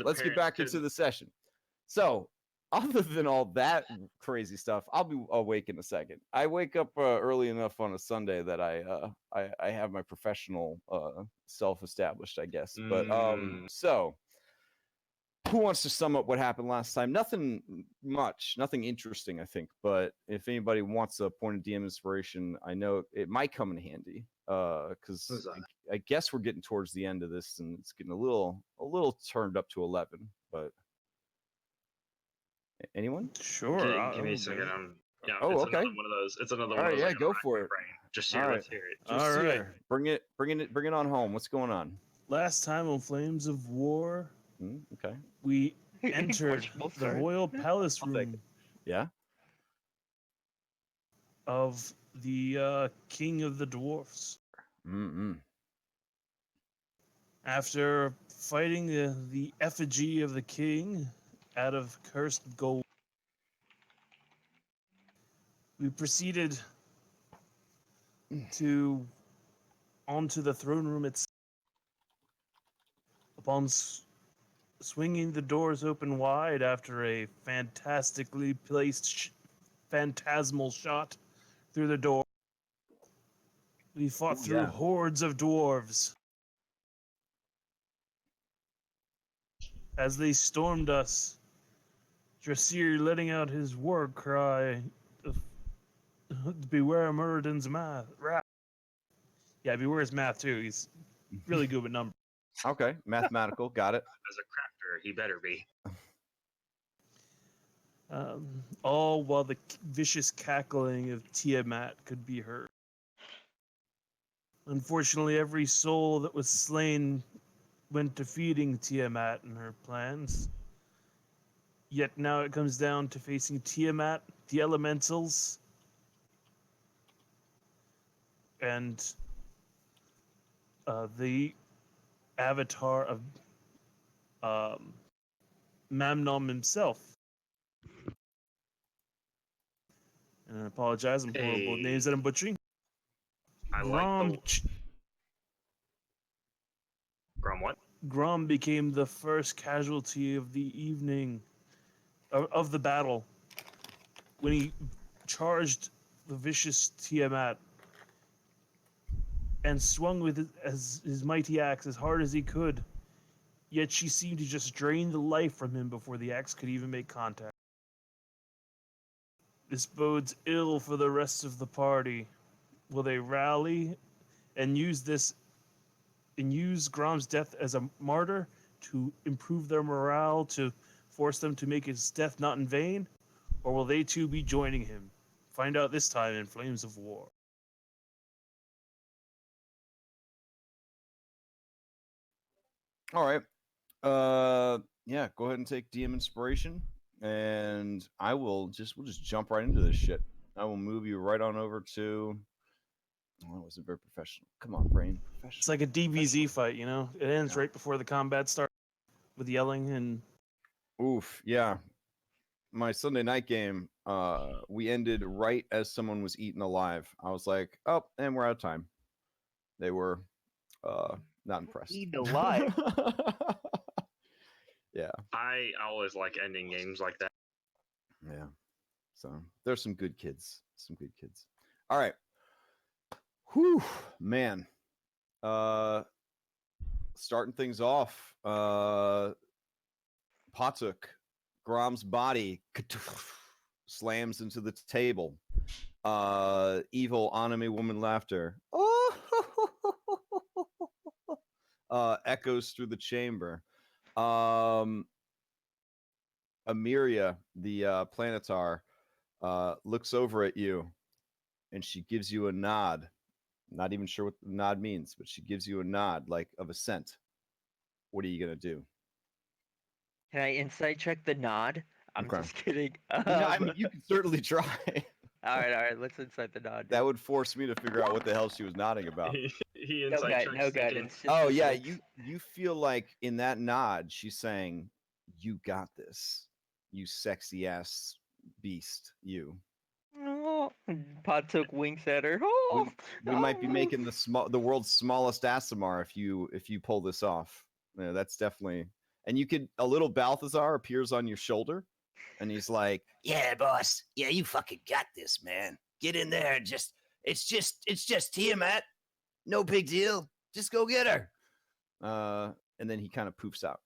let's get back into the session. So, other than all that crazy stuff, I'll be awake in a second. I wake up early enough on a Sunday that I have my professional self established, I guess. But so, who wants to sum up what happened last time? Nothing much, nothing interesting, I think. But if anybody wants a point of DM inspiration, I know it might come in handy. Because I guess we're getting towards the end of this, and it's getting a little turned up to 11. But anyone? Sure. Give me a second. Yeah. Oh, it's okay. Another one of those. It's another All one right, of those. yeah, like, go for it. Just here. All right. Let's hear it. Just All here. Bring it on home. What's going on? Last time on Flames of War, okay, we entered the royal palace room. Yeah. Of the king of the dwarfs. After fighting the effigy of the king out of cursed gold, we proceeded onto the throne room itself. Upon swinging the doors open wide after a fantastically placed phantasmal shot through the door, we fought through hordes of dwarves. As they stormed us, Drasir letting out his war cry of beware Muradin's math. Yeah, beware his math too. He's really good with numbers. Okay, mathematical, got it. As a crafter, he better be. All while the vicious cackling of Tiamat could be heard. Unfortunately, every soul that was slain went to feeding Tiamat and her plans. Yet now it comes down to facing Tiamat, the elementals, and the avatar of Mammon himself. And I apologize, I'm pulling both names that I'm butchering. Grom what? Grom became the first casualty of the evening, of the battle, when he charged the vicious Tiamat and swung with his mighty axe as hard as he could. Yet she seemed to just drain the life from him before the axe could even make contact. This bodes ill for the rest of the party. Will they rally and use Grom's death as a martyr to improve their morale, to force them to make his death not in vain? Or will they too be joining him? Find out this time in Flames of War. All right. Yeah, go ahead and take DM inspiration, and we'll just jump right into this shit. I will move you right on over to. Oh, that wasn't very professional. Come on, brain. Professional. It's like a DBZ fight, you know? It ends right before the combat starts with yelling and. Oof, yeah. My Sunday night game, we ended right as someone was eaten alive. I was like, oh, and we're out of time. They were not impressed. Eaten alive? Yeah. I always like ending games like that. Yeah. So there's some good kids. All right. Whew, man. Starting things off. Patuk, Grom's body slams into the table. Evil anime woman laughter echoes through the chamber. Amiria, the planetar, looks over at you, and she gives you a nod. Not even sure what the nod means, but she gives you a nod, like of assent. What are you gonna do? Can I insight check the nod? I'm just kidding. No, I mean, you can certainly try. All right. Let's insight the nod. That would force me to figure out what the hell she was nodding about. He insight no guidance. Oh yeah, you feel like in that nod, she's saying, "You got this, you sexy ass beast, you." Oh, Patuk winks at her. Oh, we might be making the world's smallest ASMR if you pull this off. Yeah, that's definitely and a little Balthazar appears on your shoulder, and he's like, "Yeah, boss. Yeah, you fucking got this, man. Get in there and it's just Tiamat. No big deal. Just go get her." And then he kind of poofs out.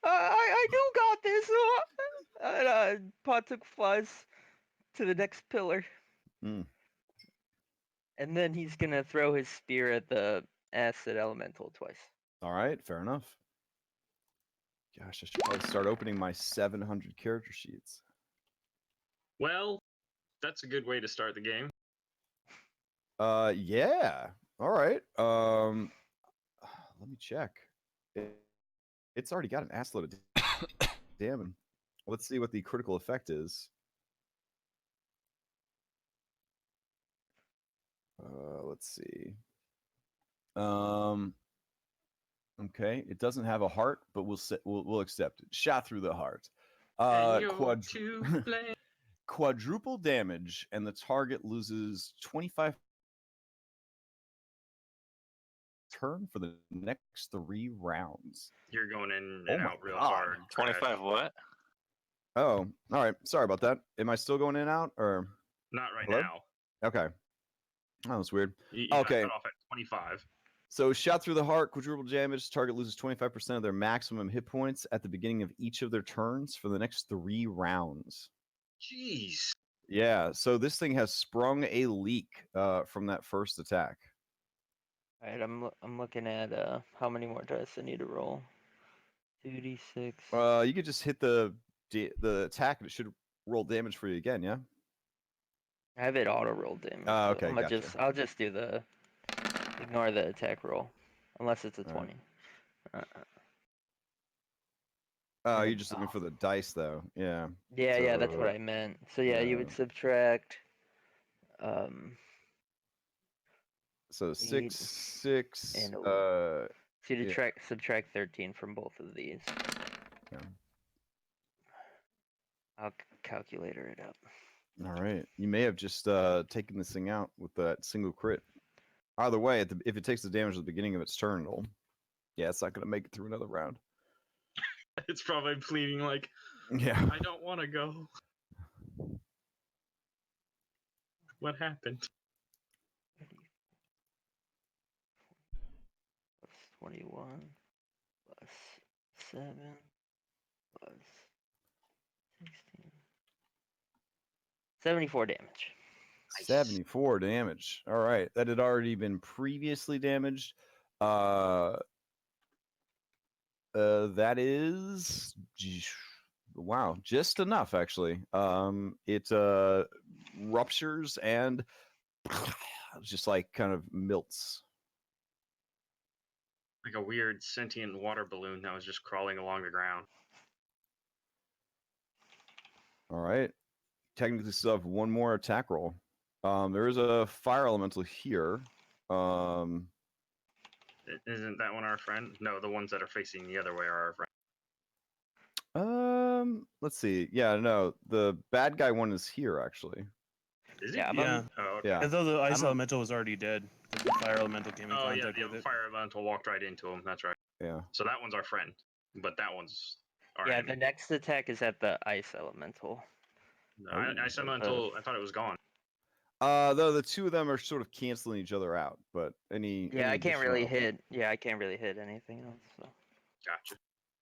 I do got this. And Potuk flies to the next pillar. Mm. And then he's gonna throw his spear at the acid elemental twice. All right, fair enough. Gosh, I should probably start opening my 700 character sheets. Well, that's a good way to start the game. Yeah. All right. Let me check. It's already got an ass load of damage. Let's see what the critical effect is. Let's see. Okay, it doesn't have a heart, but we'll accept it. Shot through the heart. Quadruple damage, and the target loses 25 turn for the next 3 rounds. You're going in and my out real God. hard. 25 what? Oh, all right. Sorry about that. Am I still going in and out, or Not right Hello? now. okay? Oh, that's weird. You got Okay. cut off at 25. So, shot through the heart, quadruple damage. Target loses 25% of their maximum hit points at the beginning of each of their turns for the next 3 rounds. Jeez. Yeah. So this thing has sprung a leak from that first attack. All right, I'm looking at how many more dice I need to roll. 2d6. You could just hit the attack, and it should roll damage for you again. Yeah. I have it auto roll damage. Oh, so okay, gotcha. I'll just do ignore the attack roll, unless it's a All 20. You're just looking for the dice, though. Yeah. Yeah, that's what I meant. So yeah, you would subtract. So 6, 6. And So you subtract 13 from both of these. Yeah. I'll calculator it up. All right. You may have just taken this thing out with that single crit. Either way, if it takes the damage at the beginning of its turn, it's not going to make it through another round. It's probably pleading like, Yeah. I don't want to go. What happened? Plus 21 plus 7 plus 16. 74 damage. 74 damage. All right. That had already been previously damaged. That is wow, just enough actually. It ruptures and just like kind of melts. Like a weird sentient water balloon that was just crawling along the ground. All right. Technically still have one more attack roll. There is a fire elemental here. Isn't that one our friend? No, the ones that are facing the other way are our friend. Let's see. Yeah, no, the bad guy one is here actually. Is it? Yeah. Oh, okay. Yeah. I thought the ice elemental was already dead. The fire elemental came in Oh, yeah, contact with the it. fire elemental walked right into him. That's right. Yeah. So that one's our friend, but that one's our Yeah, enemy. the next attack is at the ice elemental. No, ice elemental, I thought it was gone. Though the two of them are sort of canceling each other out, but any I can't really additional- hit. Yeah, I can't really hit anything else. So. Gotcha.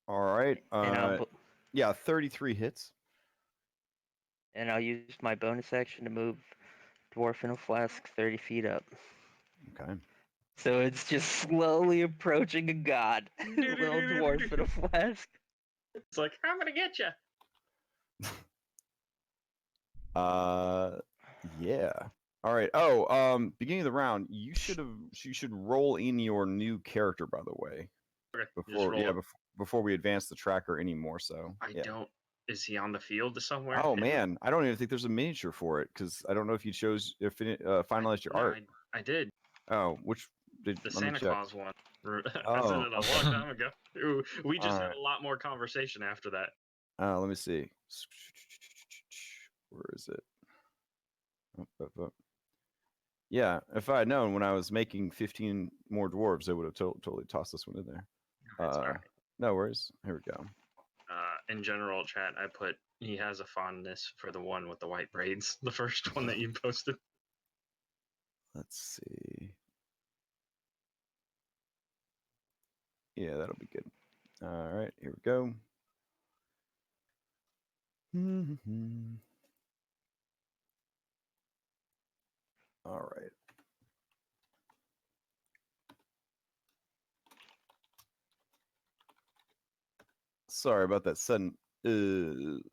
All right. And Yeah, 33 hits. I'll use my bonus action to move Dwarf in a Flask 30 feet up. Okay. So it's just slowly approaching a god. Little Dwarf in a Flask. It's like, I'm gonna get you. Yeah. All right. Beginning of the round, you should roll in your new character, by the way. Okay, just roll. Before we advance the tracker any more. So I don't. Is he on the field somewhere? Oh man, I don't even think there's a miniature for it because I don't know if you chose finalized your art. I did. Oh, which did The let me Santa check. Claus one. I did it a long time ago. Ooh, we just had Alright. a lot more conversation after that. Let me see. Where is it? Yeah, if I had known when I was making 15 more dwarves, I would have totally tossed this one in there. That's all right. No worries. Here we go. In general chat, I put he has a fondness for the one with the white braids, the first one that you posted. Let's see. Yeah, that'll be good. All right, here we go. All right. Sorry about that sudden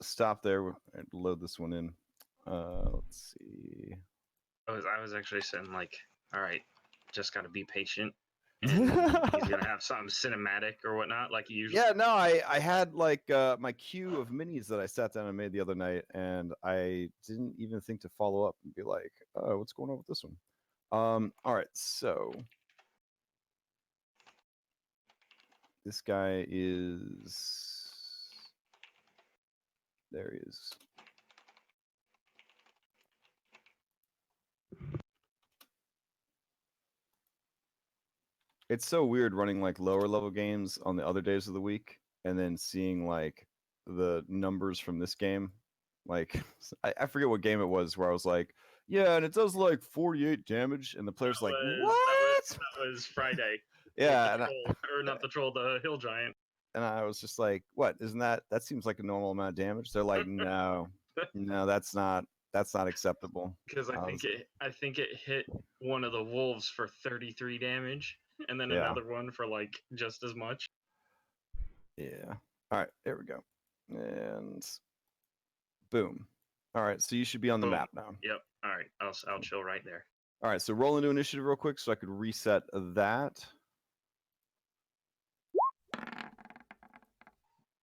stop there. I had to load this one in. Let's see. I was actually saying like, all right, just gotta be patient, and he's gonna have something cinematic or whatnot, like he usually. Yeah, no, I had like my queue of minis that I sat down and made the other night, and I didn't even think to follow up and be like, oh, what's going on with this one? All right, so this guy is there. He is. It's so weird running like lower level games on the other days of the week and then seeing like the numbers from this game. Like I forget what game it was where I was like, yeah, and it does like 48 damage, and the player's like, what? That was Friday. Yeah, the troll, or not the troll, the hill giant. And I was just like, what? Isn't that seems like a normal amount of damage? They're like, no, that's not acceptable. Because I think it hit one of the wolves for 33 damage, and then Yeah. another one for like just as much. Yeah. All right, there we go. And boom. All right, so you should be on the Boom. map now. Yep. All right. I'll chill right there. All right, so roll into initiative real quick so I could reset that.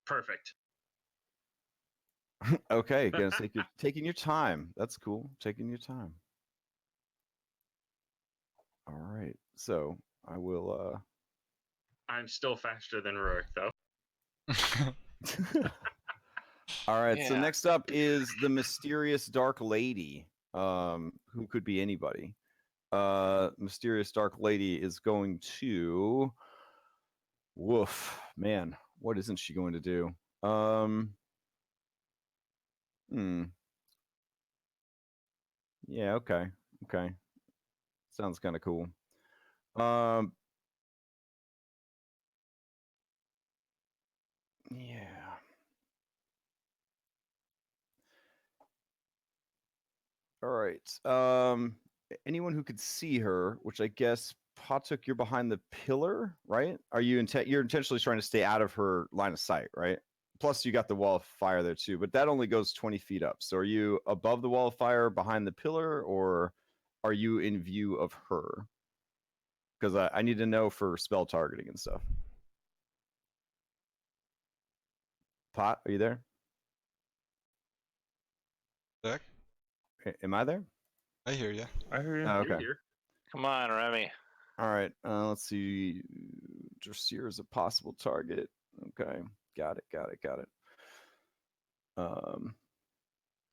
Perfect. Okay, gonna taking your time. That's cool. Taking your time. All right, so I will. I'm still faster than Rurik though. All right, so Yeah. next up is the mysterious dark lady, who could be anybody. Mysterious dark lady is going to. Woof, man, what isn't she going to do? Yeah, okay. Sounds kind of cool. Yeah. All right. Anyone who could see her, which I guess Patuk, you're behind the pillar, right? Are you you're intentionally trying to stay out of her line of sight, right? Plus, you got the wall of fire there too, but that only goes 20 feet up. So, are you above the wall of fire, behind the pillar, or are you in view of her? Because I need to know for spell targeting and stuff. Pot, are you there? Jack, Am I there? I hear you. I hear you. Oh, You're okay. here. Come on, Remy. All right. Let's see. Dressir is a possible target. Okay. Got it. All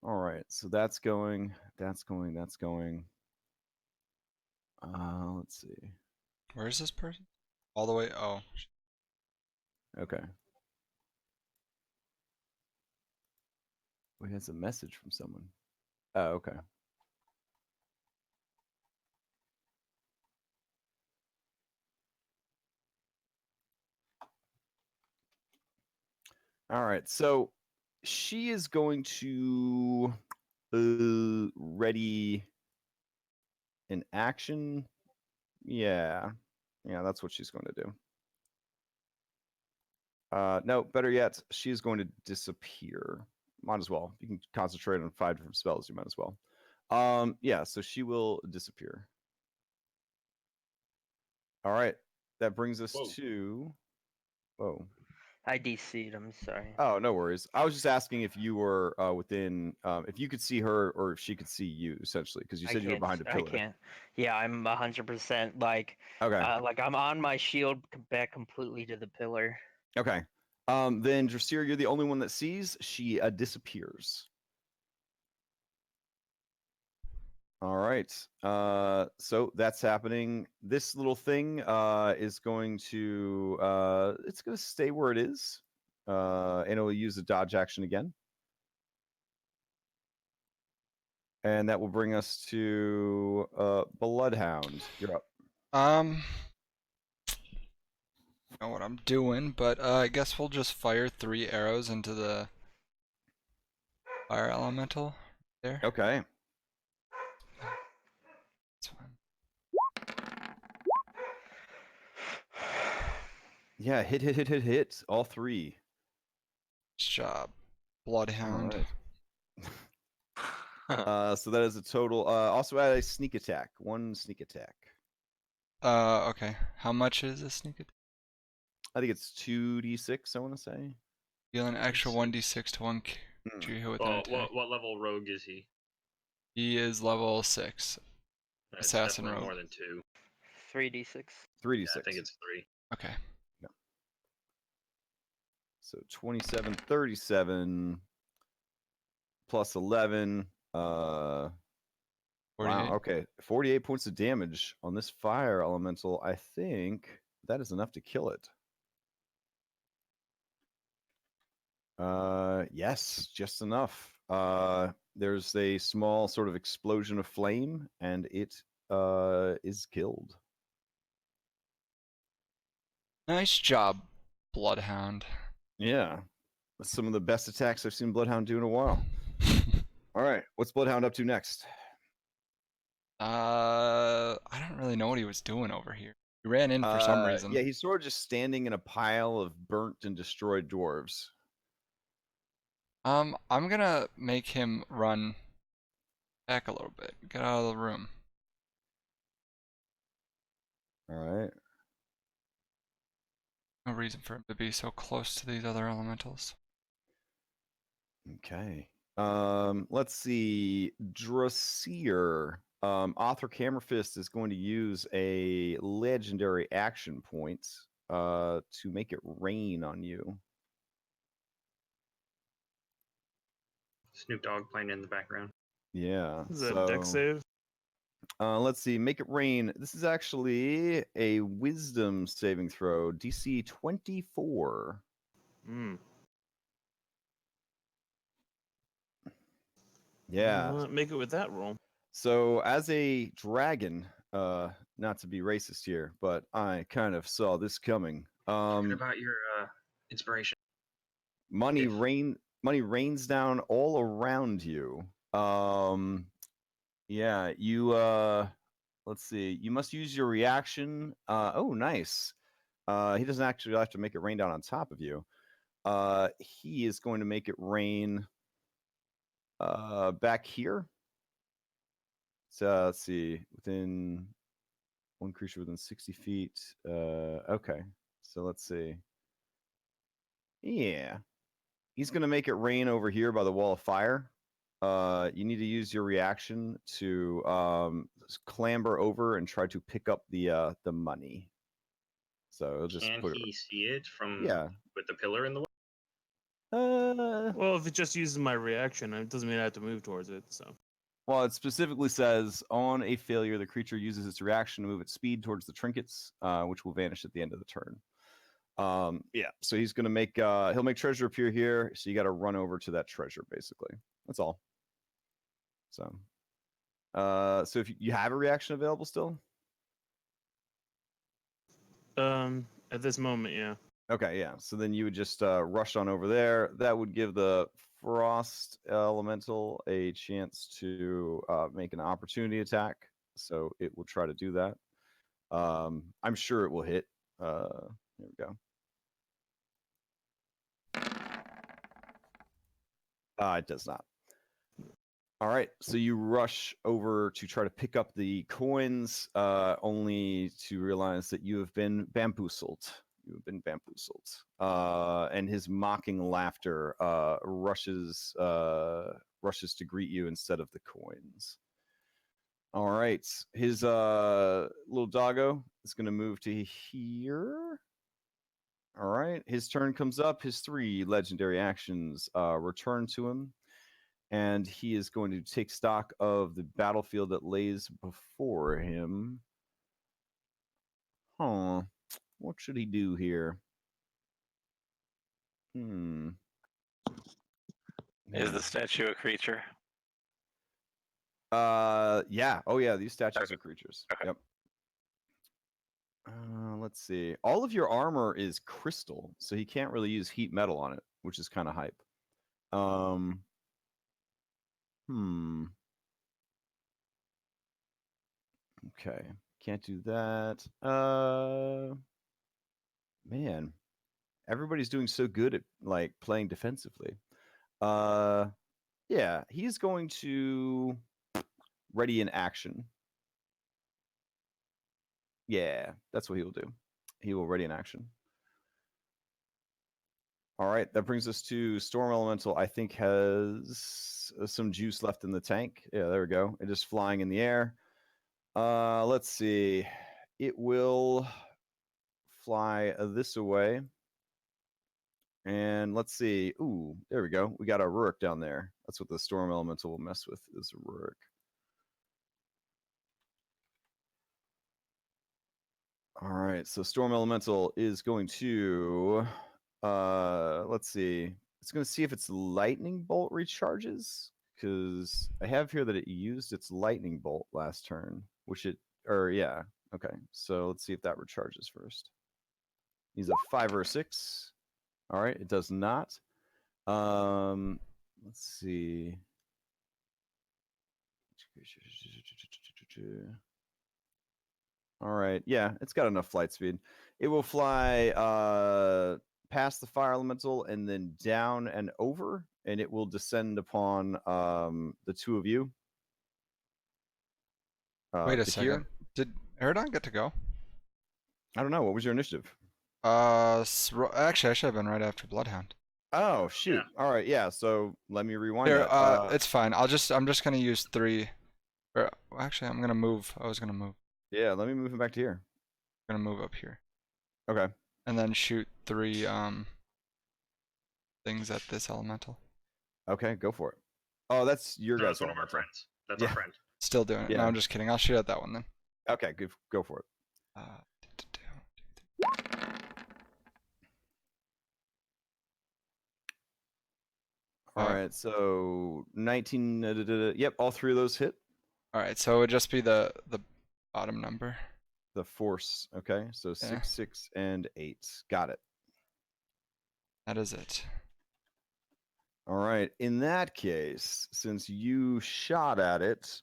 right. So that's going. Let's see. Where is this person? All the way. Oh, Okay. Wait, it's a message from someone. Oh, okay. All right. So she is going to ready an action. Yeah, that's what she's going to do. No, better yet, she is going to disappear. Might as well. You can concentrate on 5 different spells. You might as well. Yeah, so she will disappear. All right, that brings us to. Whoa. I DC'd, I'm sorry. Oh, no worries. I was just asking if you were within, if you could see her or if she could see you, essentially, because you said you were behind a pillar. I can't. Yeah, I'm 100% like. Okay. Like I'm on my shield back completely to the pillar. Okay. Then Dressir, you're the only one that sees. She disappears. All right. So that's happening. This little thing is going to it's going to stay where it is, and it'll use the dodge action again, and that will bring us to Bloodhound. You're up. Know what I'm doing, but I guess we'll just fire 3 arrows into the fire elemental there. Okay. That's fine. Yeah, hit. All 3. Nice job, All Bloodhound. right. So that is a total. Also add a sneak attack. 1 sneak attack. Okay. How much is a sneak attack? I think it's 2d6. I want to say. Deal an extra 2d6. 1d6 to one Mm. creature you hit with an Oh, attack. what level rogue is he? He is level 6. It's Assassin definitely rogue. more than 2. 3d6. 3d6. Yeah, I think it's 3. Okay. So 27, 37 plus 11. 48. Wow. Okay. 48 points of damage on this fire elemental. I think that is enough to kill it. Yes, just enough. There's a small sort of explosion of flame, and it is killed. Nice job, Bloodhound. Yeah. That's some of the best attacks I've seen Bloodhound do in a while. All right. What's Bloodhound up to next? I don't really know what he was doing over here. He ran in for some reason. Yeah, he's sort of just standing in a pile of burnt and destroyed dwarves. I'm gonna make him run back a little bit. Get out of the room. All right. No reason for him to be so close to these other elementals. Okay. Let's see. Drasier. Author Cammerfist is going to use a legendary action point to make it rain on you. Snoop Dogg playing in the background. Yeah. Is that a deck save? Let's see. Make it rain. This is actually a wisdom saving throw. DC 24. Hmm. Yeah. Well, make it with that roll. So as a dragon, not to be racist here, but I kind of saw this coming. What about your inspiration? Money If- rains down all around you. Yeah, you let's see. You must use your reaction. Oh, nice. He doesn't actually have to make it rain down on top of you. He is going to make it rain back here. So let's see, within one creature within 60 feet. Okay, so let's see. Yeah, he's gonna make it rain over here by the wall of fire. You need to use your reaction to clamber over and try to pick up the money. So it'll just Can put it. he see it from Yeah. with the pillar in the way? Well, if it just uses my reaction, it doesn't mean I have to move towards it. So. Well, it specifically says on a failure, the creature uses its reaction to move its speed towards the trinkets, which will vanish at the end of the turn. Yeah, so he's gonna make he'll make treasure appear here. So you got to run over to that treasure, basically. That's all. So, so if you have a reaction available still. At this moment, yeah. Okay, yeah. So then you would just rush on over there. That would give the frost elemental a chance to make an opportunity attack. So it will try to do that. I'm sure it will hit. There we go. It does not. All right, so you rush over to try to pick up the coins, only to realize that you have been bamboozled. You have been bamboozled. And his mocking laughter rushes to greet you instead of the coins. All right, his little doggo is going to move to here. All right, his turn comes up. His 3 legendary actions return to him. and he is going to take stock of the battlefield that lays before him. Huh. What should he do here? Is the statue a creature? Yeah. Oh, yeah. These statues Okay. are creatures. Okay. Yep. Let's see. All of your armor is crystal, so he can't really use heat metal on it, which is kind of hype. Okay. Can't do that. Man, everybody's doing so good at like playing defensively. Yeah, he's going to ready in action. Yeah, that's what he will do. He will ready in action. All right, that brings us to Storm Elemental. I think has some juice left in the tank. Yeah, there we go. It is flying in the air. Let's see. It will fly this away. And let's see. Ooh, there we go. We got a Rurik down there. That's what the Storm Elemental will mess with, is a Rurik. All right, so Storm Elemental is going to, let's see. It's going to see if its Lightning Bolt recharges, because I have here that it used its Lightning Bolt last turn, which it, or yeah, okay. So let's see if that recharges first. He's a 5 or a 6. All right, it does not. Let's see. All right, yeah, it's got enough flight speed. It will fly past the fire elemental and then down and over, and it will descend upon the two of you. Wait a to second. here. Did Eridon get to go? I don't know. What was your initiative? Actually, I should have been right after Bloodhound. Oh shoot! All right, yeah. So let me rewind Here, that. it's fine. I'm just gonna use 3. Or actually, I'm gonna move. I was gonna move. Yeah, let me move him back to here. I'm gonna move up here. Okay. And then shoot 3 things at this elemental. Okay, go for it. Oh, that's your No, guys' that's one of our elemental. friends. That's Yeah. our friend. Still doing it. No, Yeah. I'm just kidding. I'll shoot at that one then. Okay, good. Go for it. All right, so 19. Yep, all 3 of those hit. All right, so it would just be the bottom number. The force. Okay, so 6, 6, and 8. Got it. That is it. All right. In that case, since you shot at it,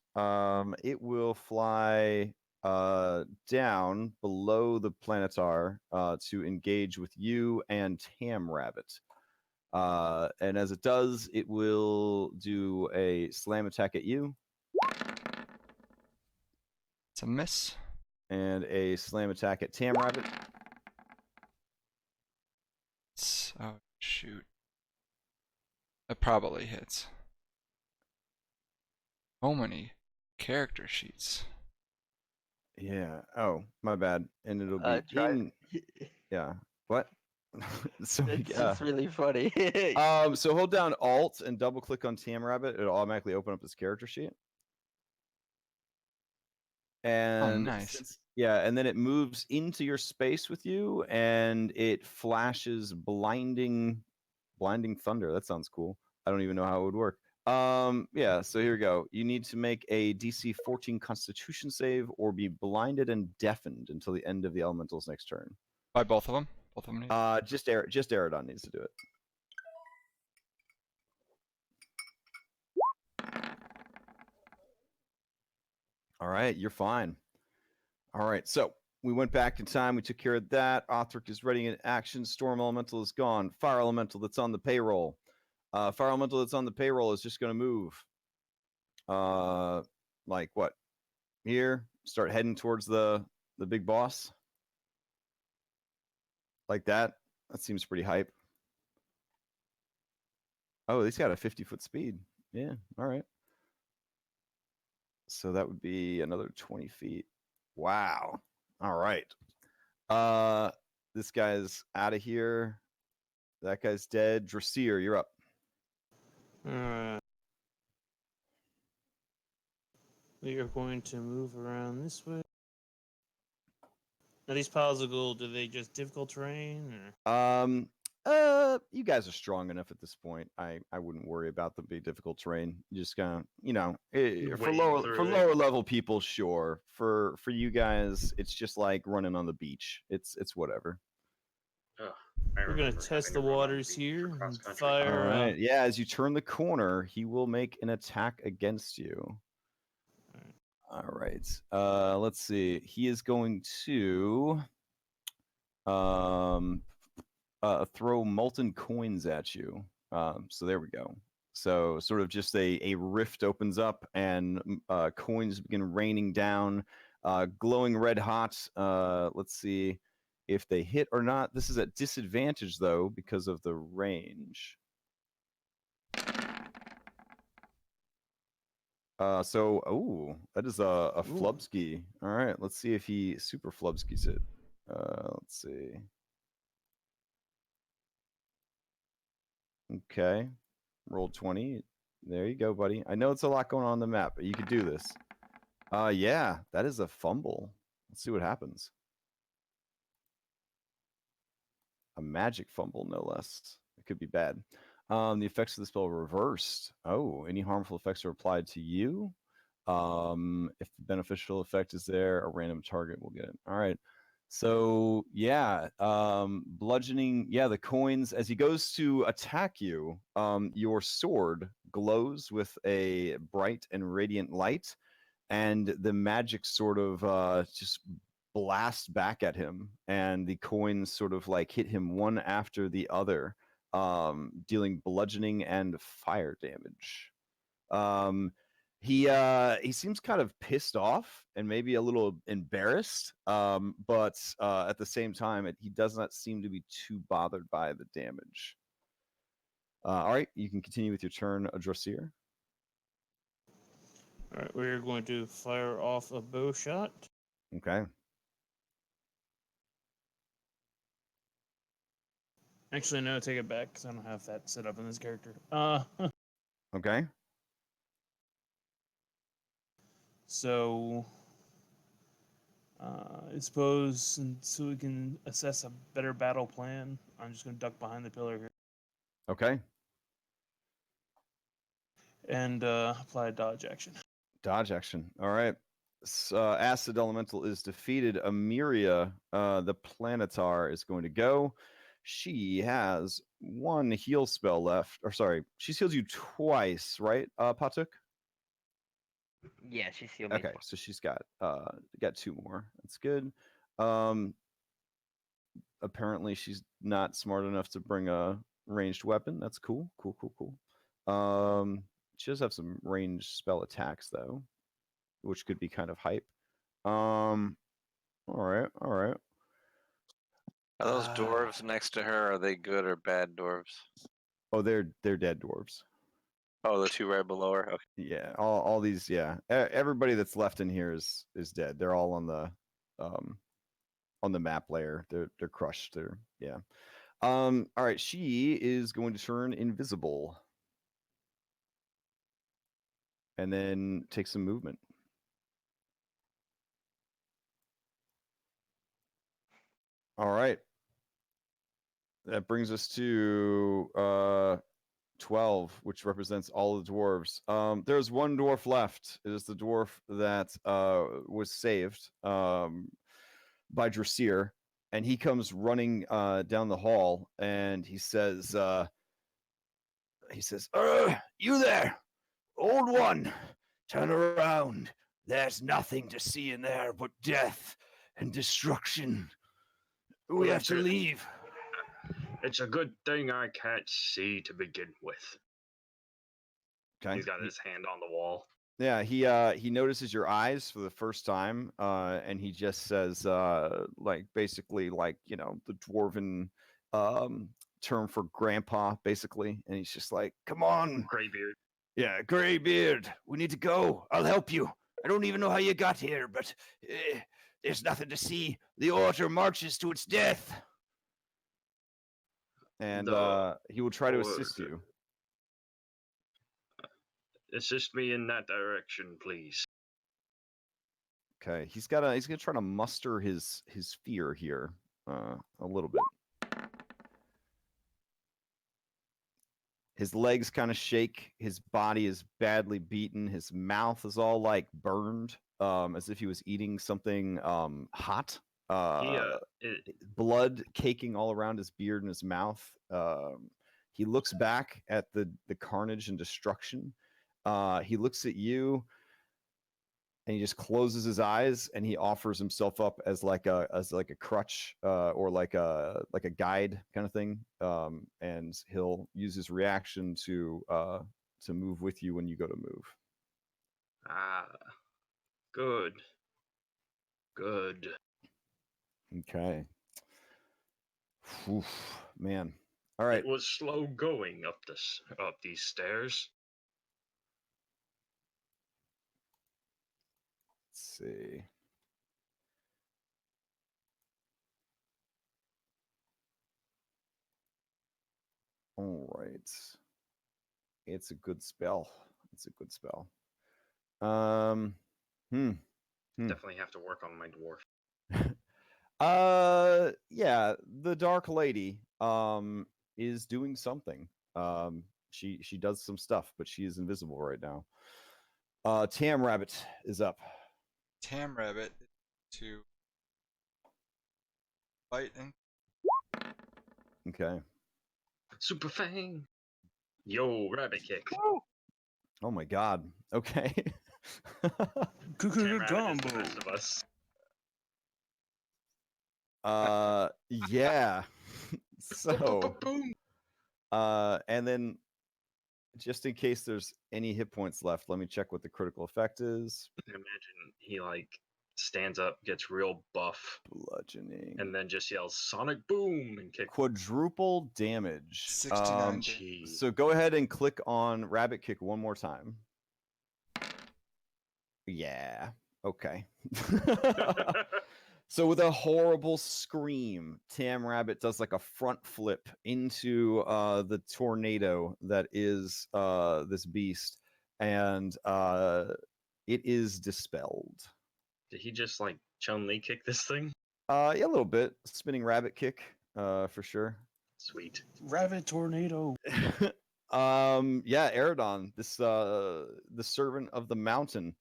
it will fly down below the planetar to engage with you and Tam Rabbit. And as it does, it will do a slam attack at you. It's a miss. And a slam attack at Tam Rabbit. Oh, shoot. It probably hits. So many character sheets. Yeah. Oh, my bad. And it'll be in. Yeah. What? So It's just really funny. so hold down Alt and double click on Tam Rabbit. It'll automatically open up this character sheet. And nice. And then it moves into your space with you, and it flashes blinding thunder. That sounds cool. I don't even know how it would work. Yeah, so here we go. You need to make a DC 14 Constitution save or be blinded and deafened until the end of the elemental's next turn. By both of them? Both of them need? Just Eridon needs to do it. All right, you're fine. All right, so we went back in time. We took care of that. Othric is ready in action. Storm Elemental is gone. Fire Elemental that's on the payroll. Fire Elemental that's on the payroll is just going to move. Like what? Here, start heading towards the big boss. Like that. That seems pretty hype. Oh, he's got a 50-foot speed. Yeah, all right. So that would be another 20 feet. Wow. All right. This guy's out of here. That guy's dead. Drasir, you're up. We are going to move around this way. Now these piles of gold, are they just difficult terrain or? You guys are strong enough at this point. I wouldn't worry about them being difficult terrain. You just gonna, for Wade lower through it. level people, sure. For you guys, it's just like running on the beach. It's whatever. Oh, We're gonna test the waters here and fire. All right. Yeah, as you turn the corner, he will make an attack against you. All right. Let's see. He is going to throw molten coins at you. So there we go. So sort of just a rift opens up and coins begin raining down, glowing red hot. Let's see if they hit or not. This is at disadvantage though because of the range. That is a flubski. All right, let's see if he super flubskis it. Let's see. Okay, roll 20. There you go, buddy. I know it's a lot going on the map, but you could do this. Yeah, that is a fumble. Let's see what happens. A magic fumble, no less. It could be bad. The effects of the spell are reversed. Oh, any harmful effects are applied to you. If the beneficial effect is there, a random target will get it. All right. So yeah, bludgeoning. Yeah, the coins. As he goes to attack you, your sword glows with a bright and radiant light, and the magic sort of just blasts back at him, and the coins sort of like hit him one after the other, dealing bludgeoning and fire damage. He seems kind of pissed off and maybe a little embarrassed, but at the same time, he does not seem to be too bothered by the damage. All right, you can continue with your turn, Drosir. All right, we're going to fire off a bow shot. Okay. Actually, no, take it back because I don't have that set up in this character. Okay. So, I suppose, and so we can assess a better battle plan, I'm just going to duck behind the pillar here Okay. and apply a dodge action. Dodge action. All right. Acid Elemental is defeated. Amiria, the Planetar, is going to go. She has one heal spell left. Or sorry, she's healed you twice, right, Patuk? Yeah, she's healed me. Okay, so she's got two more. That's good. Apparently she's not smart enough to bring a ranged weapon. That's cool. Cool. She does have some ranged spell attacks though, which could be kind of hype. All right. Are those dwarves next to her? Are they good or bad dwarves? Oh, they're dead dwarves. Oh, the two right below her. Okay. Yeah, all these. Yeah, everybody that's left in here is dead. They're all on the map layer. They're crushed. Yeah. All right. She is going to turn invisible, and then take some movement. All right. That brings us to 12, which represents all the dwarves. There's one dwarf left. It is the dwarf that was saved by Drosir, and he comes running down the hall, and he says, You there, old one, turn around. There's nothing to see in there but death and destruction. We have to leave. It's a good thing I can't see to begin with. Okay. He's got his hand on the wall. Yeah, he notices your eyes for the first time, and he just says, basically, the dwarven term for grandpa, basically, and he's just like, "Come on, Graybeard. Yeah, Graybeard, we need to go. I'll help you. I don't even know how you got here, but there's nothing to see. The order marches to its death." And he will try to assist you. Assist me in that direction, please. Okay, he's gonna try to muster his fear here a little bit. His legs kind of shake. His body is badly beaten. His mouth is all like burned, as if he was eating something hot. Blood caking all around his beard and his mouth. He looks back at the carnage and destruction. He looks at you, and he just closes his eyes, and he offers himself up as like a crutch or like a guide kind of thing. And he'll use his reaction to move with you when you go to move. Ah, good. Good. Okay. Oof, man. All right. It was slow going up these stairs. Let's see. All right. It's a good spell. It's a good spell. Definitely have to work on my dwarf. Yeah, the Dark Lady is doing something. She does some stuff, but she is invisible right now. Tam Rabbit is up. Tam Rabbit to bite and Okay. Super Fang. Yo, rabbit kick. Oh my god. Okay. Tam Good Rabbit is combo. the best of us. Yeah. So Boom. and then just in case there's any hit points left, let me check what the critical effect is. Imagine he like stands up, gets real buff, Bludgeoning. and then just yells "Sonic Boom" and kick. Quadruple damage. 69 Jeez. So go ahead and click on Rabbit Kick one more time. Yeah. Okay. So with a horrible scream, Tam Rabbit does like a front flip into the tornado that is this beast, and it is dispelled. Did he just like Chun-Li kick this thing? Yeah, a little bit. Spinning rabbit kick, for sure. Sweet. Rabbit tornado. Yeah, Eridon, this the servant of the mountain,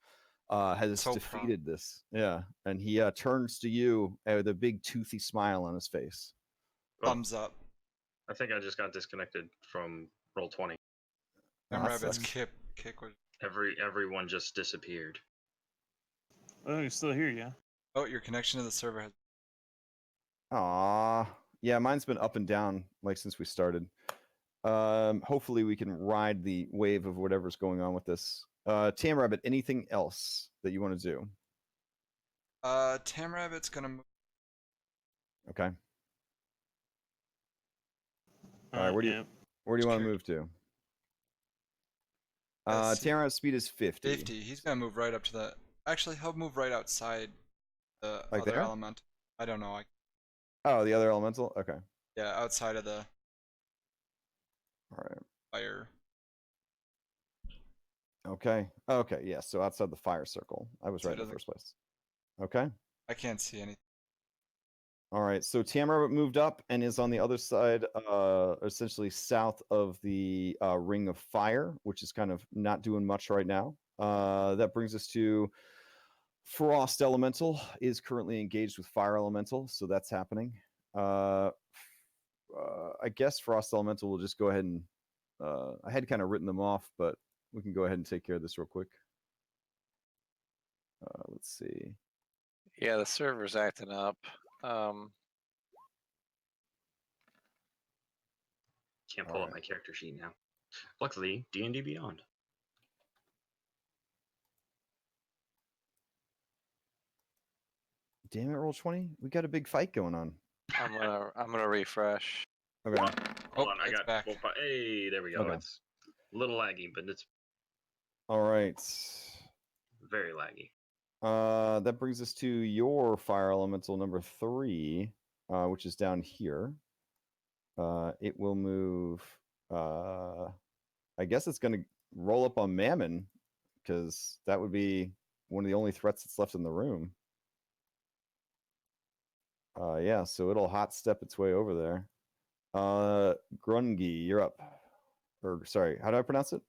has So defeated this. Yeah, and he turns to you with a big toothy smile on his face. Oh, thumbs up. I think I just got disconnected from Roll20. Tam That Rabbit's sucks. kick was. Everyone just disappeared. Oh, you're still here, yeah? Oh, your connection to the server has. Aw, yeah, mine's been up and down like since we started. Hopefully we can ride the wave of whatever's going on with this. Tam Rabbit, anything else that you want to do? Tam Rabbit's gonna move. Okay. All right, where do you Yeah. want to Scared. move to? Let's see. Tam Rabbit's speed is 50. 50. He's gonna move right up to the. Actually, he'll move right outside the Like other there? element. I don't know. Oh, the other elemental? Okay. Yeah, outside of the All right. fire. Okay. Okay, yeah, so outside the fire circle. I was right in the Outside of first place. Okay. I can't see anything. All right, so Tam Rabbit moved up and is on the other side, essentially south of the ring of fire, which is kind of not doing much right now. That brings us to Frost Elemental is currently engaged with Fire Elemental, so that's happening. I guess Frost Elemental will just go ahead and I had kind of written them off, but we can go ahead and take care of this real quick. Let's see. Yeah, the server's acting up. Can't pull up my character sheet now. Luckily, D&D Beyond. Damn it, Roll20. We got a big fight going on. I'm gonna refresh. Okay. Hold on, I it's got back. Hey, there we go. Okay. It's a little laggy, but it's All right. very laggy. That brings us to your fire elemental number 3, which is down here. It will move. I guess it's going to roll up on Mammon, because that would be one of the only threats that's left in the room. Yeah, so it'll hot step its way over there. Grungy, you're up. Or sorry, how do I pronounce it?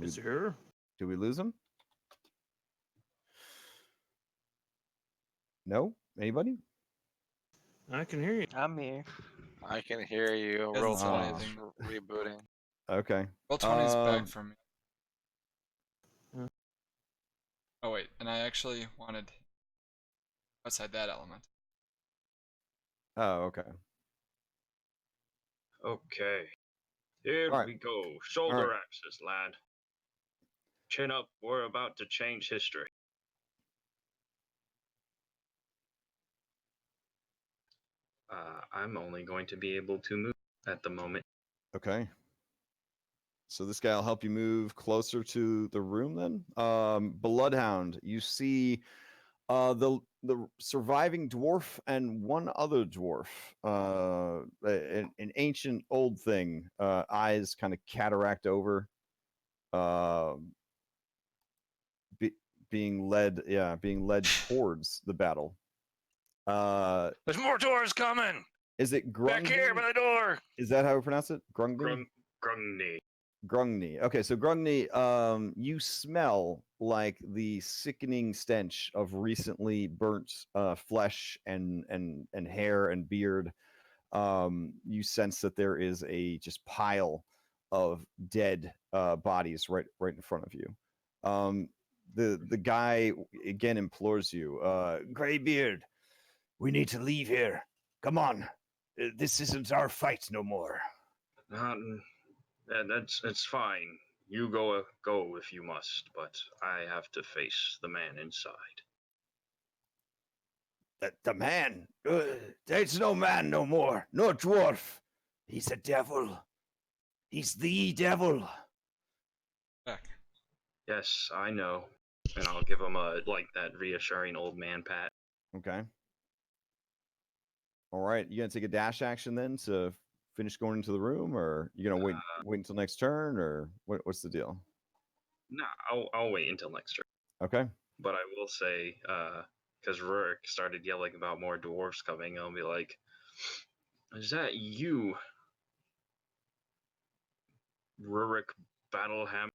Is here? Did we lose him? No? Anybody? I can hear you. I'm here. I can hear you. Doesn't Roll say 20 is anything. rebooting. Okay. Roll 20's back Um, for me. Yeah. Oh wait, and I actually wanted outside that element. Oh, okay. Okay. Here All right. we go. Shoulder axes, lad. Chin up. We're about to change history. I'm only going to be able to move at the moment. Okay. So this guy will help you move closer to the room then. Bloodhound, you see the surviving dwarf and one other dwarf, an ancient old thing, eyes kind of cataract over, being led towards the battle. There's more doors coming! Is it Grungy? Back here by the door! Is that how we pronounce it? Grungy? Grungni. Grungni. Okay, so Grungni, you smell like the sickening stench of recently burnt flesh and hair and beard. You sense that there is a just pile of dead bodies right in front of you. The guy again implores you, Greybeard, we need to leave here. Come on, this isn't our fight no more. That's fine. You go if you must, but I have to face the man inside. The man? There's no man no more. No dwarf. He's a devil. He's the devil. Back. Yes, I know. And I'll give him that reassuring old man pat. Okay. All right, you gonna take a dash action then to finish going into the room, or you gonna wait until next turn, or what's the deal? No, I'll wait until next turn. Okay. But I will say, because Rurik started yelling about more dwarves coming, I'll be like, "Is that you, Rurik Battleham?"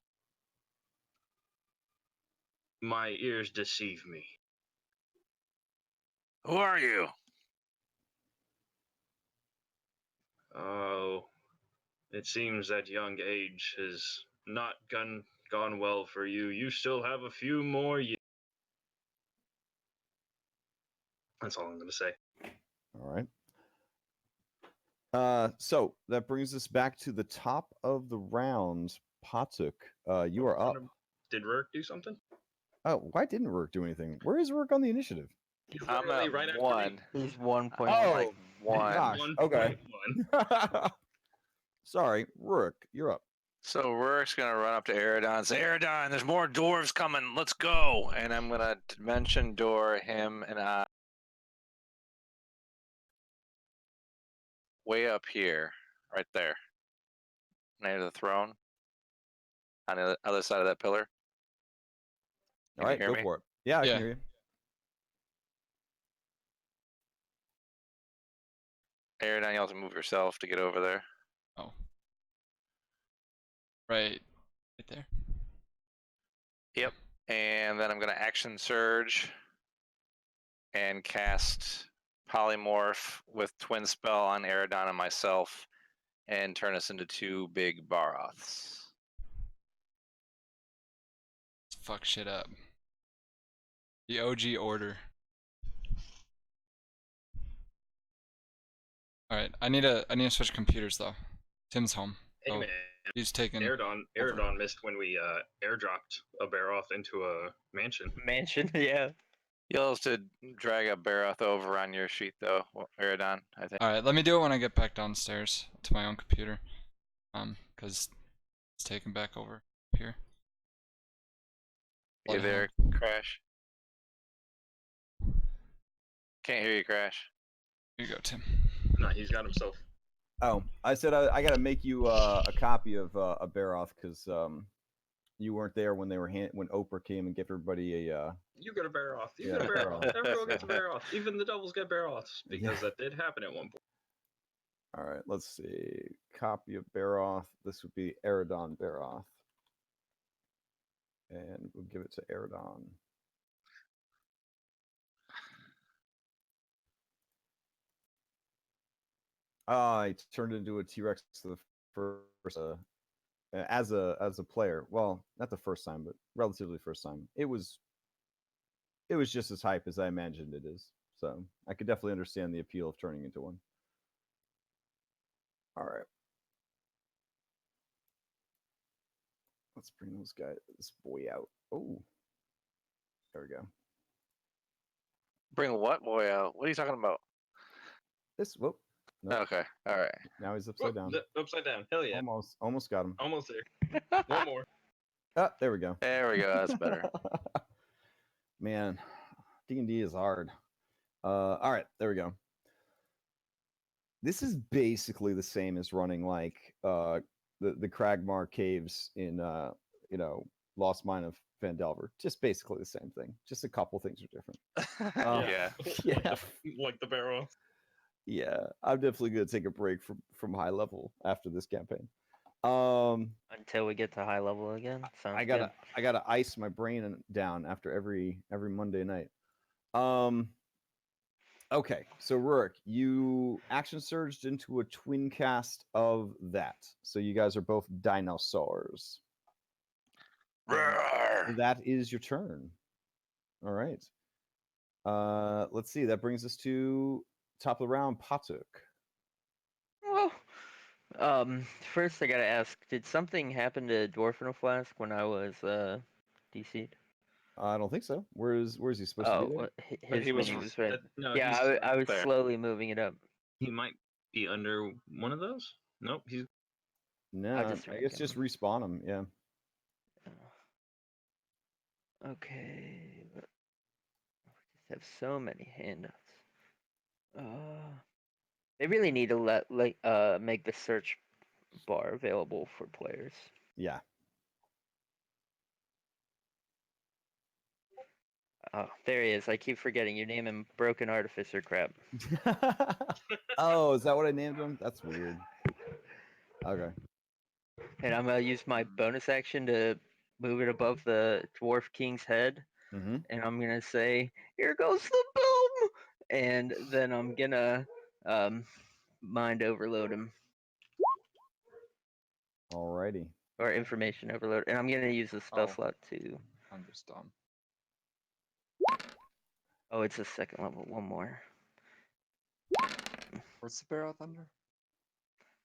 My ears deceive me. Who are you? Oh, it seems that young age has not gone well for you. You still have a few more years. That's all I'm going to say. All right. So that brings us back to the top of the round. Patuk, you are up. Did Rurik do something? Oh, why didn't Rourke do anything? Where is Rourke on the initiative? He's I'm literally at right after 1. me. He's 1 point. Oh, Like 1. gosh. Okay. 1.1. Sorry, Rourke, you're up. So Rurik's gonna run up to Eridon and say, Eridon, there's more dwarves coming, let's go! And I'm gonna dimension door him and I way up here, right there. Near the throne. On the other side of that pillar. All right, hear go me? for it. Yeah, I Yeah. can hear you. Eridon, you have to move yourself to get over there. Oh. Right there. Yep. And then I'm gonna action surge and cast polymorph with twin spell on Eridon and myself and turn us into 2 big Baroths. Let's fuck shit up. The OG order. All right, I need to switch computers though. Tim's home. Hey Oh, man, he's taking. Eridon missed when we airdropped a Baroth into a mansion. Mansion, yeah. You'll have to drag a Baroth over on your sheet though, Eridon, I think. All right, let me do it when I get back downstairs to my own computer. Because it's taken back over here. You there, Crash? Can't hear you, Crash. Here you go, Tim. No, he's got himself Oh, I said I got to make you a copy of a Baroth because you weren't there when they were when Oprah came and gave everybody a You get a bear off. You Yeah, get a bear bear off. off. Everyone gets a bear off. Even the devils get bear offs because Yeah. that did happen at one point. All right, let's see. Copy of Baroth. This would be Eridon Baroth. And we'll give it to Eridon. I turned into a T-Rex the first as a player. Well, not the first time, but relatively first time. It was just as hype as I imagined it is. So I could definitely understand the appeal of turning into one. All right. Let's bring this boy out. Oh, there we go. Bring what boy out? What are you talking about? This. Whoop. Nope. Okay, all right. Now he's upside down. Upside down. Hell yeah. Almost got him. Almost there. One more. Ah, there we go. There we go. That's better. Man, D&D is hard. All right, there we go. This is basically the same as running like the Cragmar caves in Lost Mine of Phandelver. Just basically the same thing. Just a couple things are different. Yeah. Yeah. Like the bear off. Yeah, I'm definitely gonna take a break from high level after this campaign. Until we get to high level again. Sounds good. I gotta ice my brain down after every Monday night. Okay, so Rurik, you action surged into a twin cast of that. So you guys are both dinosaurs. That is your turn. All right. Let's see. That brings us to top of the round, Patuk. Well, first I gotta ask, did something happen to Dwarfen Flask when I was DC'd? I don't think so. Where's he supposed to be there? His he was- mini was right. No, Yeah, he's, I was there. slowly moving it up. he might be under one of those. Nope, he's No, just I guess just respawn him. Yeah. Okay. But we just have so many handouts. They really need to make the search bar available for players. Yeah. Oh, there he is. I keep forgetting. You name him Broken Artificer crap. Oh, is that what I named him? That's weird. Okay. And I'm gonna use my bonus action to move it above the Dwarf King's head. Mm-hmm. And I'm gonna say, "Here goes the boom!" And then I'm gonna mind overload him Alrighty. or information overload, and I'm gonna use the spell slot to. I'm just dumb. Oh, it's a second level. One more. What's the barrel thunder?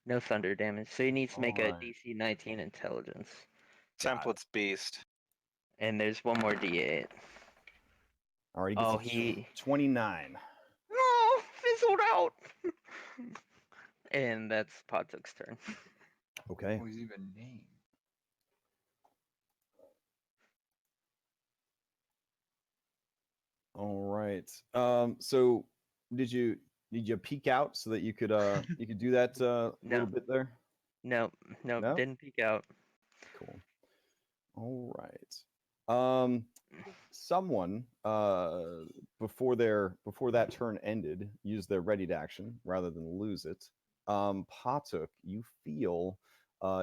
No thunder damage, so he needs to make a Alright. DC 19 intelligence, Templates beast. and there's one more D8. Alright, Oh, he gets 29. No, fizzled out. And that's Potuk's turn. Okay. Oh, he's even named. All right. So did you peek out so that you could do that little bit there? Nope, No? didn't peek out. Cool. All right. Someone before that turn ended used their ready to action rather than lose it. Patuk, you feel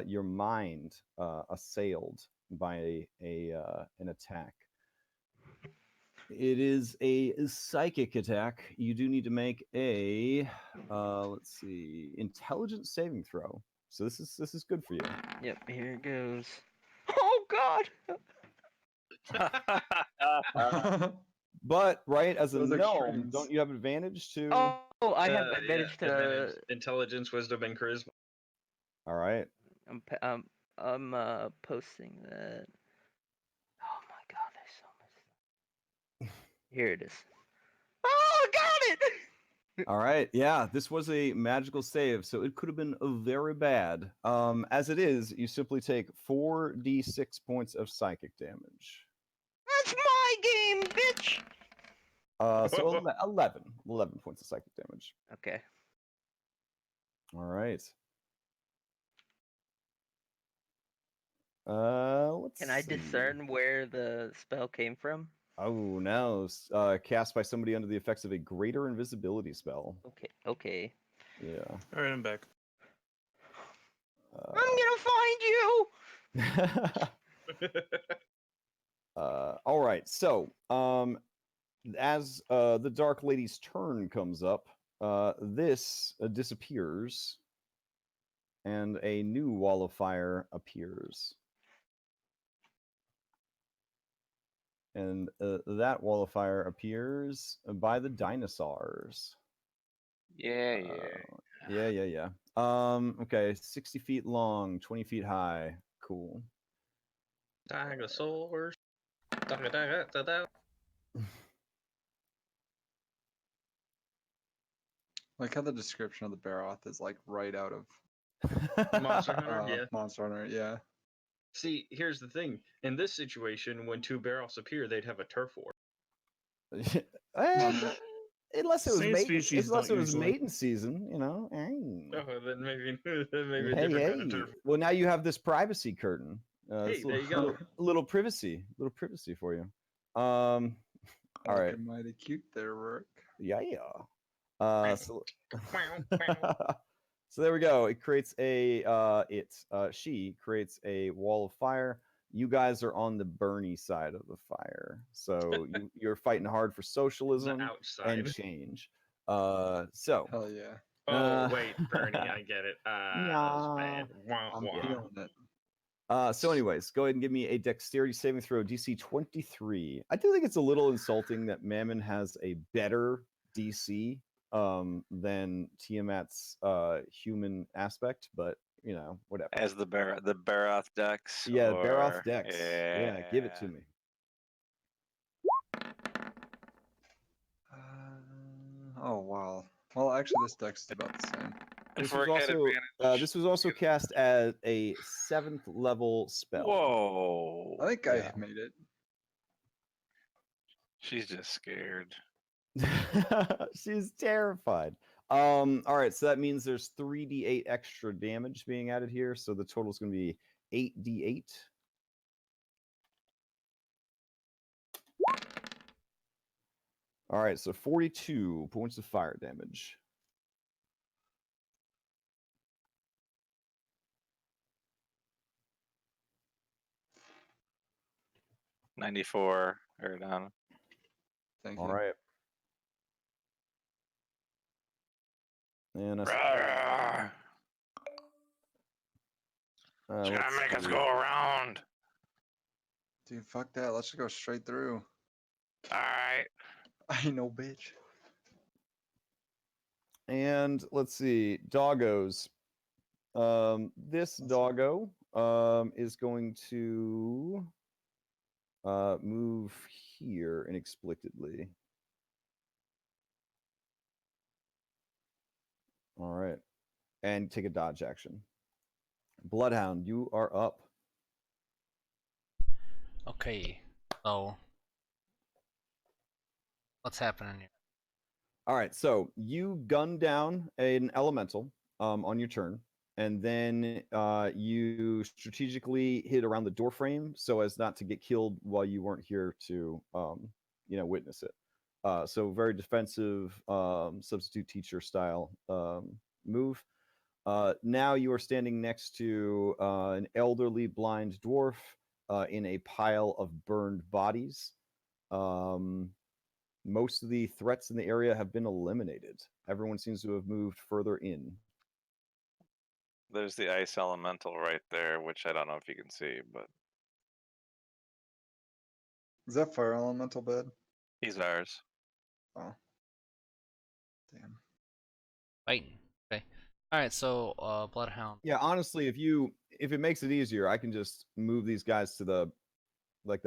your mind assailed by an attack. It is a psychic attack. You do need to make a let's see, intelligence saving throw. So this is good for you. Yep, here it goes. Oh God! But right, as a Those gnome, extremes. don't you have advantage to? Oh, I have advantage to. advantage. Intelligence, wisdom, and charisma. All right. I'm posting that. Oh my God, there's so much stuff. Here it is. Oh, I got it! All right. Yeah, this was a magical save, so it could have been very bad. As it is, you simply take 4d6 points of psychic damage. That's my game, bitch. So 11 points of psychic damage. Okay. All right. Let's Can I see. discern where the spell came from? Oh, no. Cast by somebody under the effects of a greater invisibility spell. Okay. Okay. Yeah. All right, I'm back. I'm gonna find you. All right. So, as the Dark Lady's turn comes up, this disappears, and a new wall of fire appears. And that wall of fire appears by the dinosaurs. Yeah. Yeah. Okay, 60 feet long, 20 feet high. Cool. Dinosaurs. Da-da-da-da-da. Like how the description of the Baroth is like right out of Monster Hunter, yeah. Monster Hunter. Yeah. See, here's the thing. In this situation, when two barrels appear, they'd have a turf war. Unless it was Same species unless don't it was usually. mating season, you know. Oh, then maybe a Hey, different kind of turf. Well, now you have this privacy curtain. Hey, it's a there you go. little privacy for you. All right. Looking mighty cute there, Rourke. Yeah. So there we go. It creates she creates a wall of fire. You guys are on the Bernie side of the fire, so you're fighting hard for The socialism and outside. change. So Hell yeah. Oh, wait, Bernie, I get it. That's bad. Wah, I'm wah. feeling it. So anyways, go ahead and give me a dexterity saving throw, DC 23. I do think it's a little insulting that Mammon has a better DC than Tiamat's human aspect, but you know, whatever. As the Baroth Dex. Yeah, or... Baroth Dex. Yeah, give it to me. Oh wow. Well, actually, this dex is about the same. This If was we're at also advantage. this was also cast as a 7th level spell. Whoa. I think Yeah. I made it. She's just scared. She's terrified. All right, so that means there's 3d8 extra damage being added here, so the total is going to be 8d8. All right, so 42 points of fire damage. $94 Aridon. Thank All you. right. And It's gonna make us go around. Dude, fuck that. Let's just go straight through. Alright. I ain't no bitch. And let's see, doggos. This doggo is going to move here inexplicably. All right, and take a dodge action. Bloodhound, you are up. Okay, so what's happening here? All right, so you gun down an elemental on your turn, and then you strategically hit around the door frame so as not to get killed while you weren't here to witness it. So very defensive substitute teacher style move. Now you are standing next to an elderly blind dwarf in a pile of burned bodies. Most of the threats in the area have been eliminated. Everyone seems to have moved further in. There's the ice elemental right there, which I don't know if you can see, but Is that fire elemental bad? he's ours. Oh. Damn. Fighting. Okay. All right. So, Bloodhound. Yeah, honestly, if it makes it easier, I can just move these guys to the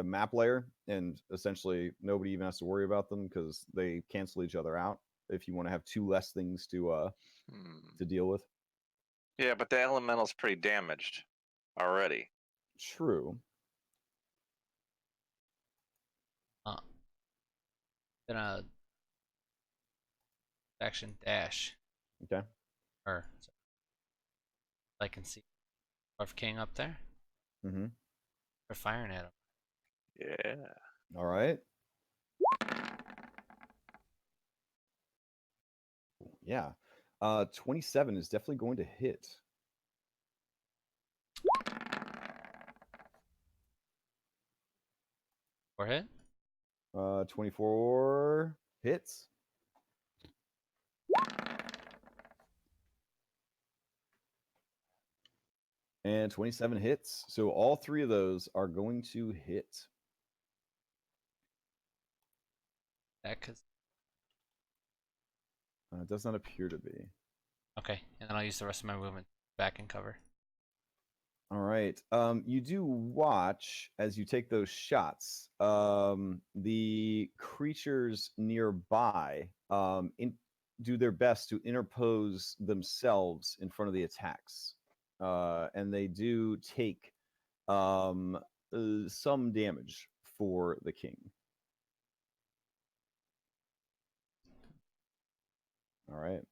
map layer, and essentially nobody even has to worry about them because they cancel each other out. If you want to have two less things to deal with. Yeah, but the elemental's pretty damaged already. True. Gonna action dash. Okay. Or I can see Dwarf King up there. Mm-hmm. They're firing at him. Yeah. All right. Yeah. 27 is definitely going to hit. Or hit? 24 hits. And 27 hits. So all three of those are going to hit. That cause It does not appear to be. okay, and then I'll use the rest of my movement back and cover. All right. You do watch as you take those shots. The creatures nearby do their best to interpose themselves in front of the attacks, and they do take some damage for the king. All right.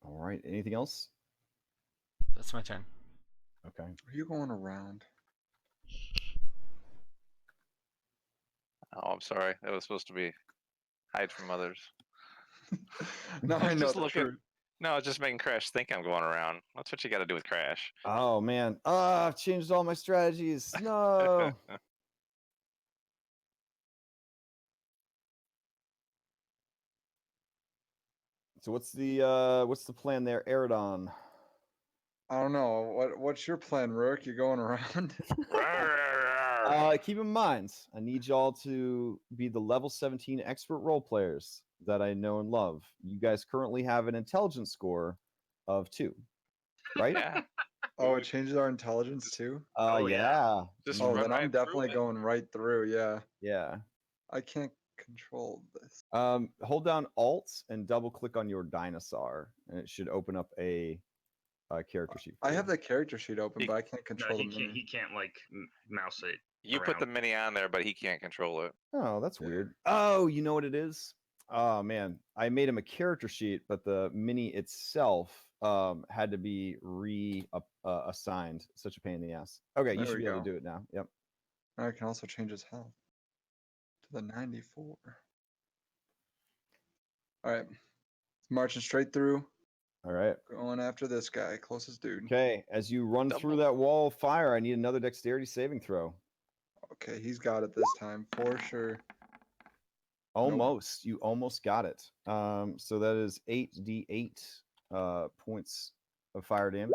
All right. Anything else? That's my turn. Okay. Are you going around? Oh, I'm sorry. That was supposed to be hide from others. Now I know Just the looking. truth. No, it's just making Crash think I'm going around. That's what you got to do with Crash. Oh man. I've changed all my strategies. No. So what's the plan there, Eridon? I don't know. What's your plan, Rook? You going around? Keep in mind, I need y'all to be the level 17 expert role players that I know and love. You guys currently have an intelligence score of 2, right? Yeah. Oh, it changes our intelligence too? Oh, yeah. Yeah. Just Oh, run then right I'm through definitely it. going right through, yeah. Yeah. I can't control this. Hold down Alt and double click on your dinosaur, and it should open up a character sheet. I have the character sheet open, He- but I can't No, control he the can't. mini. He can't like mouse it. You put the around. mini on there, but he can't control it. Oh, that's Yeah. weird. Oh, you know what it is? Oh man, I made him a character sheet, but the mini itself had to be assigned. Such a pain in the ass. Okay, you There should we be able go. to do it now. Yep. I can also change his health to the 94. All right. Marching straight through. All right. Going after this guy, closest dude. Okay, as you run through Double. that wall of fire, I need another dexterity saving throw. Okay, he's got it this time for sure. Almost. You almost got it. So that is 8d8 points of fire damage.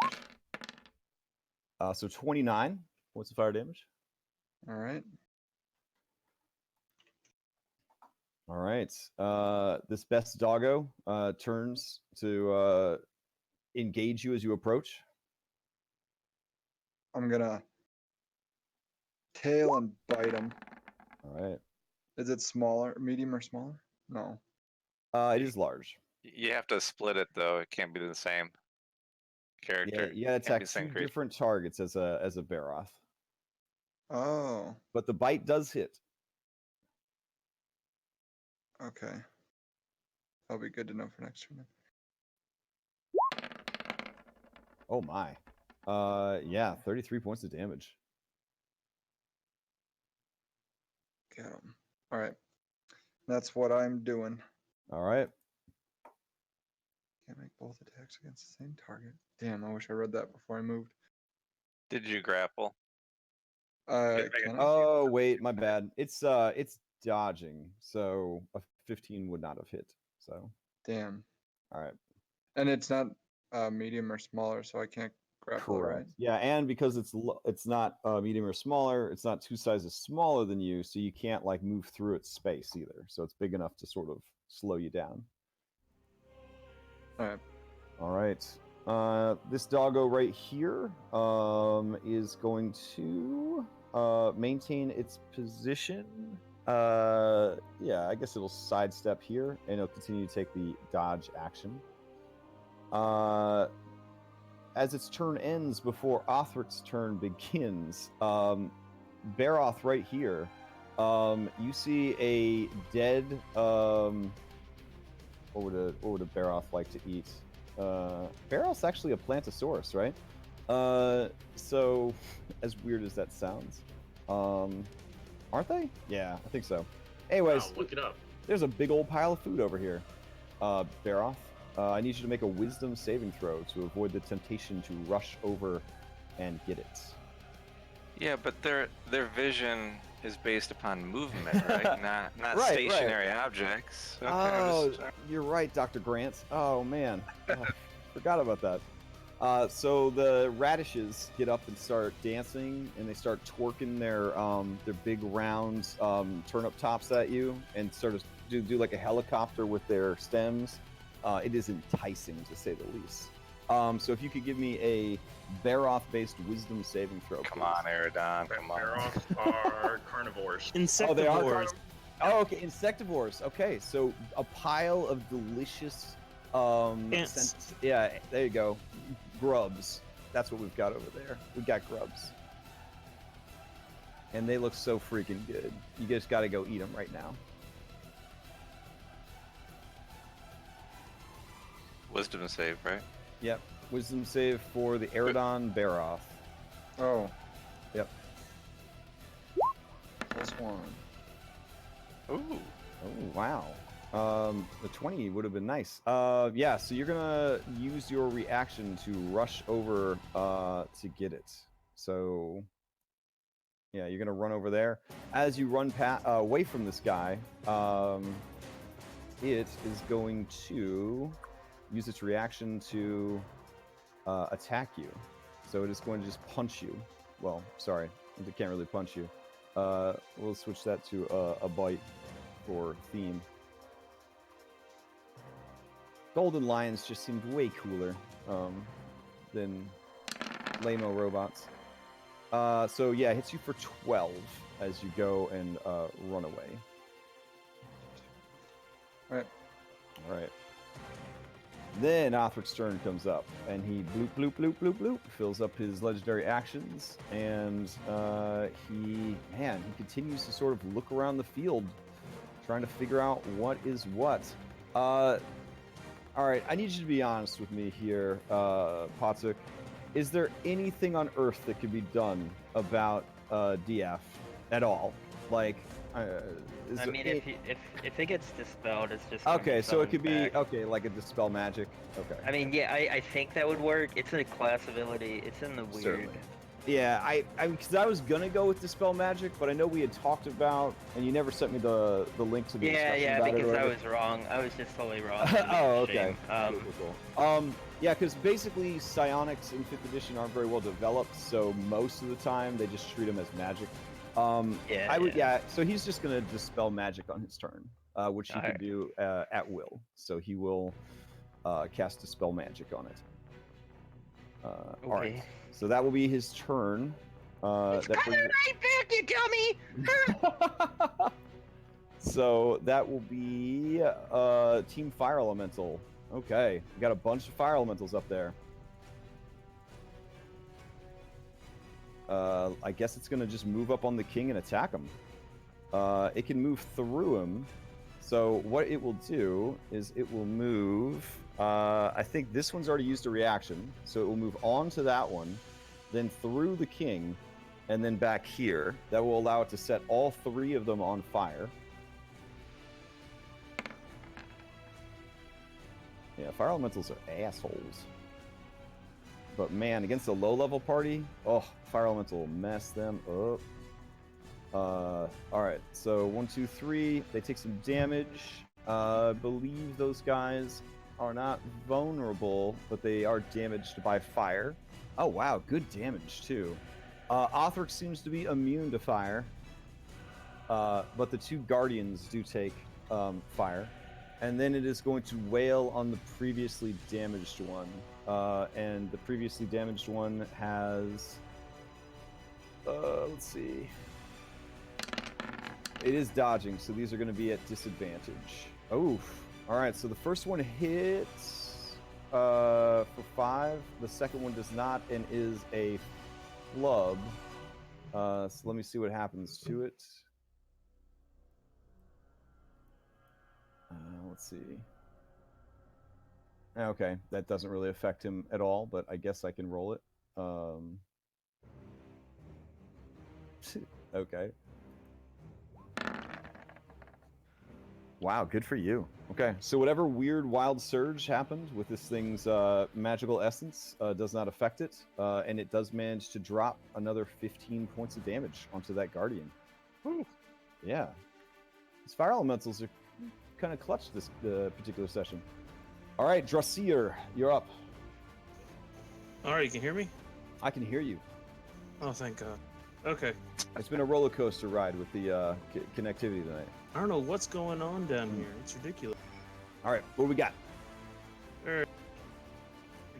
So 29 points of fire damage. All right. All right. This best doggo turns to engage you as you approach. I'm gonna tail and bite him. All right. Is it smaller, medium or smaller? No. It is large. You have to split it though. It can't be the same Yeah, character. you gotta Can't be attack the same two creature. different targets as a Baroth. Oh, But the bite does hit. okay. That'll be good to know for next turn. Oh my. Yeah, 33 points of damage. Get him. All right. That's what I'm doing. All right. Can't make both attacks against the same target. Damn, I wish I read that before I moved. Did you grapple? Can I? Oh wait, my bad. It's dodging, so a 15 would not have hit. So Damn. all right. And it's not medium or smaller, so I can't grapple, right? Correct. Yeah, and because it's not medium or smaller, it's not 2 sizes smaller than you, so you can't like move through its space either. So it's big enough to sort of slow you down. All right. All right. This doggo right here is going to maintain its position. Yeah, I guess it'll sidestep here, and it'll continue to take the dodge action. As its turn ends before Othric's turn begins, Baroth right here, you see a dead what would a Baroth like to eat? Baroth's actually a plantosaurus, right? So as weird as that sounds, aren't they? Yeah, I think so. Anyways, Wow, look it up. there's a big old pile of food over here. Baroth, I need you to make a wisdom saving throw to avoid the temptation to rush over and get it. Yeah, but their vision is based upon movement, right? Not Right, stationary objects. Okay, Oh, I'm just, you're right, Dr. Grant. Oh, man. Oh, forgot about that. So the radishes get up and start dancing, and they start twerking their big round turnip tops at you, and sort of do like a helicopter with their stems. It is enticing, to say the least. So if you could give me a Baroth-based wisdom saving throw, come please. on, Aerodon, come on. Baroths are carnivores. Oh, they are Insectivores. Oh, okay, insectivores. Okay, so a pile of delicious Ants. yeah, there you go. Grubs. That's what we've got over there. We got grubs. And they look so freaking good. You just got to go eat them right now. Wisdom save, right? Yep. Wisdom save for the Aerodon Baroth. Oh. Yep. +1. Ooh. Oh, wow. The 20 would have been nice. Yeah, so you're gonna use your reaction to rush over to get it. So yeah, you're gonna run over there. As you run away from this guy, it is going to use its reaction to attack you. So it is going to just punch you. Well, sorry, it can't really punch you. We'll switch that to a bite for theme. Golden lions just seemed way cooler than lame-o robots. So yeah, it hits you for 12 as you go and run away. Right. All right. Then Othric's turn comes up, and he bloop, bloop, bloop, bloop, bloop, fills up his legendary actions, and he continues to sort of look around the field, trying to figure out what is what. All right, I need you to be honest with me here, Potsuk. Is there anything on Earth that could be done about DF at all? Like, I mean, if it gets dispelled, it's just gonna okay, be so it could be summoned back. okay, like a dispel magic. Okay. I mean, yeah, I think that would work. It's a class ability. It's in the weird. Certainly. Yeah, I because I was gonna go with dispel magic, but I know we had talked about, and you never sent me the link to the Yeah, discussion yeah, about it or because I whatever. was wrong. I was just totally wrong. Oh, okay. Shame. Cool. Yeah, because basically psionics in 5th edition aren't very well developed, so most of the time they just treat them as magic. Yeah. So he's just gonna dispel magic on his turn, which he can do at will. So he will cast dispel magic on it. All right. Okay. So that will be his turn. It's coming right back, you dummy! So that will be Team Fire Elemental. Okay, we got a bunch of Fire Elementals up there. I guess it's gonna just move up on the king and attack him. It can move through him. So what it will do is it will move. I think this one's already used a reaction, so it will move on to that one, then through the king, and then back here. That will allow it to set all 3 of them on fire. Yeah, fire elementals are assholes. But man, against a low-level party, oh, fire elemental will mess them up. All right, so 1, 2, 3. They take some damage. I believe those guys are not vulnerable, but they are damaged by fire. Oh wow, good damage too. Othrix seems to be immune to fire, but the 2 guardians do take fire. And then it is going to wail on the previously damaged one. And the previously damaged one has... let's see. It is dodging, so these are going to be at disadvantage. Oof. Alright, so the first one hits for 5. The second one does not and is a flub. So let me see what happens to it. Let's see. Okay, that doesn't really affect him at all, but I guess I can roll it. Okay. Wow, good for you. Okay, so whatever weird wild surge happened with this thing's magical essence does not affect it, and it does manage to drop another 15 points of damage onto that guardian. Whew. Yeah. These fire elementals are kind of clutch this particular session. All right, Drasier, you're up. All right, you can hear me? I can hear you. Oh, thank God. Okay. It's been a roller coaster ride with the connectivity tonight. I don't know what's going on down here. It's ridiculous. All right, what do we got? All right.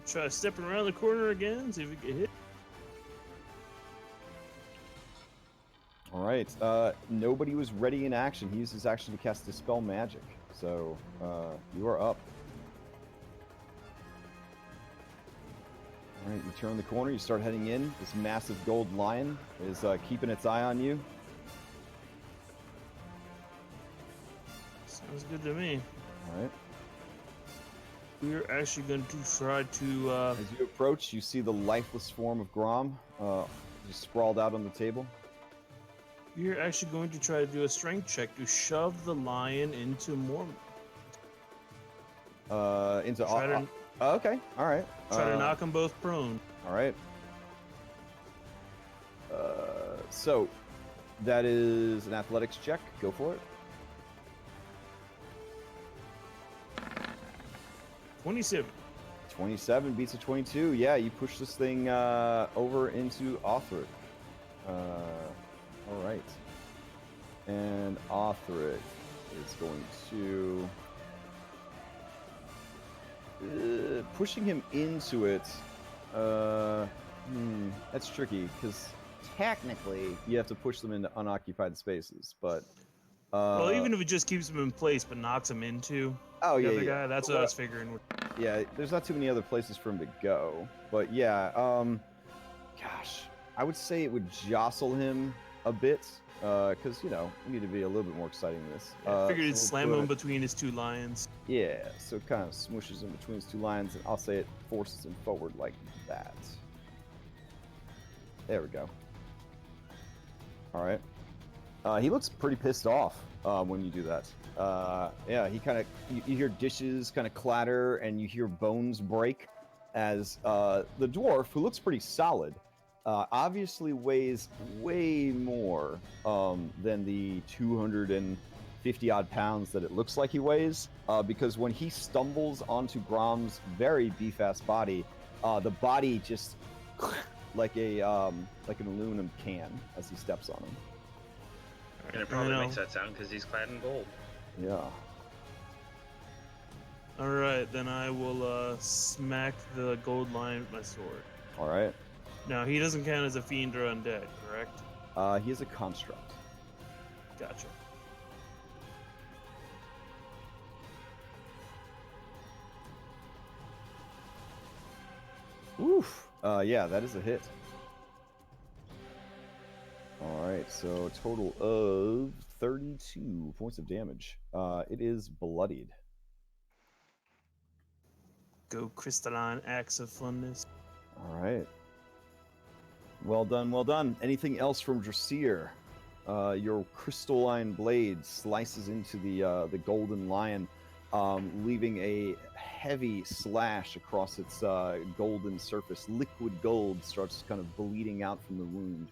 Try stepping around the corner again, see if we get hit. All right, nobody was ready in action. He used his action to cast Dispel Magic. So, you are up. All right, you turn the corner, you start heading in. This massive gold lion is keeping its eye on you. Sounds good to me. All right. We're actually going to try to... As you approach, you see the lifeless form of Grom just sprawled out on the table. We're actually going to try to do a strength check to shove the lion into more... Into... Try to, okay, all right. try to knock them both prone. All right. So, that is an athletics check. Go for it. 27. 27 beats a 22. Yeah, you push this thing over into Othric. All right. And Othric is going to... pushing him into it, that's tricky, because technically you have to push them into unoccupied spaces, but... well, even if it just keeps him in place but knocks him into oh, the yeah, other yeah. guy, that's what I was figuring. Yeah, there's not too many other places for him to go. But yeah, gosh, I would say it would jostle him a bit, because, you know, we need to be a little bit more exciting than this. I figured it'd so slam we'll him put between his two lions. Yeah, so it kind of smooshes him between his two lines, and I'll say it forces him forward like that. There we go. All right. He looks pretty pissed off when you do that. Yeah, he kind of, you hear dishes kind of clatter, and you hear bones break as the dwarf, who looks pretty solid, obviously weighs way more than the 250 odd pounds that it looks like he weighs, because when he stumbles onto Grom's very beef-ass body, the body just like an aluminum can as he steps on him. And it probably makes that sound because he's clad in gold. Yeah. Alright, then I will smack the gold lion with my sword. All right. Now, he doesn't count as a fiend or undead, correct? He is a construct. Gotcha. Oof. Yeah, that is a hit. All right, so a total of 32 points of damage. It is bloodied. Go crystalline axe of funness. All right. Well done, well done. Anything else from Drasier? Your crystalline blade slices into the golden lion, leaving a heavy slash across its golden surface. Liquid gold starts kind of bleeding out from the wound.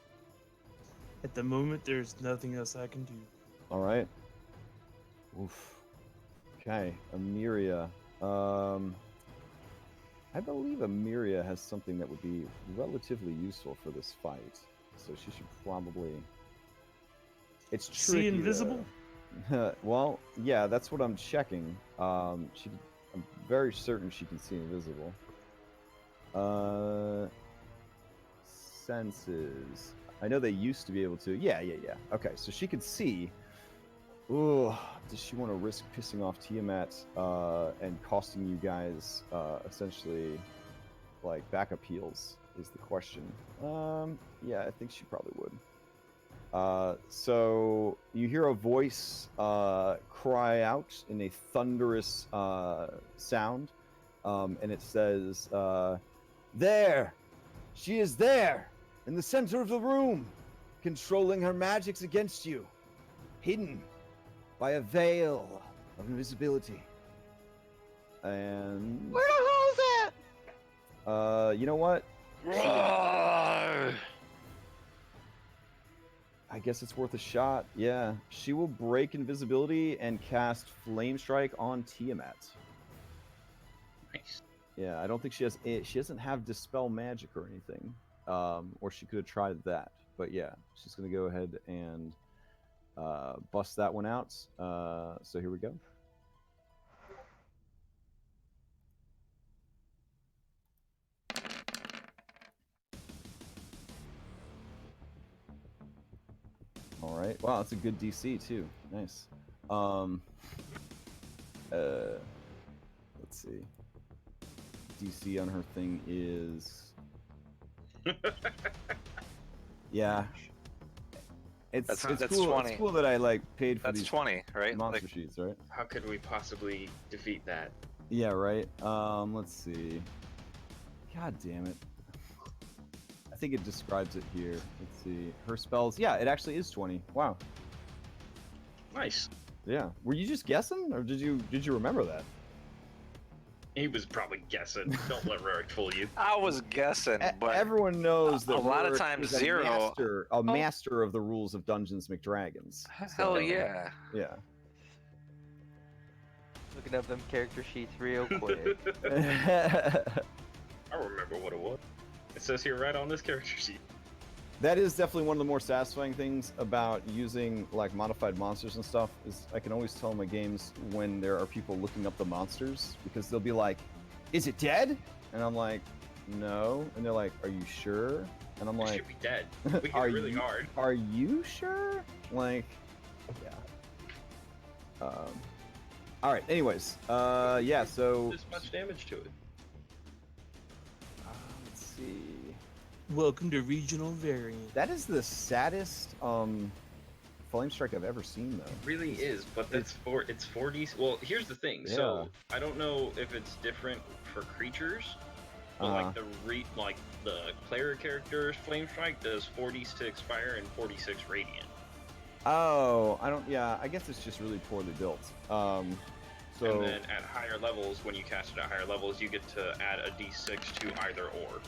At the moment, there's nothing else I can do. All right. Oof. Okay, Amiria. I believe Amiria has something that would be relatively useful for this fight, so she should probably... It's tricky. See invisible? Well, yeah, that's what I'm checking. I'm very certain she can see invisible. Senses. I know they used to be able to. Yeah. Okay, so she could see. Ooh, does she want to risk pissing off Tiamat and costing you guys essentially like backup heals is the question. Yeah, I think she probably would. So you hear a voice cry out in a thunderous sound, and it says, "There, she is there, in the center of the room, controlling her magics against you, hidden by a veil of invisibility." And Where the hell's that? you know what? I guess it's worth a shot. Yeah, she will break invisibility and cast Flame Strike on Tiamat. Nice. Yeah, I don't think she has. She doesn't have Dispel Magic or anything, or she could have tried that. But yeah, she's gonna go ahead and bust that one out. So here we go. All right. Wow, that's a good DC too. Nice. Let's see. DC on her thing is. Yeah. It's That's cool. 20. It's cool that I like paid for That's these 20, right? monster Like, sheets, right? How could we possibly defeat that? Yeah, right. Let's see. God damn it. I think it describes it here. Let's see. Her spells. Yeah, it actually is 20. Wow. Nice. Yeah. Were you just guessing, or did you remember that? He was probably guessing. Don't let Rurik fool you. I was guessing, but Everyone knows that a lot of Rurik times is zero. a master of the rules of Dungeons McDragons. Hell So, yeah. Yeah. Looking up them character sheets real quick. I remember what it was. It says here right on this character sheet. That is definitely one of the more satisfying things about using like modified monsters and stuff, is I can always tell in my games when there are people looking up the monsters, because they'll be like, "Is it dead?" And I'm like, "No." And they're like, "Are you sure?" And I'm It like, should be dead. We hit Are it really you- hard. "Are you sure?" Like, yeah. All right. Anyways, yeah. So This much damage to it. let's see. Welcome to regional variant. That is the saddest flame strike I've ever seen, though. It really is, but it's 40. Well, here's the thing. So I don't know if it's different for creatures, but like the player character's flame strike does 46 fire and 46 radiant. Oh, I don't. Yeah, I guess it's just really poorly built. So And then at higher levels, when you cast it at higher levels, you get to add a d6 to either or.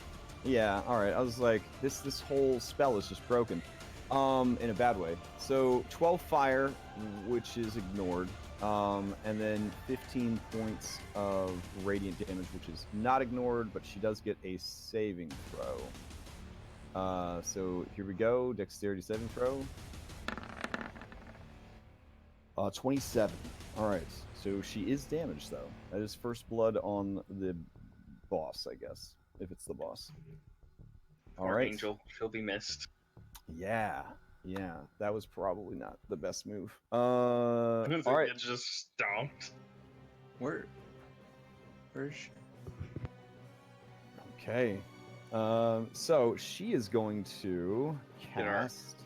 yeah, all right. I was like, this whole spell is just broken, in a bad way. So 12 fire, which is ignored, and then 15 points of radiant damage, which is not ignored, but she does get a saving throw. So here we go. Dexterity saving throw. 27. All right. So she is damaged, though. That is first blood on the boss, I guess, if it's the boss. All Or right. Angel, she'll be missed. Yeah. Yeah. That was probably not the best move. All right. It's just stomped. Where's she? Okay. So she is going to Did our- cast.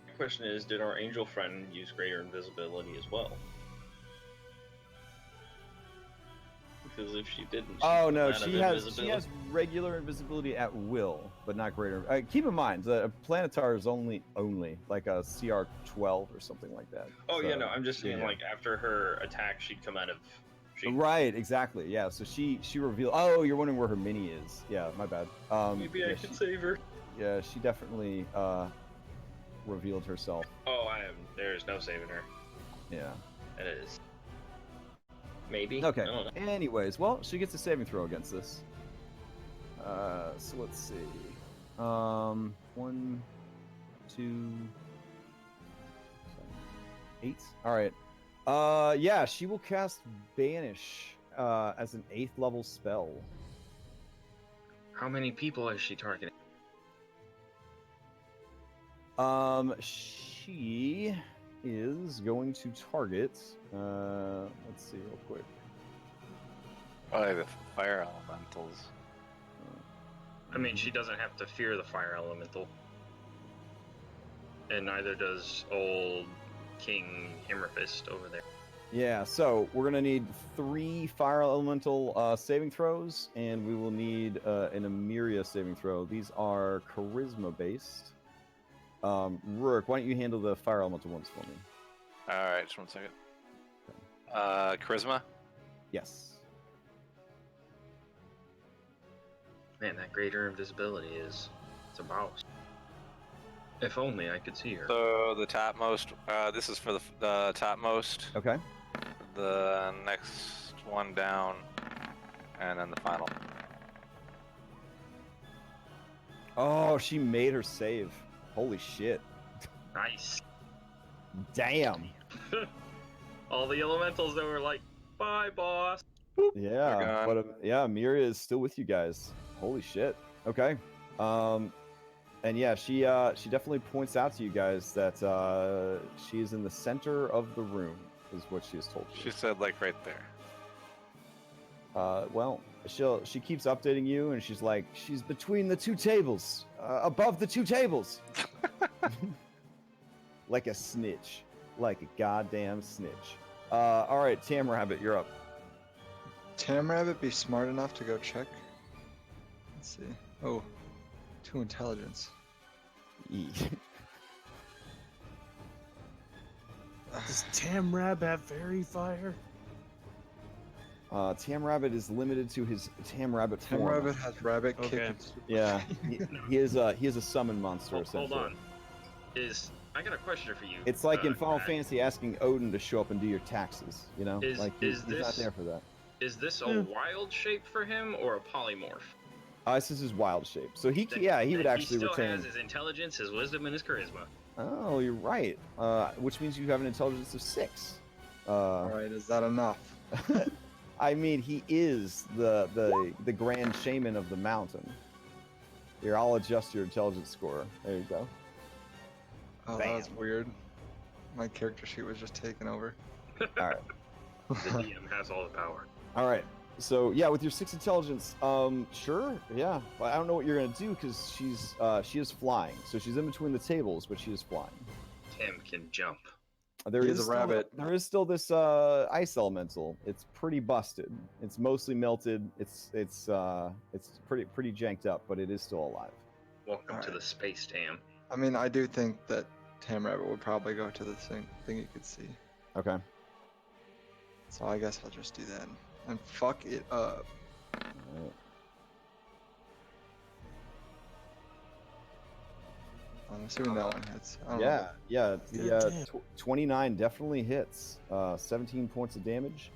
The question is, did our angel friend use greater invisibility as well? Because if she didn't, she's Oh no, out of she has invisibility. regular invisibility at will, but not greater. Keep in mind, the Planetar is only like a CR 12 or something like that. Oh yeah, So, no, I'm just saying yeah. like after her attack, she'd come out of. Right, exactly. Yeah, so she revealed. Oh, you're wondering where her mini is? Yeah, my bad. Maybe yeah, I can save her. Yeah, she definitely revealed herself. Oh, there's no saving her. Yeah. It is. Maybe. Okay. I don't know. Anyways, well, she gets a saving throw against this. So let's see. 1, 2, 8. All right. Yeah, she will cast Banish as an 8th level spell. How many people is she targeting? She is going to target. Let's see real quick. Probably the fire elementals. I mean, she doesn't have to fear the fire elemental, and neither does old King Hammerfist over there. Yeah, so we're gonna need 3 fire elemental saving throws, and we will need an Emiria saving throw. These are charisma based. Rourke, why don't you handle the fire elemental ones for me? All right, just 1 second. Charisma. Yes. Man, that greater invisibility is it's a mouse. If only I could see her. So the topmost. This is for the topmost. Okay. The next one down, and then the final. Oh, she made her save. Holy shit. Nice. Damn. All the elementals that were like, "Bye, boss." Yeah, gone. but yeah, Emiria is still with you guys. Holy shit. Okay. And yeah, she definitely points out to you guys that she is in the center of the room, is what she has told you. She said like right there. Well, she keeps updating you, and she's like, she's between the 2 tables, above the 2 tables, like a snitch, like a goddamn snitch. All right, Tam Rabbit, you're up. Tam Rabbit be smart enough to go check? Let's see. Oh, 2 intelligence. Does Tam Rab have fairy fire? Tam Rabbit is limited to his Tam Rabbit Tam form. Rabbit has rabbit kick. Okay. And super Yeah, he is a summon monster. Hold essentially. on. I got a question for you. It's like in Final Matt. Fantasy asking Odin to show up and do your taxes. You know, Is he's not this- there for that. Is this a wild shape for him or a polymorph? This is his wild shape. So he would Then actually he still retain. has his intelligence, his wisdom, and his charisma. Oh, you're right. Which means you have an intelligence of 6. Alright, is that enough? I mean, he is the grand shaman of the mountain. Here, I'll adjust your intelligence score. There you go. Oh, that was Bam. weird. My character sheet was just taken over. All right. The DM has all the power. All right. So yeah, with your 6 intelligence, sure, yeah. But I don't know what you're gonna do because she is flying. So she's in between the tables, but she is flying. Tim can jump. There He is is a still, rabbit. There is still this ice elemental. It's pretty busted. It's mostly melted. It's pretty janked up, but it is still alive. Welcome to Alright. the space, Tam. I mean, I do think that Tam Rabbit would probably go to the thing you could see. Okay. So I guess I'll just do that. And fuck it up. Alright. I'm assuming that one hits. I don't Yeah, yeah. The Damn. 29 definitely hits. 17 points of damage.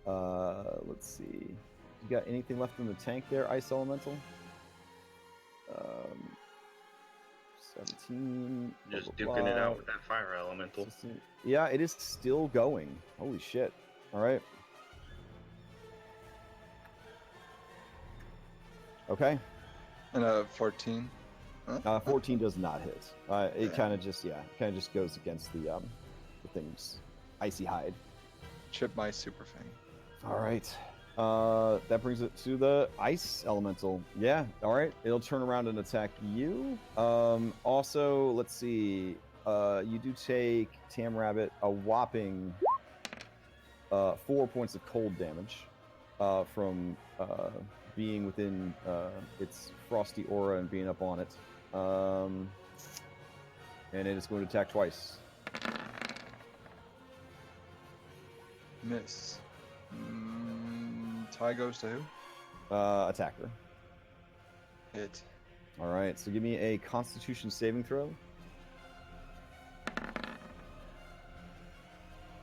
Let's see. You got anything left in the tank there, Ice Elemental? 17. Just blah, blah, duking it blah. out with that fire elemental. 16. Yeah, it is still going. Holy shit. All right. Okay. know. And a 14. Huh? 14 does not hit. It Yeah. kind of just goes against the thing's icy hide. Chip my super fang. All right. That brings it to the ice elemental. Yeah. All right. It'll turn around and attack you. Also, let's see. You do take Tam Rabbit a whopping 4 points of cold damage from being within its frosty aura and being up on it. And it is going to attack twice. Miss. Tie goes to who? Attacker. Hit. All right. So give me a Constitution saving throw.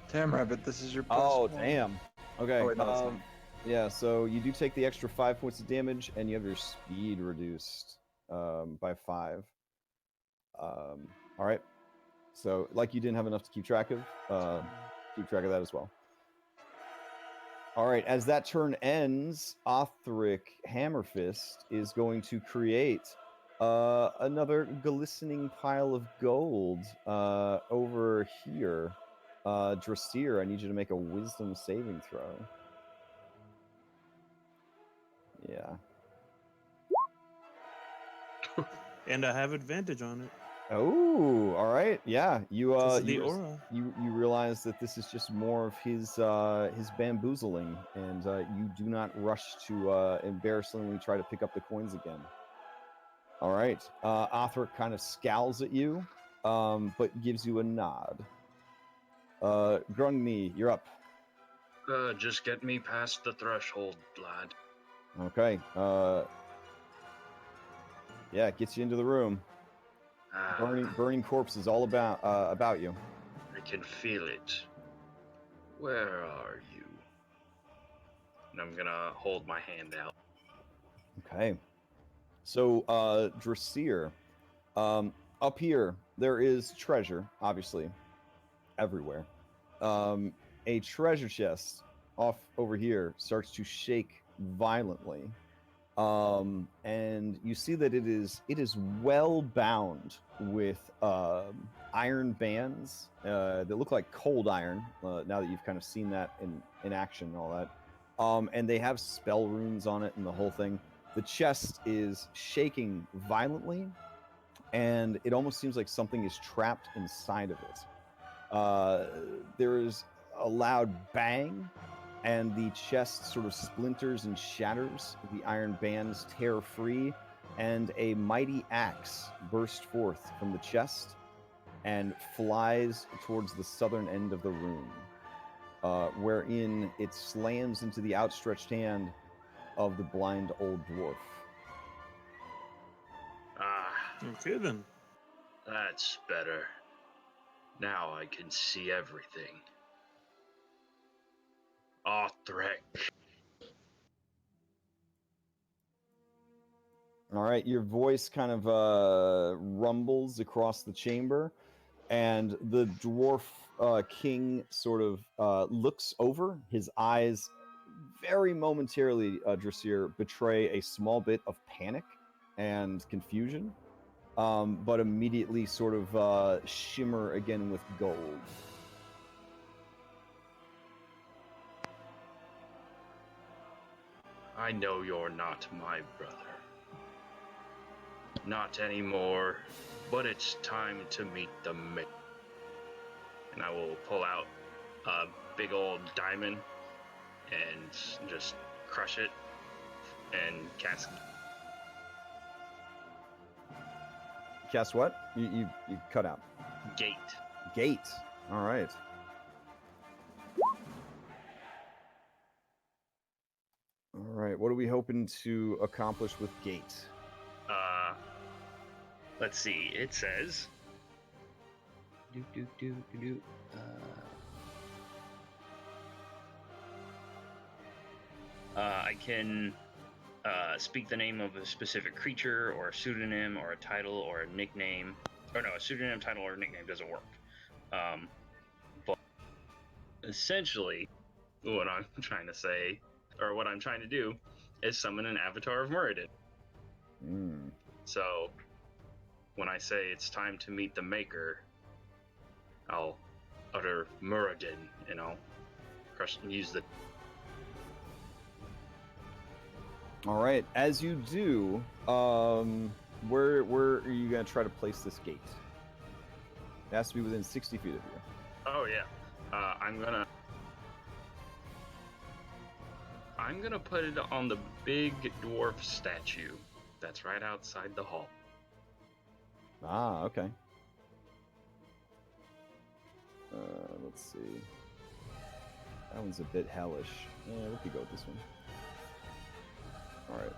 Tam Rabbit, this is your Oh, plus one. damn. Okay. Oh, wait, no, it's not. Yeah, so you do take the extra 5 points of damage, and you have your speed reduced by 5. All right. So, like you didn't have enough to keep track of that as well. All right. As that turn ends, Othric Hammerfist is going to create another glistening pile of gold over here. Drasir, I need you to make a wisdom saving throw. Yeah. And I have advantage on it. Oh, all right. Yeah, you Because of the you aura. you realize that this is just more of his bamboozling, and you do not rush to embarrassingly try to pick up the coins again. All right. Othric kind of scowls at you, but gives you a nod. Grungni, you're up. Just get me past the threshold, lad. Okay. Yeah, it gets you into the room. Burning corpses all about you. I can feel it. Where are you? And I'm gonna hold my hand out. Okay. So, Drasir, up here there is treasure, obviously, everywhere. A treasure chest off over here starts to shake violently, and you see that it is well bound with iron bands that look like cold iron. Now that you've kind of seen that in action and all that, and they have spell runes on it and the whole thing. The chest is shaking violently, and it almost seems like something is trapped inside of it. There is a loud bang, and the chest sort of splinters and shatters. The iron bands tear free, and a mighty axe bursts forth from the chest and flies towards the southern end of the room, wherein it slams into the outstretched hand of the blind old dwarf. Okay, then. That's better. Now I can see everything. Othric. All right, your voice kind of rumbles across the chamber, and the dwarf king sort of looks over. His eyes, very momentarily, Drasir, betray a small bit of panic and confusion, but immediately sort of shimmer again with gold. I know you're not my brother. Not anymore, but it's time to meet the Maker. And I will pull out a big old diamond and just crush it and cast. Cast what? You cut out. Gate. Gate. All right. All right. What are we hoping to accomplish with Gate? Let's see. It says. I can speak the name of a specific creature, or a pseudonym, or a title, or a nickname. Or no, a pseudonym, title, or nickname doesn't work. But essentially, what I'm trying to say, or what I'm trying to do, is summon an avatar of Muradin. So, when I say it's time to meet the Maker, I'll utter Muradin, crush and use the. All right. As you do, where are you gonna try to place this gate? It has to be within 60 feet of you. Oh yeah. I'm gonna put it on the big dwarf statue that's right outside the hall. Ah, okay. Let's see. That one's a bit hellish. Yeah, we could go with this one. All right.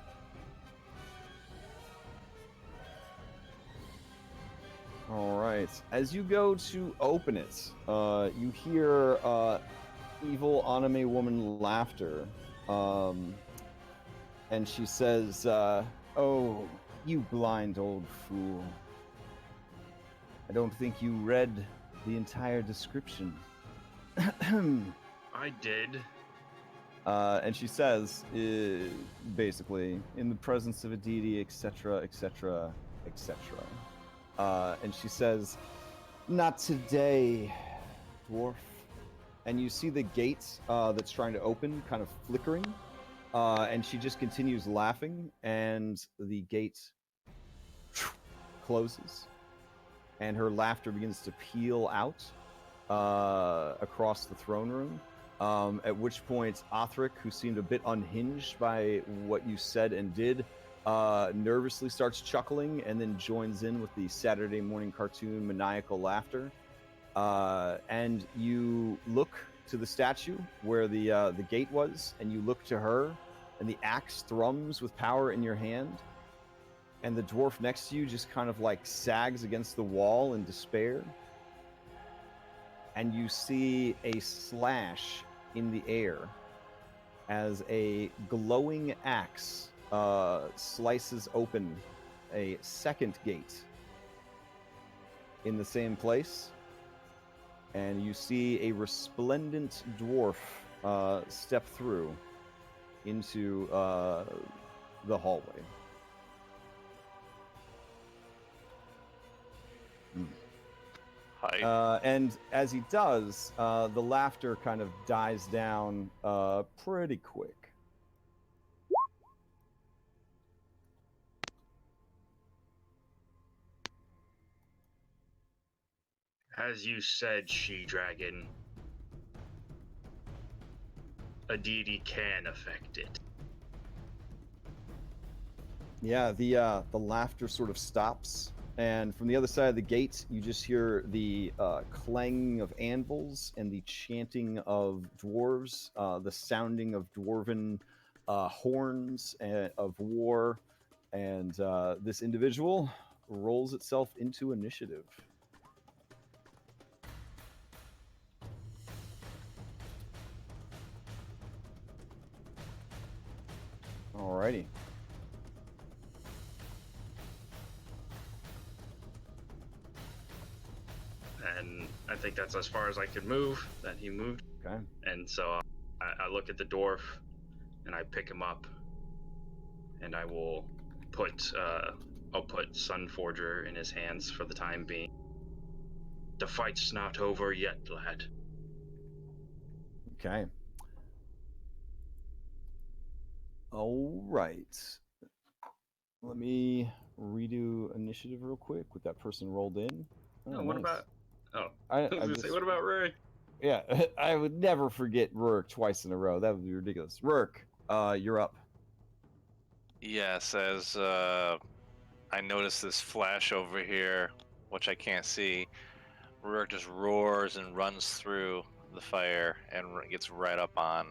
All right. As you go to open it, you hear evil anime woman laughter, and she says, "Oh, you blind old fool! I don't think you read the entire description." I did. And she says, basically, in the presence of a deity, etc., etc., etc. And she says, "Not today, dwarf." And you see the gate that's trying to open kind of flickering. And she just continues laughing, and the gate closes. and her laughter begins to peel out across the throne room. At which point, Othric, who seemed a bit unhinged by what you said and did, nervously starts chuckling and then joins in with the Saturday morning cartoon maniacal laughter. And you look to the statue where the gate was, and you look to her, and the axe thrums with power in your hand. And the dwarf next to you just kind of like sags against the wall in despair. And you see a slash in the air as a glowing axe slices open a second gate in the same place. And you see a resplendent dwarf step through into the hallway. Hi. And as he does, the laughter kind of dies down pretty quick. As you said, she-dragon, a deity can affect it. Yeah, the laughter sort of stops, and from the other side of the gate, you just hear the clanging of anvils and the chanting of dwarves, the sounding of dwarven horns of war, and this individual rolls itself into initiative. Alrighty. And I think that's as far as I could move, that he moved. Okay. And so I look at the dwarf, and I pick him up, and I will I'll put Sunforger in his hands for the time being. The fight's not over yet, lad. Okay. All right. Let me redo initiative real quick with that person rolled in. Oh, what about? Oh, I was gonna say, what about Rurik? Yeah, I would never forget Rurik twice in a row. That would be ridiculous. Rurik, you're up. Yes, as I notice this flash over here, which I can't see, Rurik just roars and runs through the fire and gets right up on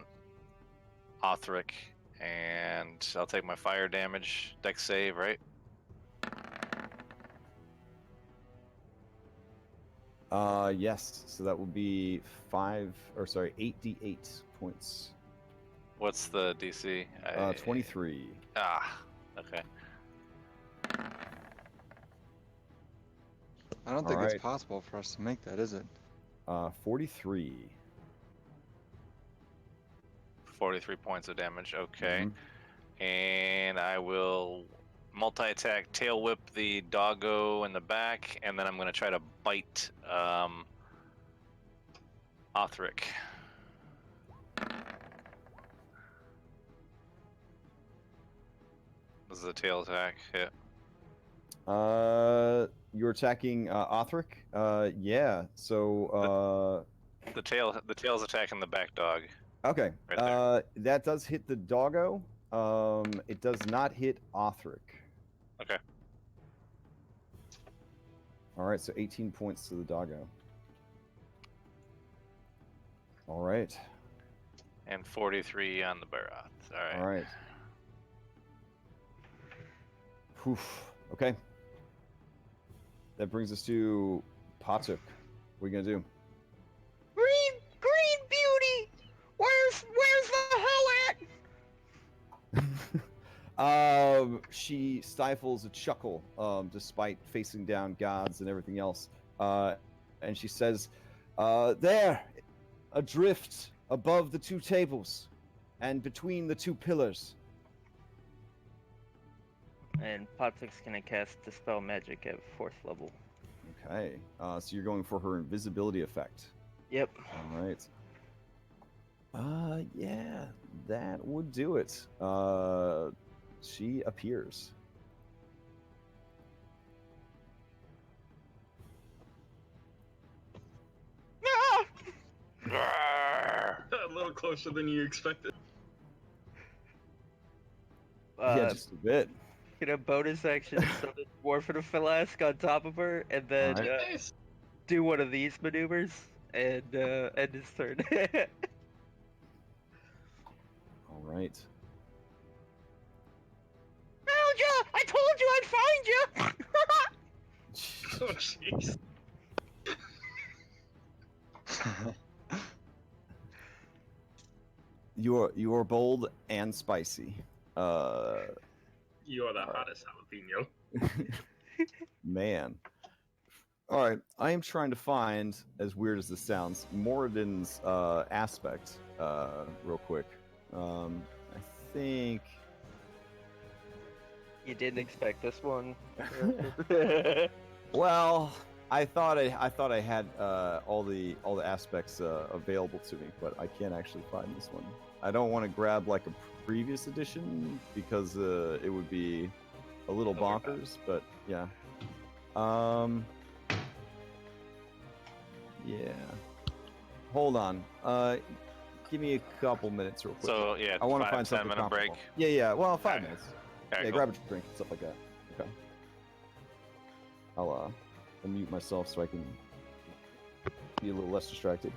Othric, and I'll take my fire damage. Dex save, right? Yes. So that will be 8d8 points. What's the DC? 23. Ah, okay. I don't think it's possible for us to make that, is it? 43. 43 points of damage. Okay. And I will multi-attack, tail whip the doggo in the back, and then I'm going to try to bite Othric. This is a tail attack. Hit. You're attacking Othric? Yeah. So the tail's attacking the back dog. Okay. Right that does hit the doggo. It does not hit Othric. Okay. All right, so 18 points to the doggo. All right. And 43 on the Barath. All right. All right. Oof. Okay. That brings us to Patuk. What are you gonna do? Green beauty! Where's the hoe at? She stifles a chuckle, despite facing down gods and everything else. And she says, there, adrift above the two tables and between the two pillars. And Patuk's gonna cast Dispel Magic at 4th level. Okay, so you're going for her invisibility effect. Yep. All right. Yeah, that would do it. She appears. closer than you expected. Yeah, just a bit. Get a bonus action, summon Dwarven Flask on top of her, and then Alright. Nice. do one of these maneuvers, and end his turn. All right. Found ya! I told you I'd find you! Oh jeez. You are bold and spicy. You are the hottest jalapeno. Man. All right, I am trying to find, as weird as this sounds, Moradin's aspect real quick. I think. You didn't expect this one. Well, I thought I had all the aspects available to me, but I can't actually find this one. I don't want to grab like a previous edition because it would be a little bonkers. But yeah, yeah. Hold on. Give me a couple minutes real quick. So yeah, I want to 5, find 10 something minute break. comparable. Yeah. Well, 5 Alright. minutes. Okay, Yeah, cool. grab a drink and stuff like that. Okay. I'll mute myself so I can be a little less distracted.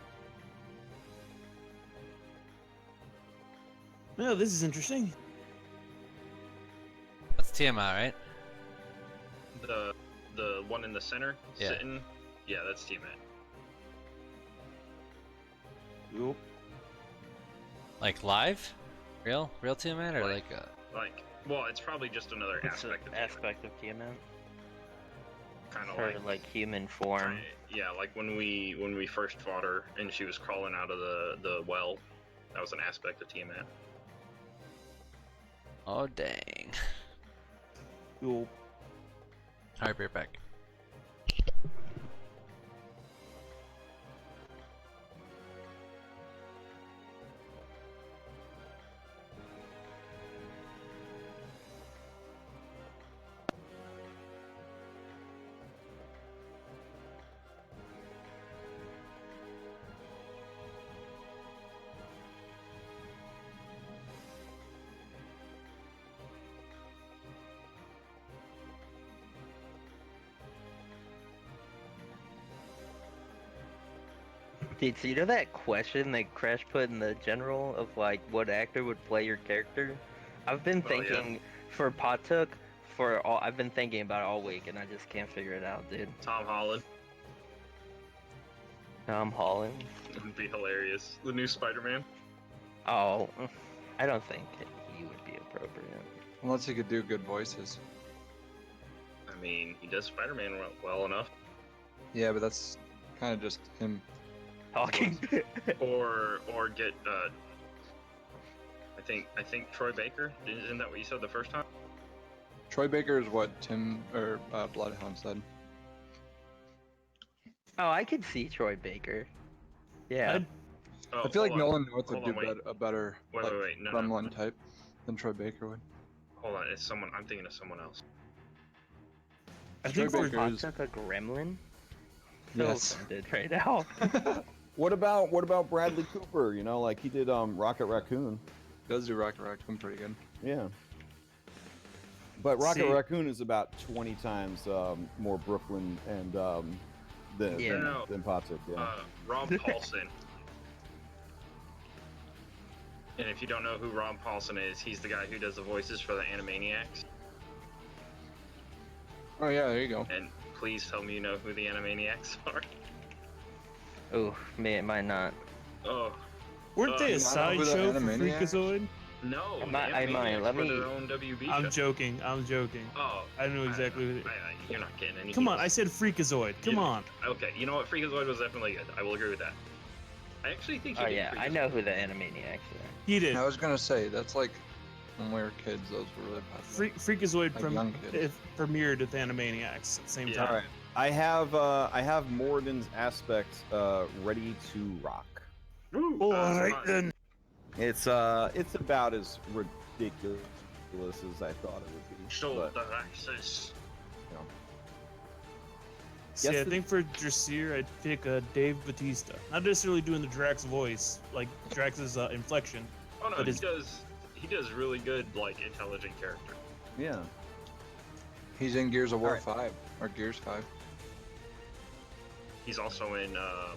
No, this is interesting. That's Tiamat, right? The one in the center Yeah. sitting. Yeah, that's Tiamat. Yup. Like live? Real Tiamat or Like- like Like, well, it's probably just another It's an aspect of Tiamat. aspect of Tiamat. Kind of Her like, like human form. yeah, like when we first fought her and she was crawling out of the well. That was an aspect of Tiamat. oh dang. Yup. Alright, be right back. Dude, so you know that question that Crash put in the general of like what actor would play your character? I've been Oh, yeah. thinking for Patuk I've been thinking about it all week and I just can't figure it out, dude. Tom Holland Tom Holland. would be hilarious. The new Spider-Man. Oh, I don't think he would be appropriate. Unless he could do good voices. I mean, he does Spider-Man well enough. Yeah, but that's kind of just him. Talking. Or get I think Troy Baker. Isn't that what you said the first time? Troy Baker is what Tim or Bloodhound said. Oh, I could see Troy Baker. Yeah. I'd- Oh, I feel like hold on. Nolan North would Hold do on, wait. a better Wait, like, wait, no. Gremlin type than Troy Baker would. Hold on, it's someone. I'm thinking of someone else. I Troy think for Baker is- Patuk a gremlin? Yes. So offended right now. What about Bradley Cooper? You know, like he did Rocket Raccoon. Does do Rocket Raccoon pretty good. Yeah. But Rocket See- Raccoon is about 20 times more Brooklyn and than Yeah. than Patrick. Yeah. Rob Paulson. And if you don't know who Rob Paulson is, he's the guy who does the voices for the Animaniacs. Oh yeah, there you go. And please tell me you know who the Animaniacs are. Oh, man, it might not. Oh, Weren't they You a not know who the sideshow for Animaniacs? Freakazoid? no. I the might- Animaniacs let were me- their own WB I'm show. joking. I'm joking. Oh, I know exactly who. you're not getting anything. Come on, I said Freakazoid. Come Yeah. on. Okay, you know what? Freakazoid was definitely good. I will agree with that. I actually think he Oh did yeah, I Freakazoid. know who the Animaniacs are. He did. I was gonna say that's like when we were kids, those were really popular. Freakazoid Like young kids. premiered at the Animaniacs at the same Yeah. time. All right. I have Moradin's aspect ready to rock. Woo! All That's right fine. then. It's about as ridiculous as I thought it would be. Show but, the access. you know. See, I think for Dressir, I'd pick Dave Bautista. Not necessarily doing the Drax voice, like Drax's inflection. Oh no, but he does really good like intelligent character. Yeah. He's in Gears of War Alright. 5 or Gears 5. He's also in I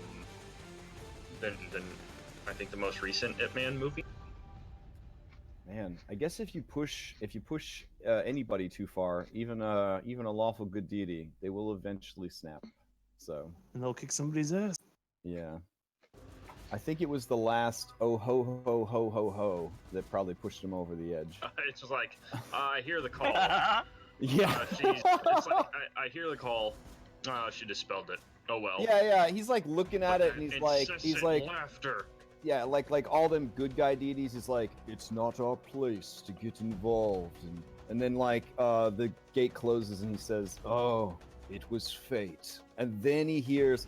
think the most recent Ip Man movie. Man, I guess if you push anybody too far, even a lawful good deity, they will eventually snap. So And they'll kick somebody's ass. yeah, I think it was the last oh ho ho ho ho ho that probably pushed him over the edge. It's just like I hear the call. Yeah. It's like I hear the call. She dispelled it. Oh well. Yeah. He's like looking at it, and he's like, laughter. yeah, like all them good guy deities is like, it's not our place to get involved, and then like the gate closes and he says, oh, it was fate, and then he hears,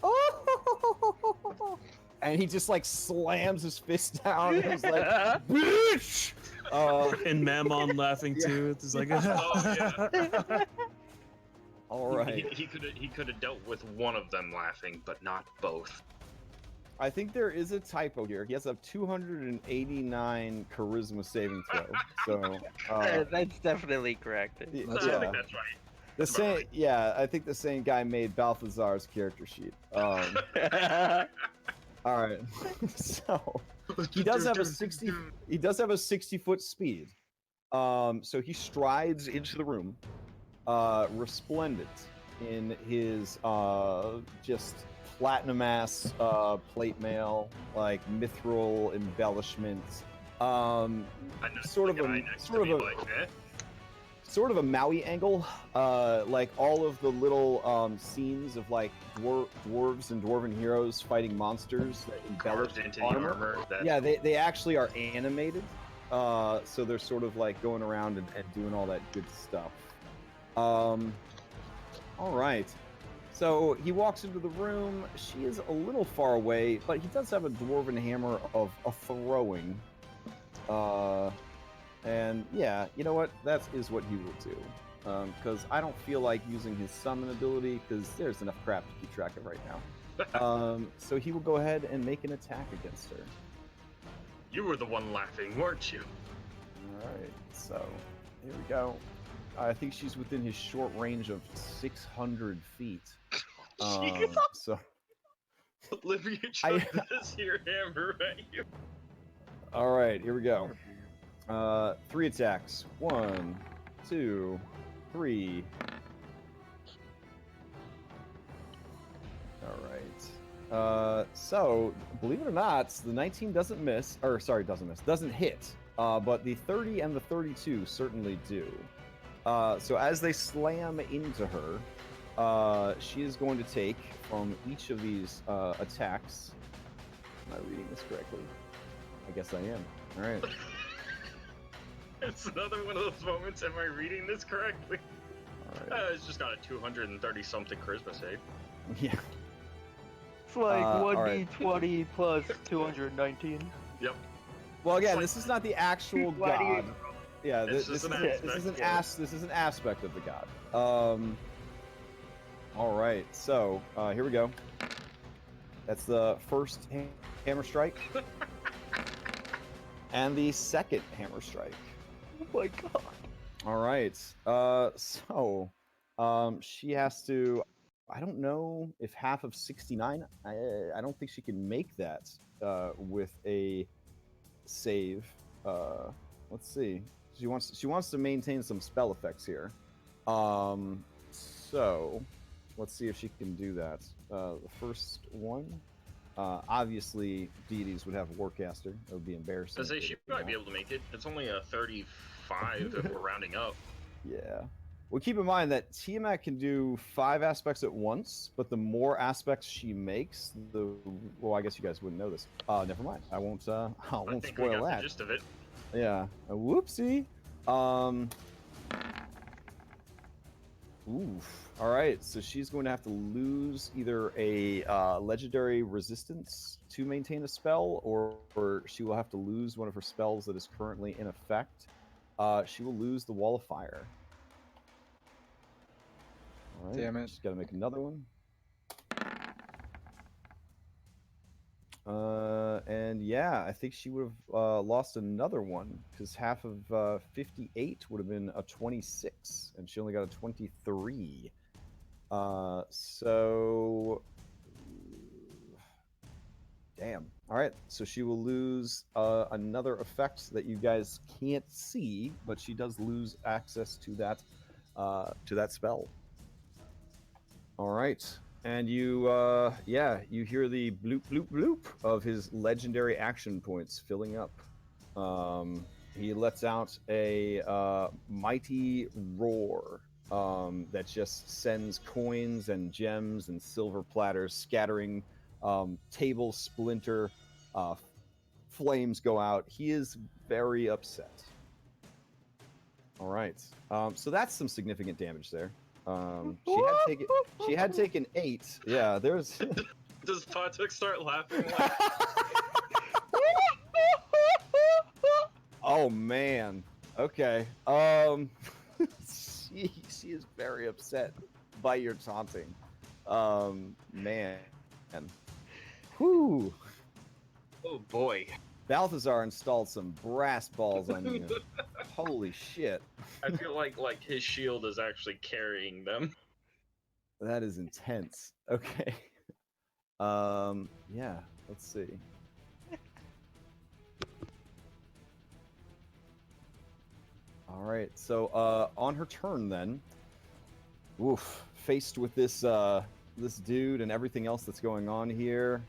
oh, and he just like slams his fist down and he's like, bitch. And Mammon laughing too. It's like, Oh yeah. All right. He could have dealt with one of them laughing, but not both. I think there is a typo here. He has a 289 charisma saving throw. So That's definitely correct. I think that's right. the same, yeah. I think the same guy made Balthazar's character sheet. All right. So he does have a 60. He does have a 60-foot speed. So he strides into the room, resplendent in his just platinum ass plate mail, like mithril embellishments. Sort of a Maui angle, like all of the little scenes of like dwarves and dwarven heroes fighting monsters that embellish into armor. Yeah, they actually are animated, so they're sort of like going around and doing all that good stuff. All right. So he walks into the room. She is a little far away, but he does have a dwarven hammer of a throwing. And yeah, you know what? That is what he will do. Because I don't feel like using his summon ability, because there's enough crap to keep track of right now. So he will go ahead and make an attack against her. You were the one laughing, weren't you? All right. So here we go. I think she's within his short range of 600 feet. So Olivia chucked this here hammer at you. all right, here we go. 3 attacks. 1, 2, 3. All right. So believe it or not, the 19 doesn't miss, or sorry, doesn't hit. But the 30 and the 32 certainly do. So as they slam into her, she is going to take from each of these attacks. Am I reading this correctly? I guess I am. All right. It's another one of those moments. Am I reading this correctly? All right. It's just got a 230 something charisma save. Yeah. It's like all right. 1d20 plus 219. Yep. Well, again, this is not the actual god. Yeah, It's this just is an aspect, this is an aspect of the god. All right, so here we go. That's the first hammer strike, and the second hammer strike. Oh my god! All right, so she has to. I don't know if half of 69. I don't think she can make that with a save. Let's see. She wants to maintain some spell effects here. So let's see if she can do that. The first one, obviously deities would have Warcaster. That would be embarrassing. I say she might be able to make it. It's only a 35 if we're rounding up. Yeah. Well, keep in mind that Tiamat can do 5 aspects at once, but the more aspects she makes, well, I guess you guys wouldn't know this. Never mind. I won't I think spoil we got that. the gist of it. Yeah. Whoopsie. Oof. All right. So she's going to have to lose either a legendary resistance to maintain a spell, or she will have to lose one of her spells that is currently in effect. She will lose the Wall of Fire. All right, Damn it. just gotta make another one. And yeah, I think she would have lost another one because half of 58 would have been a 26, and she only got a 23. So damn. All right, so she will lose another effect that you guys can't see, but she does lose access to that spell. All right. And you, you hear the bloop, bloop, bloop of his legendary action points filling up. He lets out a mighty roar that just sends coins and gems and silver platters scattering, tables splinter, flames go out. He is very upset. All right. So that's some significant damage there. She had taken 8. Yeah, there's. Does Patuk start laughing? Like... Oh man. Okay. She is very upset by your taunting. Man. Whew. Oh boy. Balthazar installed some brass balls on you. Holy shit. I feel like his shield is actually carrying them. That is intense. Okay. Yeah, let's see. All right. So, on her turn then, oof, faced with this this dude and everything else that's going on here.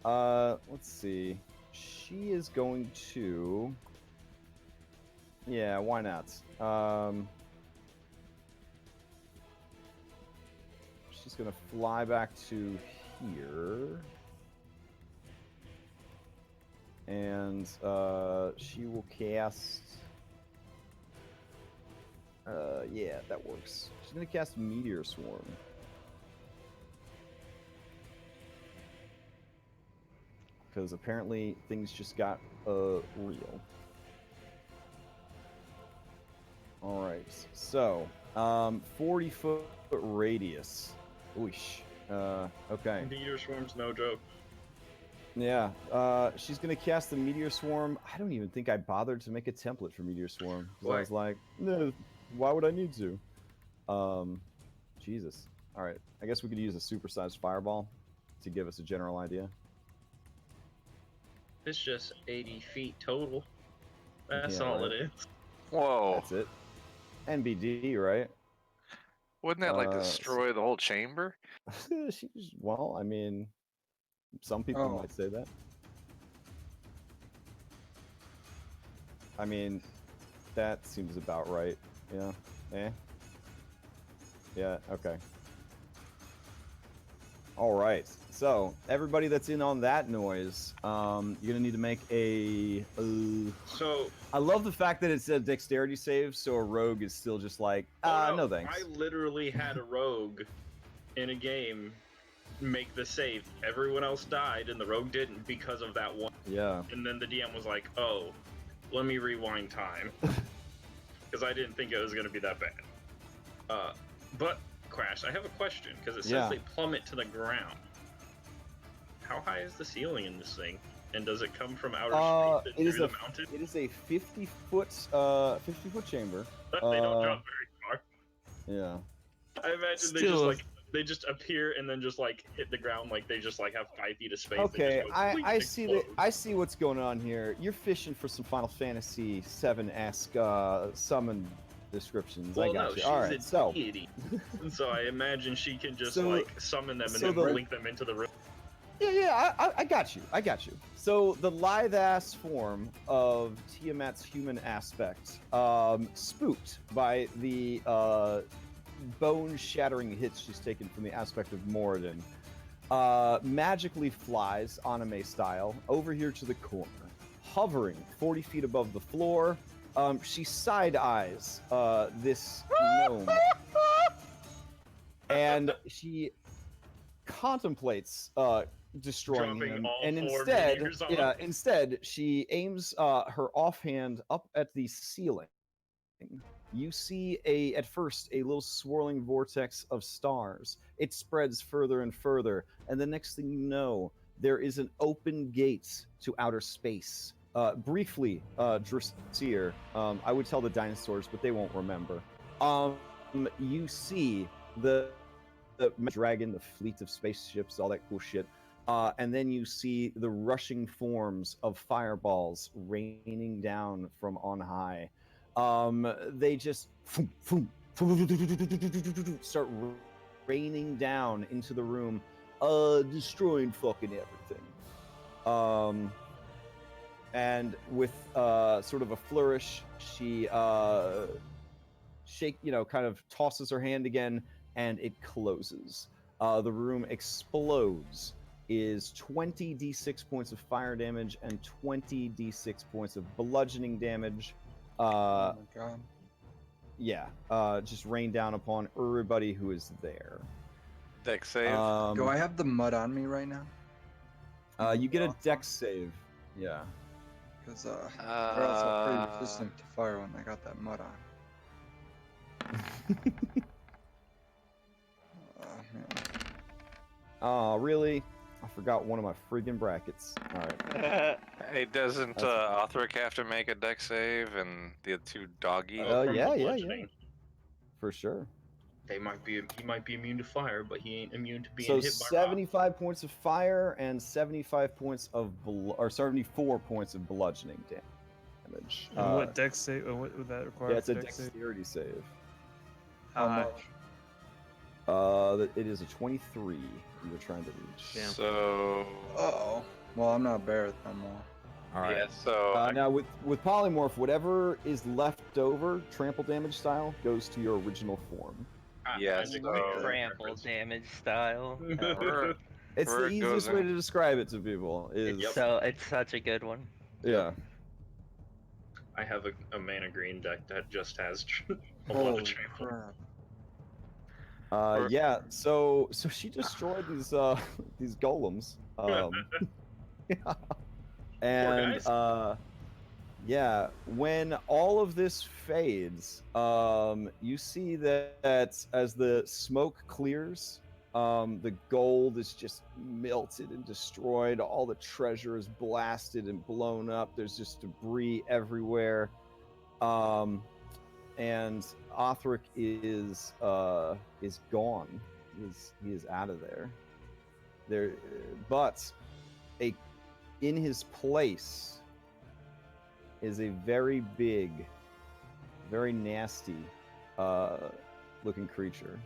Let's see. She is going to. Yeah, why not? She's gonna fly back to here. And she will cast. Yeah, that works. She's gonna cast Meteor Swarm. Because apparently things just got real. Alright, so 40-foot radius. Oosh. Okay. Meteor Swarm's no joke. Yeah, she's gonna cast the Meteor Swarm. I don't even think I bothered to make a template for Meteor Swarm. Because I was like, no, why would I need to? Jesus. Alright, I guess we could use a supersized fireball to give us a general idea. It's just 80 feet total. That's Yeah, all right. it is. Whoa. That's it. NBD, right? Wouldn't that like destroy the whole chamber? Well, I mean, some people might say that. I mean, that seems about right. Yeah. Yeah, okay. All right. So, everybody that's in on that noise, you're going to need to make a... So... I love the fact that it's a dexterity save, so a rogue is still just like, no thanks. I literally had a rogue in a game make the save. Everyone else died, and the rogue didn't because of that one. Yeah. And then the DM was like, oh, let me rewind time. Because I didn't think it was going to be that bad. But... Crash, I have a question, because it says they plummet to the ground. How high is the ceiling in this thing? And does it come from outer space through the mountain? It is a 50-foot chamber. They don't drop very far. Yeah. I imagine they just appear and then just like hit the ground like they just like have 5 feet of space. Okay, I see what's going on here. You're fishing for some Final Fantasy VII-esque summon descriptions. Well, I got you. She's all right, a so deity. And so I imagine she can just like summon them and then blink them into the room. Yeah, I got you. So the lithe-ass form of Tiamat's human aspect, spooked by the bone-shattering hits she's taken from the aspect of Moradin, magically flies, anime style, over here to the corner, hovering 40 feet above the floor. She side-eyes this gnome, and she contemplates destroying him, and instead she aims her offhand up at the ceiling you see at first a little swirling vortex of stars. It spreads further and further, and the next thing you know, there is an open gate to outer space. Briefly, Drasier, I would tell the dinosaurs, but they won't remember. You see the dragon, the fleet of spaceships, all that cool shit. And then you see the rushing forms of fireballs raining down from on high. They just start raining down into the room, destroying fucking everything. And with sort of a flourish, she kind of tosses her hand again, and it closes. The room explodes. Is 20 d6 points of fire damage and 20 d6 points of bludgeoning damage. Oh my god. Yeah, just rain down upon everybody who is there. Deck save. Do I have the mud on me right now? You get a dex save. Yeah. Because they're also pretty resistant to fire when I got that mud on. Man. Oh, really? I forgot one of my friggin' brackets. All right. Hey, doesn't Othric have to make a deck save and the two doggies? From Yeah. bludgeoning. For sure. He might be immune to fire, but he ain't immune to being So hit by 75 points of fire and 75 points of 74 points of bludgeoning damage. And what dex save? What would that require? Yeah, it's a dex save? dexterity save. How much? It is a 23 you were trying to reach. Damn. So. Uh-oh. Well, I'm not Barrett no more. All right. Yeah, so. Now with polymorph, whatever is left over, trample damage style, goes to your original form. Yes. Trample damage style. It's Where the it goes easiest way in. to describe it to people. Is So it's such a good one. yeah. I have a mana green deck that just has a lot Holy of trample. crap. Yeah. So she destroyed these golems. And yeah, when all of this fades, you see that as the smoke clears, the gold is just melted and destroyed. All the treasure is blasted and blown up. There's just debris everywhere. And Othric is gone. He is out of there. But in his place is a very big, very nasty looking creature.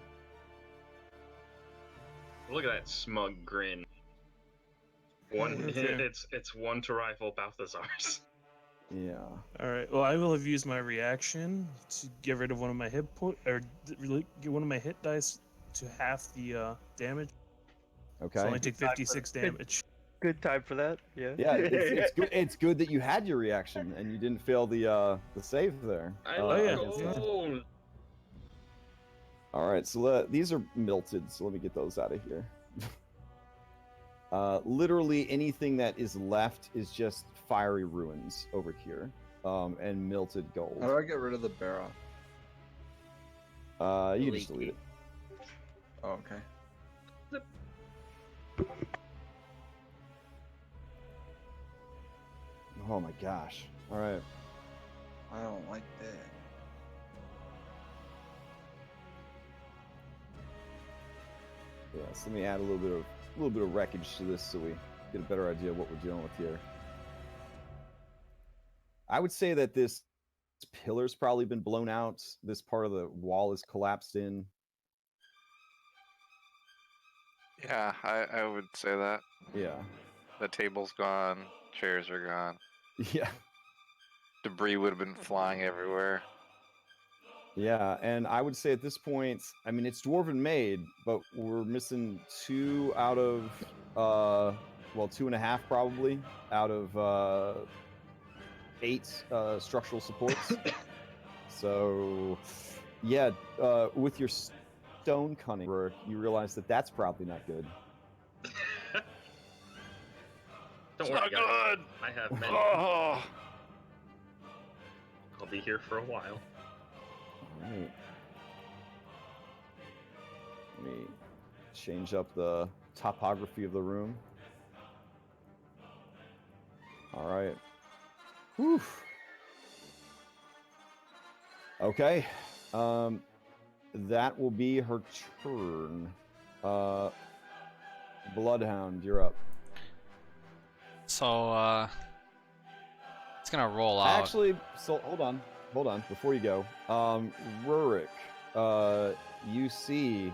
Look at that smug grin. It's one to rival Balthazar's. Yeah. All right. Well, I will have used my reaction to get rid of one of my hit get one of my hit dice to half the damage. Okay. So I only take 56 damage. Good time for that. Yeah. Yeah, it's good. It's good that you had your reaction and you didn't fail the save there. Oh, All right, so these are melted, so let me get those out of here. Literally anything that is left is just fiery ruins over here, and melted gold. How do I get rid of the barrel? You can just delete it. Oh, okay. Oh my gosh! All right. I don't like that. Yeah, so let me add a little bit of wreckage to this so we get a better idea of what we're dealing with here. I would say that this pillar's probably been blown out. This part of the wall is collapsed in. Yeah, I would say that. Yeah. The table's gone, chairs are gone. Yeah. Debris would have been flying everywhere. Yeah, and I would say at this point, I mean, it's dwarven made, but we're missing 2 out of, 2.5 probably, out of 8 structural supports. So, yeah, with your stone cunning work, you realize that that's probably not good. Don't It's worry, not guys. good. I have many. Oh. I'll be here for a while. All right. Let me change up the topography of the room. All right. Whew. Okay. That will be her turn. Bloodhound, you're up. So, it's gonna roll out. Actually, so hold on. Before you go, Rurik, you see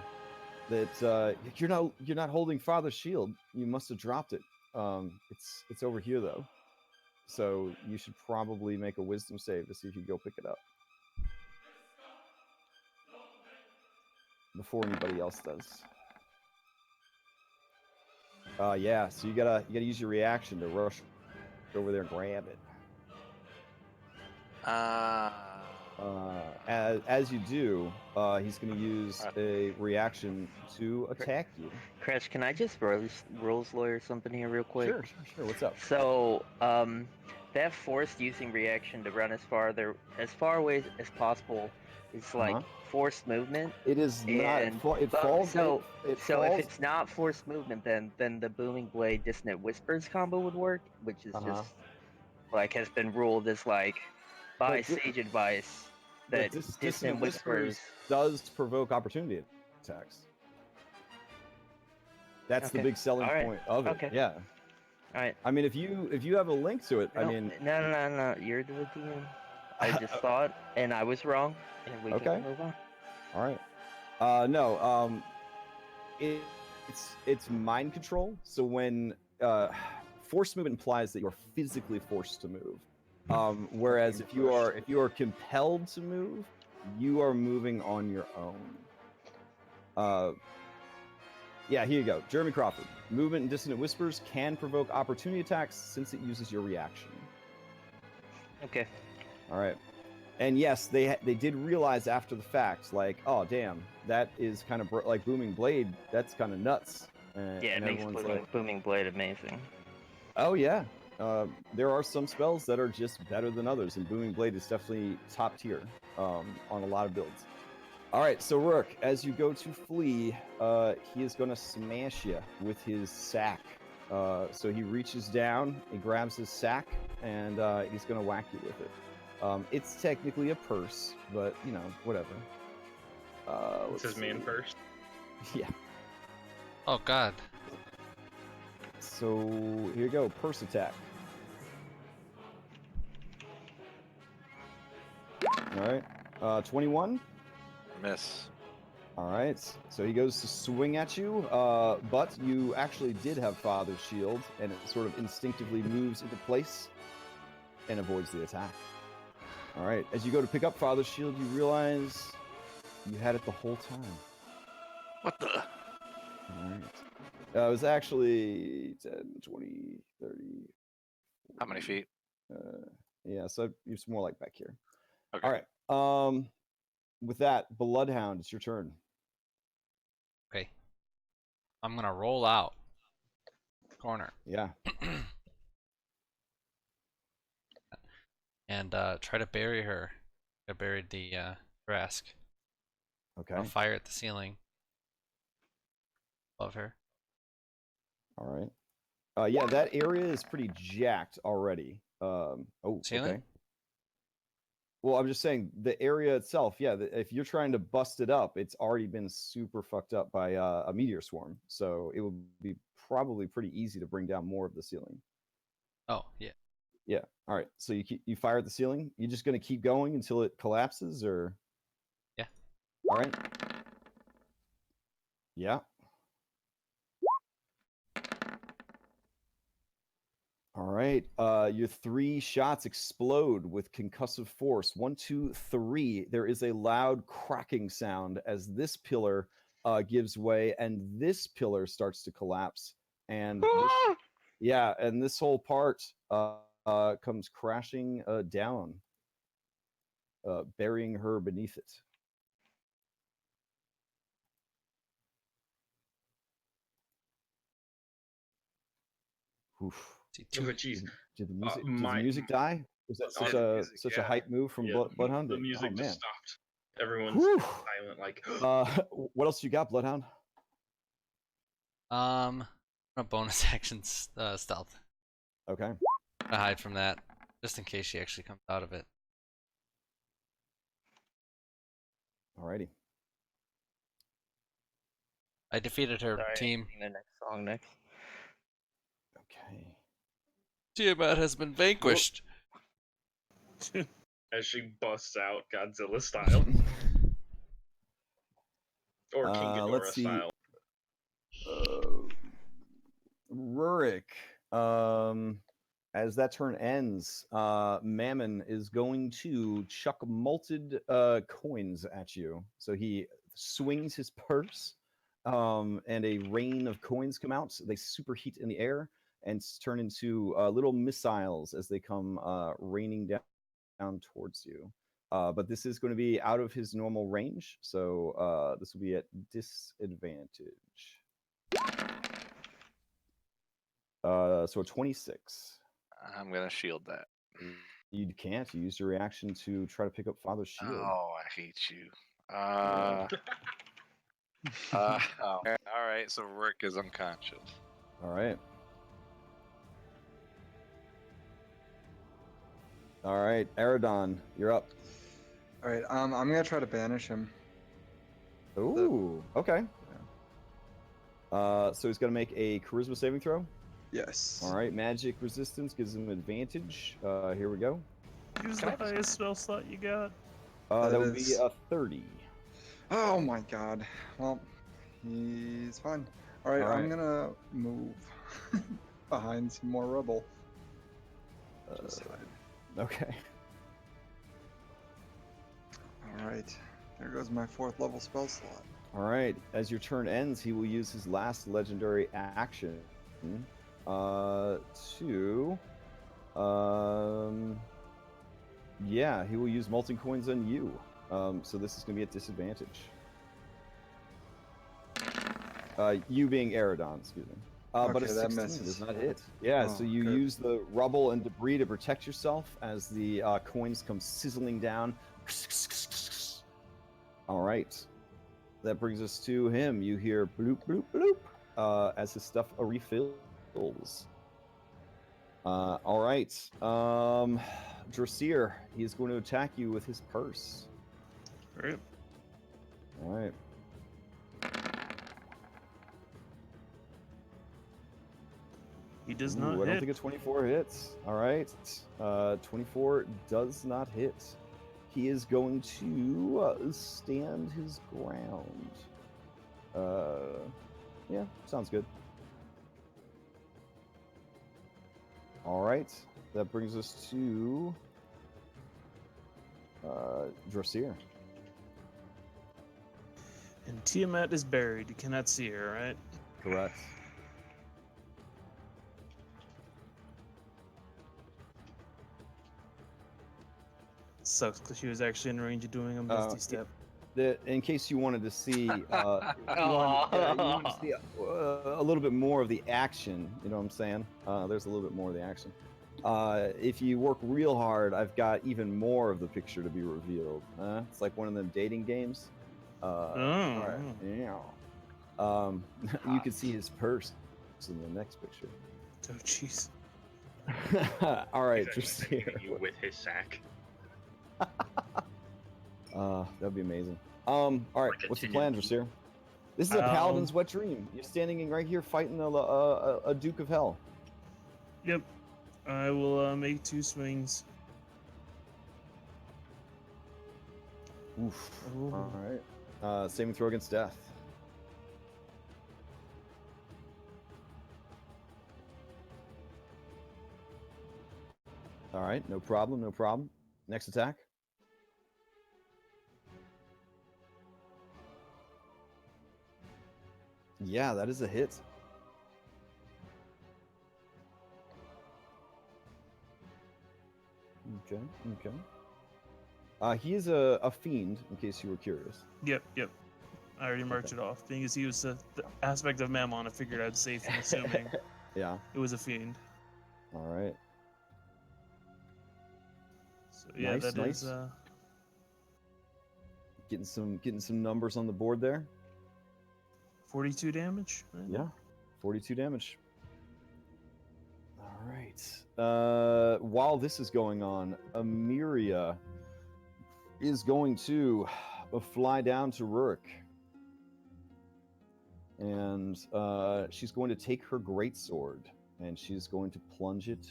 that you're not holding Father's shield. You must have dropped it. It's over here though, so you should probably make a wisdom save to see if you go pick it up before anybody else does. Yeah. So you gotta use your reaction to rush over there and grab it. As you do, he's going to use a reaction to attack you. Crash, can I just rules lawyer something here real quick? Sure. What's up? So, that forced using reaction to run as far away as possible is like forced movement. It is not. It falls. So if it's not forced movement, then the booming blade dissonant whispers combo would work, which is just like has been ruled as like by sage advice that dissonant whispers does provoke opportunity attacks. That's the big selling point of it. Okay. Yeah. All right. I mean, if you have a link to it, No, I mean. No. You're the DM. I just thought, and I was wrong, and we can move on. All right. No. It's mind control. So when forced movement implies that you're physically forced to move, whereas if you are compelled to move, you are moving on your own. Yeah, here you go. Jeremy Crawford. Movement and dissonant whispers can provoke opportunity attacks since it uses your reaction. Okay. All right. And yes, they did realize after the fact, like, oh damn, that is kind of like Booming Blade. That's kind of nuts. Yeah, it makes Booming Blade amazing. Oh yeah, there are some spells that are just better than others, and Booming Blade is definitely top tier on a lot of builds. All right, so Rook, as you go to flee, he is going to smash you with his sack. So he reaches down, he grabs his sack, and he's going to whack you with it. It's technically a purse, but you know, whatever. It's his main purse. Yeah. Oh God. So here you go, purse attack. All right, 21. Miss. All right, so he goes to swing at you, but you actually did have Father's Shield, and it sort of instinctively moves into place and avoids the attack. All right, as you go to pick up Father's Shield, you realize you had it the whole time. What the? All right. It was actually 10, 20, 30. 40, How many feet? Yeah, so it's more like back here. Okay. All right. With that, Bloodhound, it's your turn. Okay. I'm gonna roll out. Corner. Yeah. And try to bury her. I buried the Rask. Okay. I'll fire at the ceiling. Above her. All right. Yeah, that area is pretty jacked already. Ceiling? Okay. Well, I'm just saying the area itself, yeah, if you're trying to bust it up, it's already been super fucked up by a meteor swarm. So it would be probably pretty easy to bring down more of the ceiling. Oh, yeah. Yeah. All right. So you fire at the ceiling. You just going to keep going until it collapses, or? Yeah. All right. Yeah. All right. Your 3 shots explode with concussive force. 1, 2, 3. There is a loud cracking sound as this pillar gives way, and this pillar starts to collapse. And this whole part comes crashing down, burying her beneath it. Oof. Oh, jeez. Did the music die? Was that such a hype move from Bloodhound? The music oh, man. just stopped. Everyone's Whew. silent, like. What else you got, Bloodhound? A bonus actions stealth. Okay. I hide from that, just in case she actually comes out of it. Alrighty. I defeated her Sorry, team. sing the next song next. Okay. Tiamat has been vanquished. As she busts out Godzilla style. Or King Ghidorah let's see. style. Rurik, as that turn ends, Mammon is going to chuck malted coins at you. So he swings his purse, and a rain of coins come out. They superheat in the air and turn into little missiles as they come raining down towards you. But this is going to be out of his normal range, so this will be at disadvantage. So a 26. I'm gonna shield that. You can't. You use your reaction to try to pick up Father's shield. Oh, I hate you. All right, so Rick is unconscious. All right. All right, Aradon, you're up. All right, I'm gonna try to banish him. Ooh, okay. So he's gonna make a charisma saving throw. Yes. All right, magic resistance gives him advantage. Here we go. Use the highest spell slot you got. That would be a 30. Oh my god. Well, he's fine. All right, All right. I'm gonna move behind some more rubble. Just hide. Okay. All right, there goes my 4th level spell slot. All right. As your turn ends, he will use his last legendary action to yeah, he will use molten coins on you. So this is going to be at disadvantage. You being Aradon, excuse me. But Okay, a that 16 misses. does not hit. Yeah, so Oh, you good. use the rubble and debris to protect yourself as the coins come sizzling down. All right. That brings us to him. You hear bloop, bloop, bloop as his stuff refills. All right. Drasir, he's going to attack you with his purse. Right. All right. He does Ooh, not I hit. don't think a 24 hits. All right. 24 does not hit. He is going to stand his ground. Yeah, sounds good. All right. That brings us to Drasir. And Tiamat is buried. You cannot see her, right? Correct. Sucks because she was actually in range of doing a misty step. In case you wanted to see, you wanted to see a little bit more of the action. You know what I'm saying? There's a little bit more of the action. If you work real hard, I've got even more of the picture to be revealed. It's like one of them dating games. All right. Yeah. You can see his purse in the next picture. Oh, jeez. All right, He's just actually here. you with his sack. That'd be amazing. All right, what's the plan, Drasir? This is a paladin's wet dream. You're standing right here fighting a Duke of Hell. Yep. I will make 2 swings. Oof. Ooh. All right. Saving throw against death. All right, no problem, no problem. Next attack. Yeah, that is a hit. Okay, okay. He is a fiend, in case you were curious. Yep. I already marked it off. Being as he was the aspect of Mammon, I figured I'd safe in assuming Yeah. it was a fiend. All right. So yeah, Nice, that nice. is Getting some numbers on the board there. 42 damage. Yeah, 42 damage. All right. While this is going on, Amiria is going to fly down to Rurik. And she's going to take her greatsword, and she's going to plunge it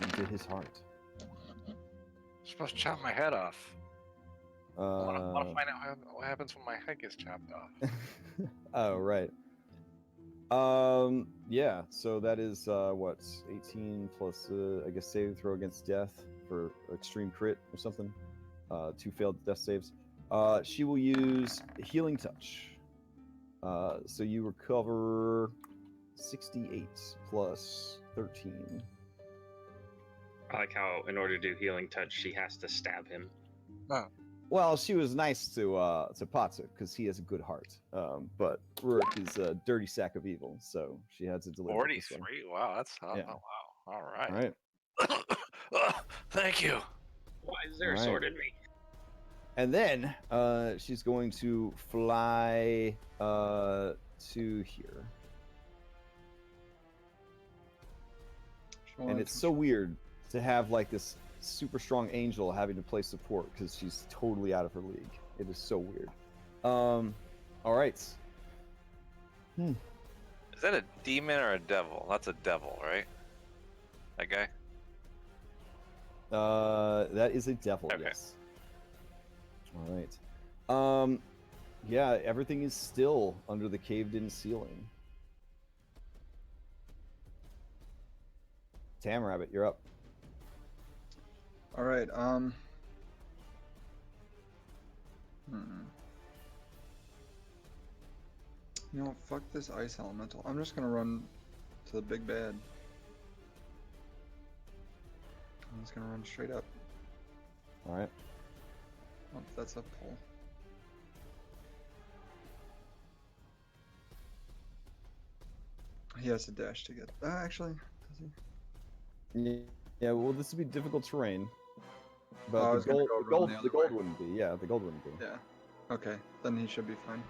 into his heart. I'm supposed to chop my head off. I want to find out what happens when my head gets chopped off. Oh, right. Yeah, so that is, what, 18 plus, I guess, saving throw against death for extreme crit or something. 2 failed death saves. She will use Healing Touch. So you recover 68 plus 13. I like how, in order to do healing touch, she has to stab him. Oh. Well, she was nice to Patsu because he has a good heart. But Rurik is a dirty sack of evil, so she had to deliver this one. 43. Wow, that's Yeah. oh wow. All right. All right. Thank you. Why is there a sword in me? And then she's going to fly to here. And it's so weird to have like this super strong angel having to play support because she's totally out of her league. It is so weird. All right. Is that a demon or a devil? That's a devil, right? That guy? That is a devil, Okay. yes. All right. Yeah, everything is still under the caved-in ceiling. Tam Rabbit, you're up. All right. You know, fuck this ice elemental. I'm just gonna run to the big bad. I'm just gonna run straight up. All right. Oh, that's a pull. He has to dash to get. Actually, does he? Yeah. Well, this would be difficult terrain. But I the was gonna gold, go around the other way. wouldn't be. Yeah, the gold wouldn't be. Yeah. Okay, then he should be fine.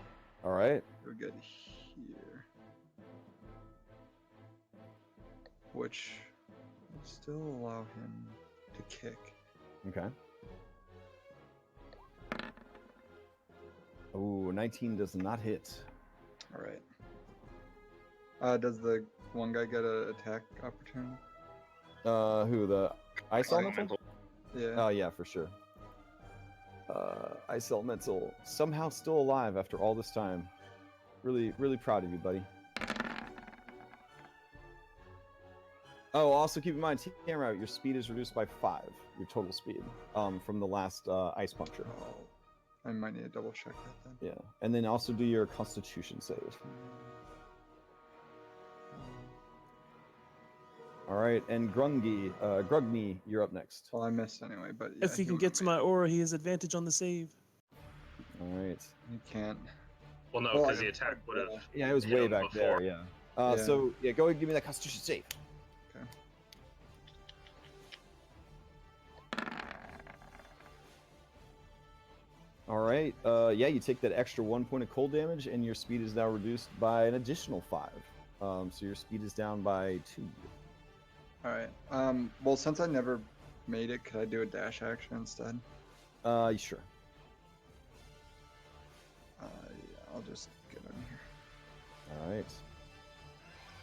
All right. We're good here. Which will still allow him to kick. Okay. Oh, 19 does not hit. All right. Does the one guy get an attack opportunity? Who, the ice elemental? Yeah. Oh yeah, for sure. Ice elemental somehow still alive after all this time. Really, really proud of you, buddy. Oh, also keep in mind, Tamara, your speed is reduced by 5. Your total speed, from the last ice puncture. Oh, I might need to double check that then. Yeah, and then also do your Constitution save. All right, and Grugny, you're up next. Well, I missed anyway, but yeah, If he can get to my aura, he has advantage on the save. All right. He can't. Well, no, Well, because I- the attack would have. Yeah, it was hit way him back before. there. Yeah. Yeah. So yeah, go ahead and give me that Constitution save. Okay. All right. Yeah, you take that extra 1 point of cold damage, and your speed is now reduced by an additional 5. So your speed is down by 2. All right. Well, since I never made it, could I do a dash action instead? Sure. Yeah, I'll just get in here. All right.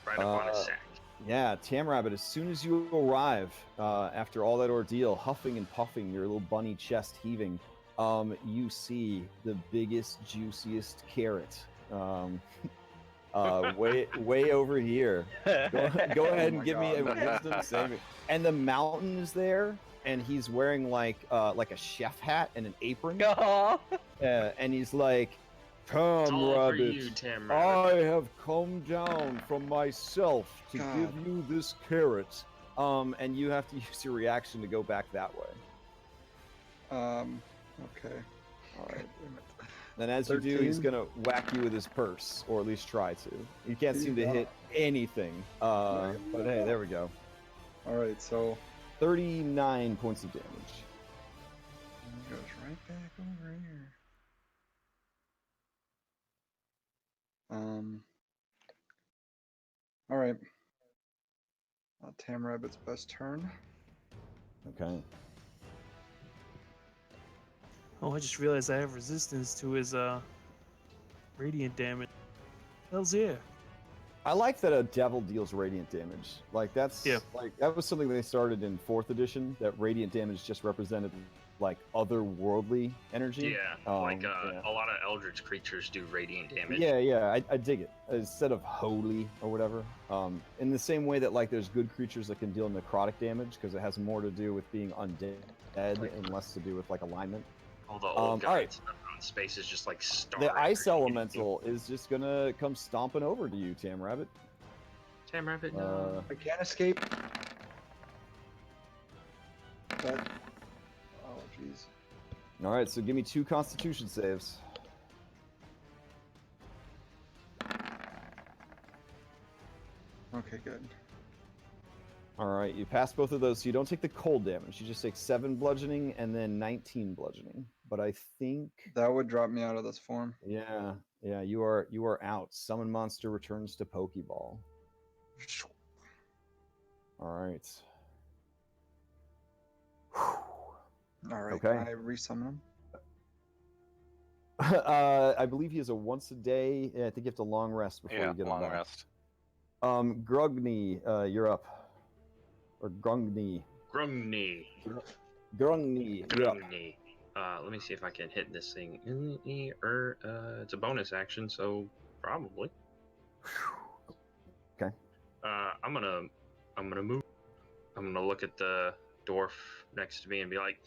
Right up on his sack. Yeah, Tam Rabbit, as soon as you arrive, after all that ordeal, huffing and puffing, your little bunny chest heaving, you see the biggest, juiciest carrot. Way over here. Go ahead and give me a wisdom saving. And the mountain is there, and he's wearing like a chef hat and an apron. And he's like, "Tam It's all for Rabbit, you, Tam Rabbit. I have come down from myself to God. give you this carrot." And you have to use your reaction to go back that way. Okay. All right. And as you do, he's 13. gonna whack you with his purse, or at least try to. You can't seem to hit anything. But hey, there we go. All right. So 39 points of damage. it goes right back over here. All right. Tam Rabbit's best turn. Okay. Oh, I just realized I have resistance to his radiant damage. Hell's yeah. I like that a devil deals radiant damage. Like that was something they started in 4th edition. That radiant damage just represented like otherworldly energy. Yeah, a lot of eldritch creatures do radiant damage. Yeah, I dig it. Instead of holy or whatever. In the same way that like there's good creatures that can deal necrotic damage because it has more to do with being undead and less to do with like alignment. All the old guys in space is just like starving. The ice elemental is just gonna come stomping over to you, Tam Rabbit. Tam Rabbit, no. I can't escape. But... Oh, jeez. All right, so give me 2 Constitution saves. Okay, good. All right, you pass both of those, so you don't take the cold damage. You just take 7 bludgeoning and then 19 bludgeoning. But I think that would drop me out of this form. Yeah, you are out. Summon monster returns to Pokeball. All right. All right. Okay. Can I resummon him? I believe he has a once a day. I think you have to long rest before you get long him back. rest. Grogny, you're up. Or Grungny. Grungny. Grungny. You're up. Grungny. Let me see if I can hit this thing. It's a bonus action, so probably. Okay. I'm gonna move. I'm gonna look at the dwarf next to me and be like,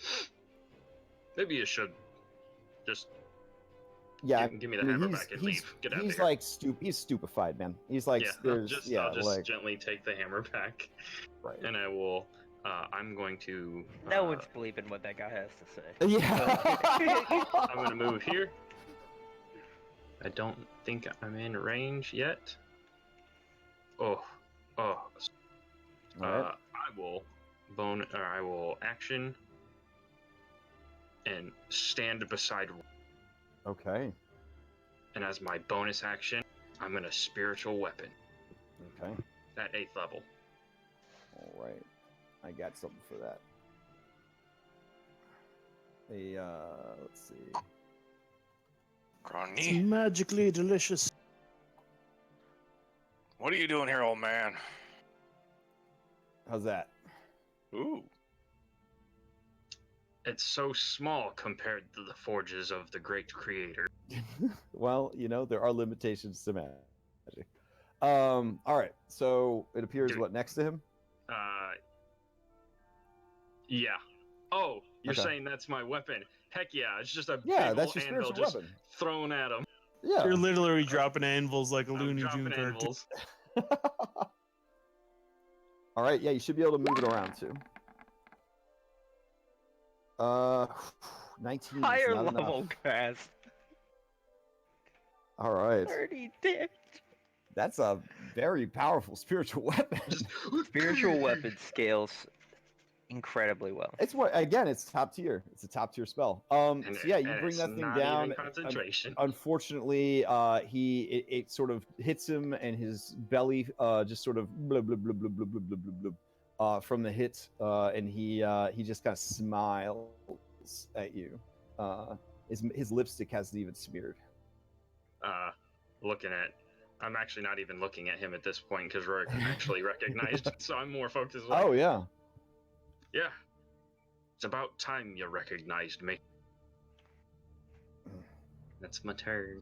maybe you should just give me the hammer back and leave. Get out of he's here. like he's stupefied, man. He's like I'll just gently take the hammer back, right? And I will. I'm going to. No one's believing what that guy has to say. Yeah. I'm gonna move here. I don't think I'm in range yet. Right. I will action and stand beside. Okay. And as my bonus action, I'm gonna spiritual weapon. Okay. At 8th level. All right. I got something for that. Let's see. It's magically delicious. What are you doing here, old man? How's that? Ooh. It's so small compared to the forges of the great creator. Well, there are limitations to magic. All right. So it appears what next to him? Yeah. Oh, you're Okay. saying that's my weapon? Heck yeah! It's just a Yeah, big that's old your anvil spiritual just weapon. thrown at him. Yeah. You're literally dropping anvils like a I'm Looney dropping Tune cartoon. anvils. All right. Yeah, you should be able to move it around too. 19. Higher level cast. All right. 30 damage. That's a very powerful spiritual weapon. Spiritual weapon scales incredibly well. It's it's top tier. It's a top tier spell. So yeah, you bring that thing down. Even concentration. Unfortunately, it sort of hits him, and his belly just sort of blub blub blub blub blub blub blub blub from the hit, and he just kind of smiles at you. His lipstick hasn't even smeared. I'm actually not even looking at him at this point because Rourke actually recognized, so I'm more focused. Oh yeah. Yeah. It's about time you recognized me. That's my turn.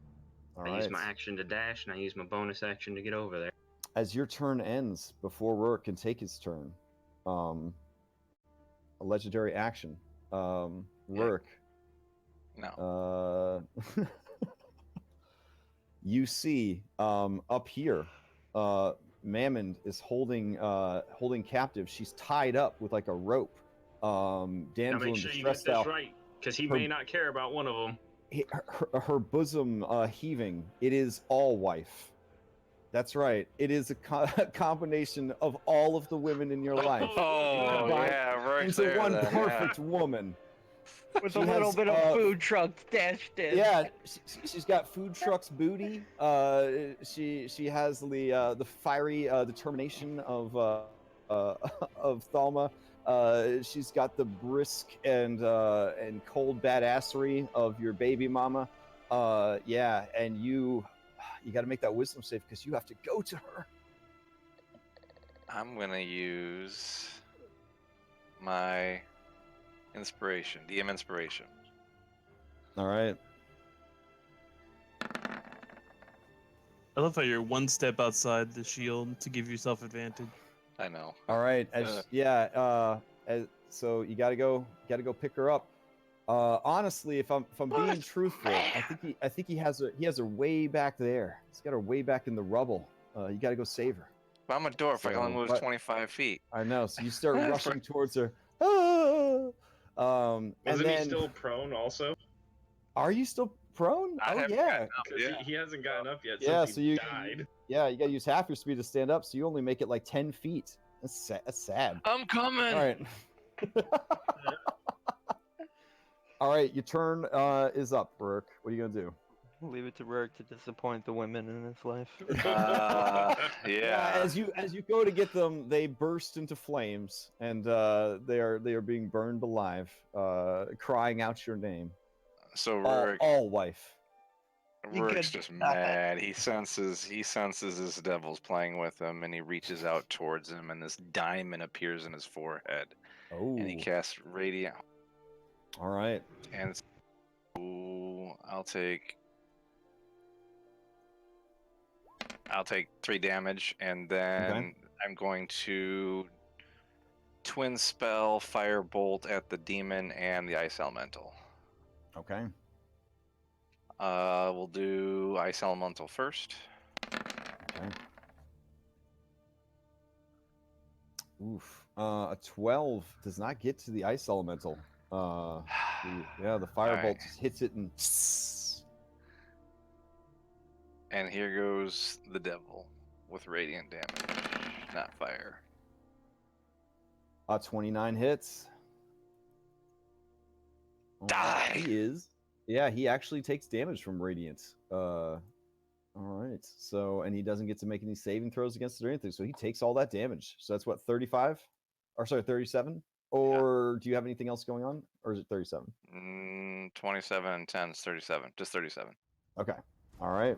I use my action to dash, and I use my bonus action to get over there. As your turn ends, before Rourke can take his turn, a legendary action. Rourke. No. You see, up here, Mammon is holding captive. She's tied up with like a rope. Damsel now make in sure you distress get this style. right, because he may not care about one of them. Her bosom heaving. It is all wife. That's right. It is a combination of all of the women in your life. Oh, yeah, right into there. one perfect woman. With She a little has, bit of food truck dashed in. Yeah, she's got food truck's booty. She has the fiery determination of of Thalma. She's got the brisk and cold badassery of your baby mama. Yeah, and you got to make that wisdom save because you have to go to her. I'm gonna use my inspiration, DM inspiration. All right. I love how you're one step outside the shield to give yourself advantage. I know. All right. So you gotta go pick her up. Honestly, if I'm being truthful, I think he has her way back there. He's got her way back in the rubble. You gotta go save her. But I'm a dwarf. I can only move but- 25 feet. I know. So you start rushing towards her. And Isn't then he still prone also? are you still prone? I Oh haven't yeah. gotten up, Because yeah. he hasn't gotten up yet Yeah. since So he you died. Yeah, you gotta use half your speed to stand up. So you only make it like 10 feet. That's sad. I'm coming. All right. All right, your turn is up, Burke. What are you gonna do? Leave it to Rourke to disappoint the women in his life. Yeah. As you go to get them, they burst into flames, and they are being burned alive, crying out your name. So Rourke, All wife. Rourke's just mad. He senses his devil's playing with him, and he reaches out towards him, and this diamond appears in his forehead, Oh. and he casts radiant. All right. And it's, ooh, I'll take 3 damage, and then I'm going to twin spell firebolt at the demon and the ice elemental. Okay. We'll do ice elemental first. Okay. Oof. A 12 does not get to the ice elemental. The firebolt just hits it and. And here goes the devil with radiant damage, not fire. 29 hits. Die! He is. Yeah, he actually takes damage from radiant. All right. So, and he doesn't get to make any saving throws against it or anything. So he takes all that damage. So that's what, 35? Or sorry, 37? Or do you have anything else going on? Or is it 37? 27 and 10 is 37. Just 37. Okay. All right.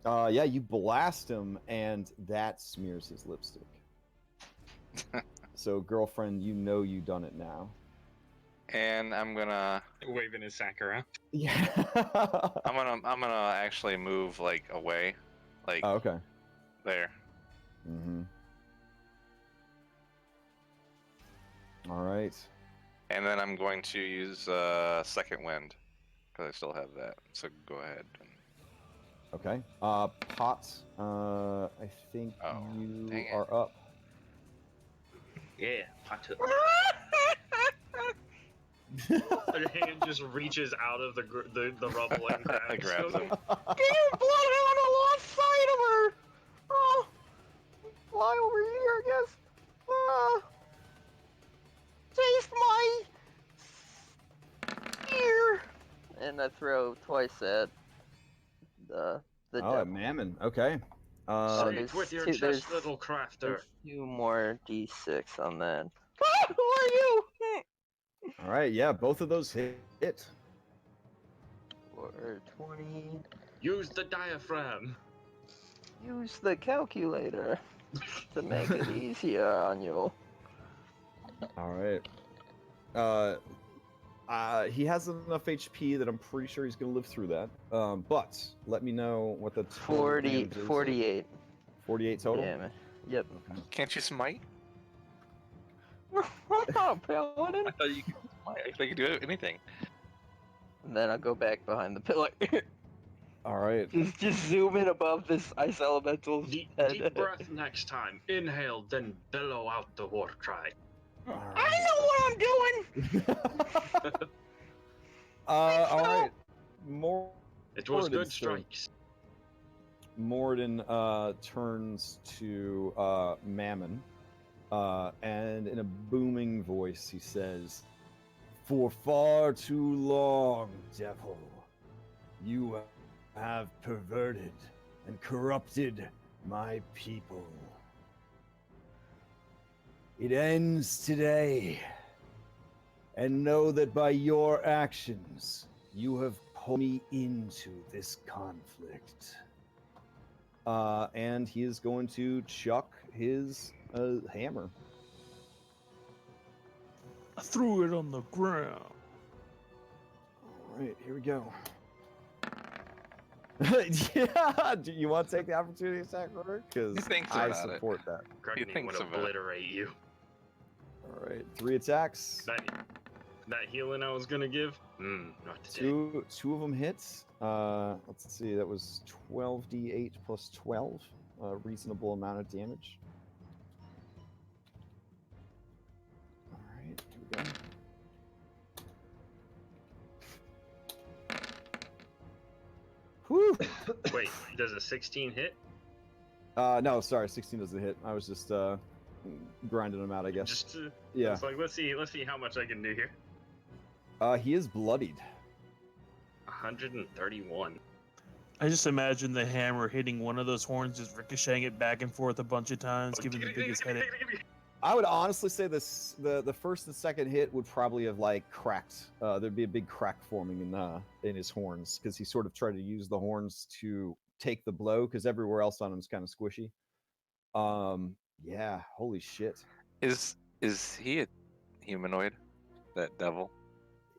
Yeah, you blast him, and that smears his lipstick. So, girlfriend, you know you done it now. And I'm gonna Waving his sack around. Yeah. I'm gonna actually move like away, like okay. there. Mm-hmm. All right. And then I'm going to use second wind because I still have that. So go ahead. Okay. Pot. I think you are up. Yeah, pot. Their hand just reaches out of the rubble and grabs him. Damn, bloodhound! I lost sight of her. Oh, fly over here, I guess. Taste my ear. And I throw twice at the devil. At Mammon. Okay. Sleep with your chest, little crafter. There's 2 more d6 on that. Who are you? All right. Yeah, both of those hit. For 20. Use the diaphragm. Use the calculator to make it easier on you. All right. He has enough HP that I'm pretty sure he's gonna live through that. But let me know what the total 40, damage is. 48. 48 total. Yeah, man. Yep. Okay. Can't you smite? I'm not a paladin. I thought you could smite. I thought you could do anything. And then I'll go back behind the pillar. All right. just zoom in above this ice elemental's Deep head. breath next time. Inhale, then bellow out the war cry. All right. I know what I'm doing. All right. It was good Morden strikes. Morden turns to Mammon, and in a booming voice he says, For far too long, devil, you have perverted and corrupted my people. It ends today, and know that by your actions, you have pulled me into this conflict. And he is going to chuck his hammer. I threw it on the ground. All right, here we go. Yeah, do you want to take the opportunity attack, Robert? Because thinks I about it. support that. Greggy thinks would about it. obliterate you. All right, 3 attacks. That healing I was gonna give? Not today. Two of them hits. Let's see, that was 12d8 plus 12. A reasonable amount of damage. All right, here we go. Whew. Wait, does a 16 hit? No, sorry, 16 doesn't hit. I was just grinding them out, I guess. Just Yeah. It's like let's see how much I can do here. He is bloodied. 131. I just imagine the hammer hitting one of those horns, just ricocheting it back and forth a bunch of times, giving the biggest headache. I would honestly say this: the first and second hit would probably have like cracked. There'd be a big crack forming in his horns because he sort of tried to use the horns to take the blow because everywhere else on him is kind of squishy. Yeah, holy shit. Is he a humanoid? That devil?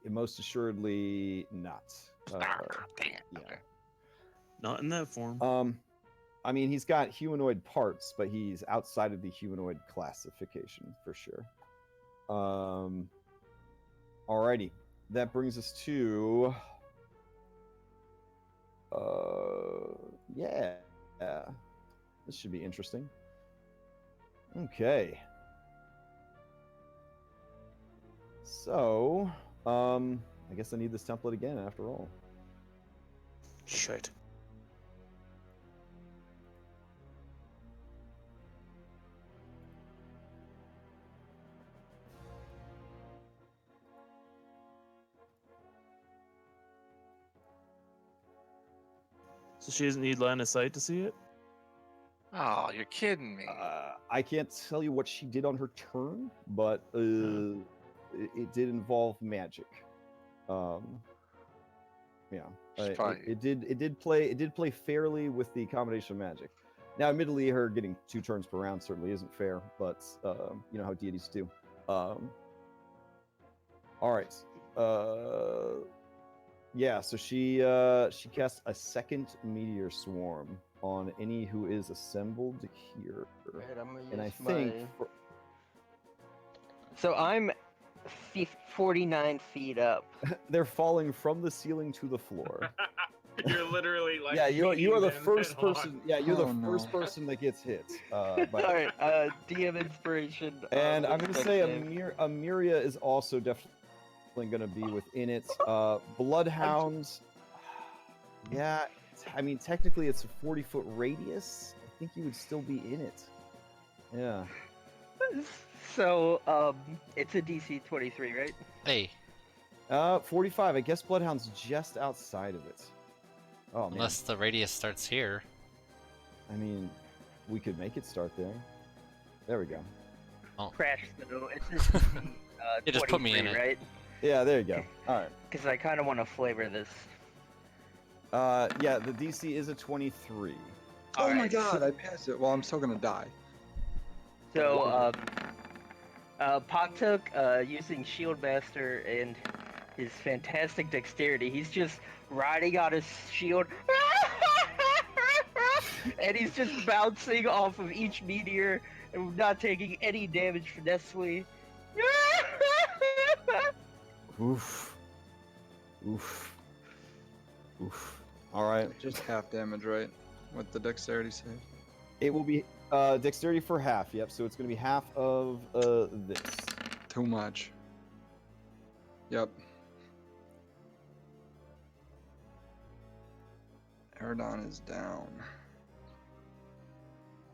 Most assuredly not. Damn. Yeah. Okay. Not in that form. I mean, he's got humanoid parts, but he's outside of the humanoid classification for sure. Alrighty, that brings us to. Yeah, this should be interesting. Okay. So, I guess I need this template again after all. Shit. So she doesn't need line of sight to see it? Oh, you're kidding me. I can't tell you what she did on her turn, but it did involve magic. Yeah, it did play fairly with the combination of magic. Now, admittedly, her getting 2 turns per round certainly isn't fair, but you know how deities do. All right. Yeah, so she casts a second meteor swarm on any who is assembled here. Right, I'm gonna And I use think my... So I'm 49 feet up. they're falling from the ceiling to the floor. You're literally like Yeah, you are the beating them first headlong. person. Yeah, you're the Oh, no. first person that gets hit. All right, DM inspiration. And I'm with gonna dex say save. Amiria is also definitely going to be within it. Bloodhounds. Yeah, I mean technically it's a 40-foot radius. I think you would still be in it. Yeah. So it's a DC 23, right? Hey, 45. I guess Bloodhound's just outside of it. Oh man. unless the radius starts here. I mean, we could make it start there. There we go. Crash through. It's just DC, Yeah, just put me in 23, it. right? Yeah, there you go. All right. Because I kind of want to flavor this. Yeah, the DC is a 23. Oh my Alright, god, I passed it. Well, I'm still gonna die. So, Paktuk, using Shield Master and his fantastic dexterity, he's just riding on his shield, and he's just bouncing off of each meteor and not taking any damage from Nestle. Oof. Oof. Oof. All right. Just half damage, right? With the dexterity save. It will be dexterity for half. Yep. So it's going to be half of this. Too much. Yep. Aradon is down.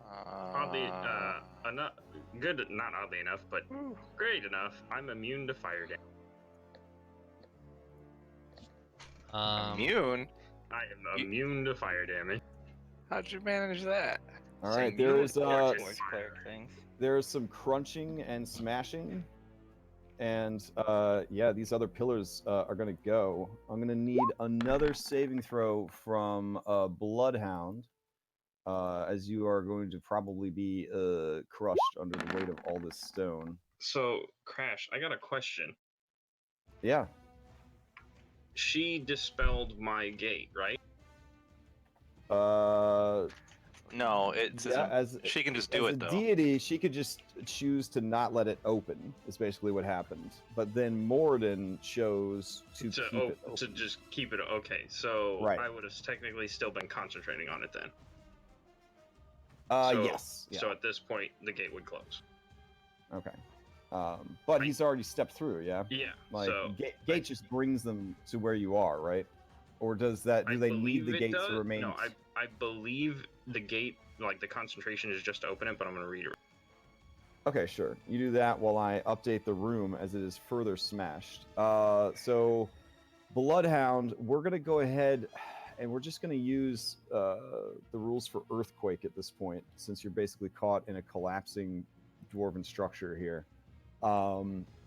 Oddly, not oddly enough, but great enough. I'm immune to fire damage. Immune? I am immune to fire damage. How'd you manage that? All right, Immune there's to fire. cleric things. there's some crunching and smashing, and yeah, these other pillars are gonna go. I'm gonna need another saving throw from Bloodhound, as you are going to probably be crushed under the weight of all this stone. So, Crash, I got a question. Yeah. She dispelled my gate, right? No, it's Yeah, she can just as do a it though. deity, she could just choose to not let it open. Is basically what happened. But then Moradin chose to keep it open. To just keep it. Okay, so Right. I would have technically still been concentrating on it then. Yes. Yeah. So at this point, the gate would close. Okay. But he's already stepped through, yeah? Yeah. Like, so gate just brings them to where you are, right? Or does that, do they need the gate to remain? No, I believe the gate, like the concentration is just to open it, but I'm going to read it. Okay, sure. You do that while I update the room as it is further smashed. So, Bloodhound, we're going to go ahead and we're just going to use the rules for Earthquake at this point, since you're basically caught in a collapsing dwarven structure here.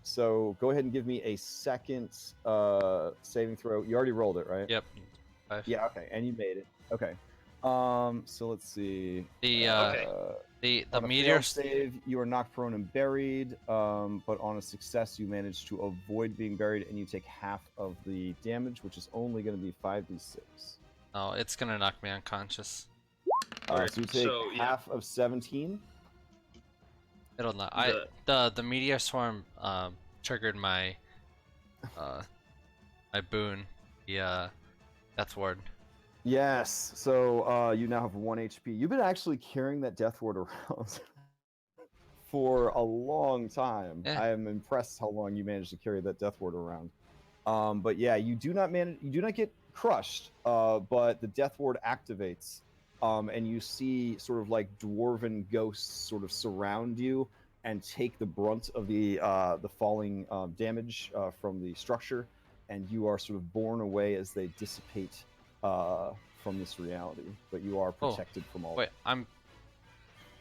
So go ahead and give me a second saving throw. You already rolled it, right? Yep. 5. Yeah, okay, and you made it. Okay. So let's see. The on a meteor failed save, you are knocked prone and buried, but on a success, you manage to avoid being buried, and you take half of the damage, which is only going to be 5d6. Oh, it's gonna knock me unconscious. So you take half of 17. It'll not. The meteor swarm triggered my my boon, the Death Ward. Yes. So you now have 1 HP. You've been actually carrying that Death Ward around for a long time. Yeah. I am impressed how long you managed to carry that Death Ward around. But yeah, you do not get crushed, but the Death Ward activates, and you see sort of like dwarven ghosts sort of surround you and take the brunt of the falling damage from the structure, and you are sort of borne away as they dissipate from this reality. But you are protected from all. Wait, I'm.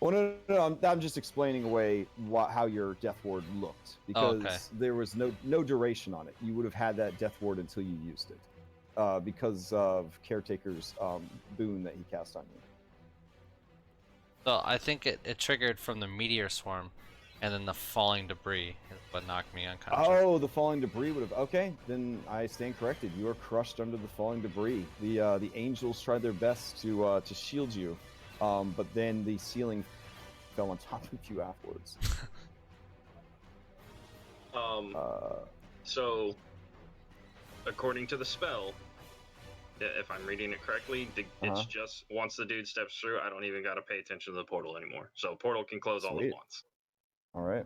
Well, no. I'm just explaining away how your Death Ward looked, because there was no duration on it. You would have had that Death Ward until you used it, because of Caretaker's boon that he cast on you. So I think it triggered from the meteor swarm, and then the falling debris is what knocked me unconscious. Oh, the falling debris would have. Okay, then I stand corrected. You are crushed under the falling debris. The angels tried their best to shield you. But then the ceiling fell on top of you afterwards. So, according to the spell, if I'm reading it correctly, it's just once the dude steps through, I don't even got to pay attention to the portal anymore. So, portal can close all at once. All right.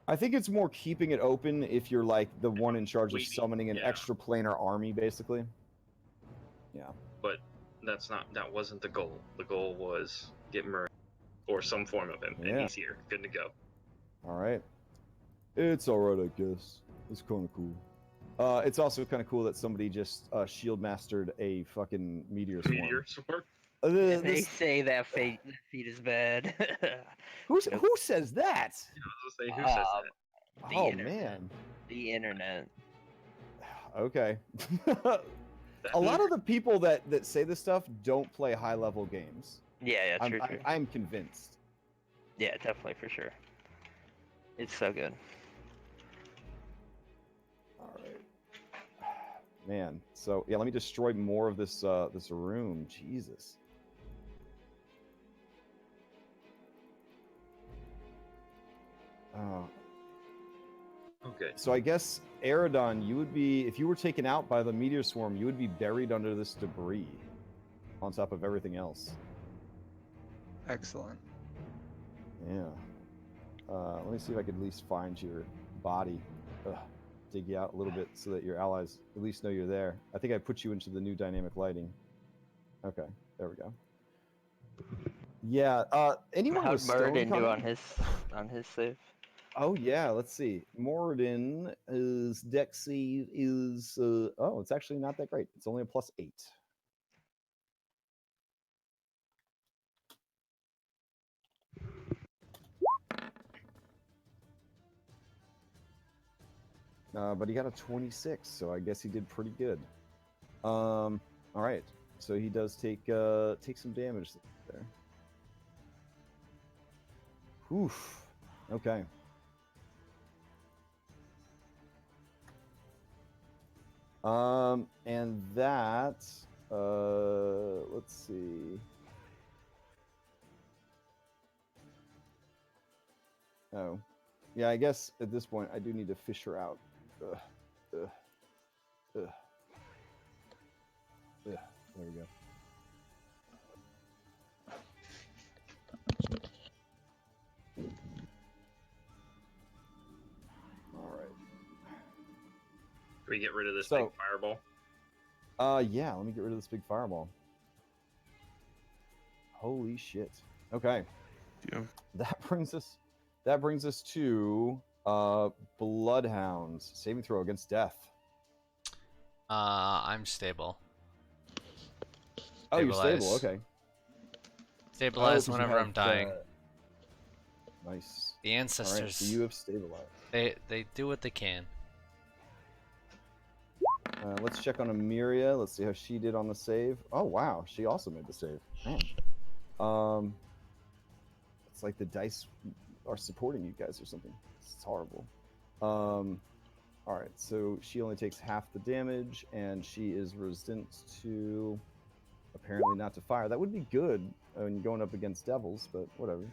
I think it's more keeping it open if you're like the one in charge of summoning an extraplanar army, basically. Yeah. But that wasn't the goal. The goal was get Murray or some form of him, and he's here, good to go. All right. It's all right, I guess. It's kind of cool. It's also kind of cool that somebody just shield mastered a fucking meteor swarm. Meteor swarm? They say that feat is bad. Who says that? Yeah, I was gonna say, who says that? Oh man. The internet. Okay. A lot of the people that say this stuff don't play high-level games. Yeah, true. I'm convinced. Yeah, definitely, for sure. It's so good. All right. Man, so yeah, let me destroy more of this this room. Jesus. Okay. So I guess, Eridon, you would be, if you were taken out by the meteor swarm, you would be buried under this debris on top of everything else. Excellent. Yeah. Let me see if I could at least find your body. Dig you out a little bit so that your allies at least know you're there. I think I put you into the new dynamic lighting. Okay, there we go. Yeah, anyone How'd with stone Muradin do coming? on his save? Oh yeah, let's see. Moradin's dex save is oh, it's actually not that great. It's only a +8. But he got a 26, so I guess he did pretty good. All right, so he does take some damage there. Oof. Okay. And that, let's see. Oh, yeah. I guess at this point I do need to fish her out. Ugh. Ugh. Ugh. Ugh. There we go. All right. Can we get rid of this So- big fireball? Yeah. Let me get rid of this big fireball. Holy shit. Okay. Yeah. That brings us to Bloodhounds. Saving throw against death. I'm stable. Oh, you're stable. Stabilize. Okay. Stabilize 'cause you whenever I'm have, dying. Nice. The All right, ancestors, so you have stabilized. they do what they can. Let's check on Emiria. Let's see how she did on the save. Oh wow, she also made the save. Man. It's like the dice are supporting you guys or something. It's horrible. All right, so she only takes half the damage, and she is resistant to apparently not to fire. That would be good when going up against devils, but whatever.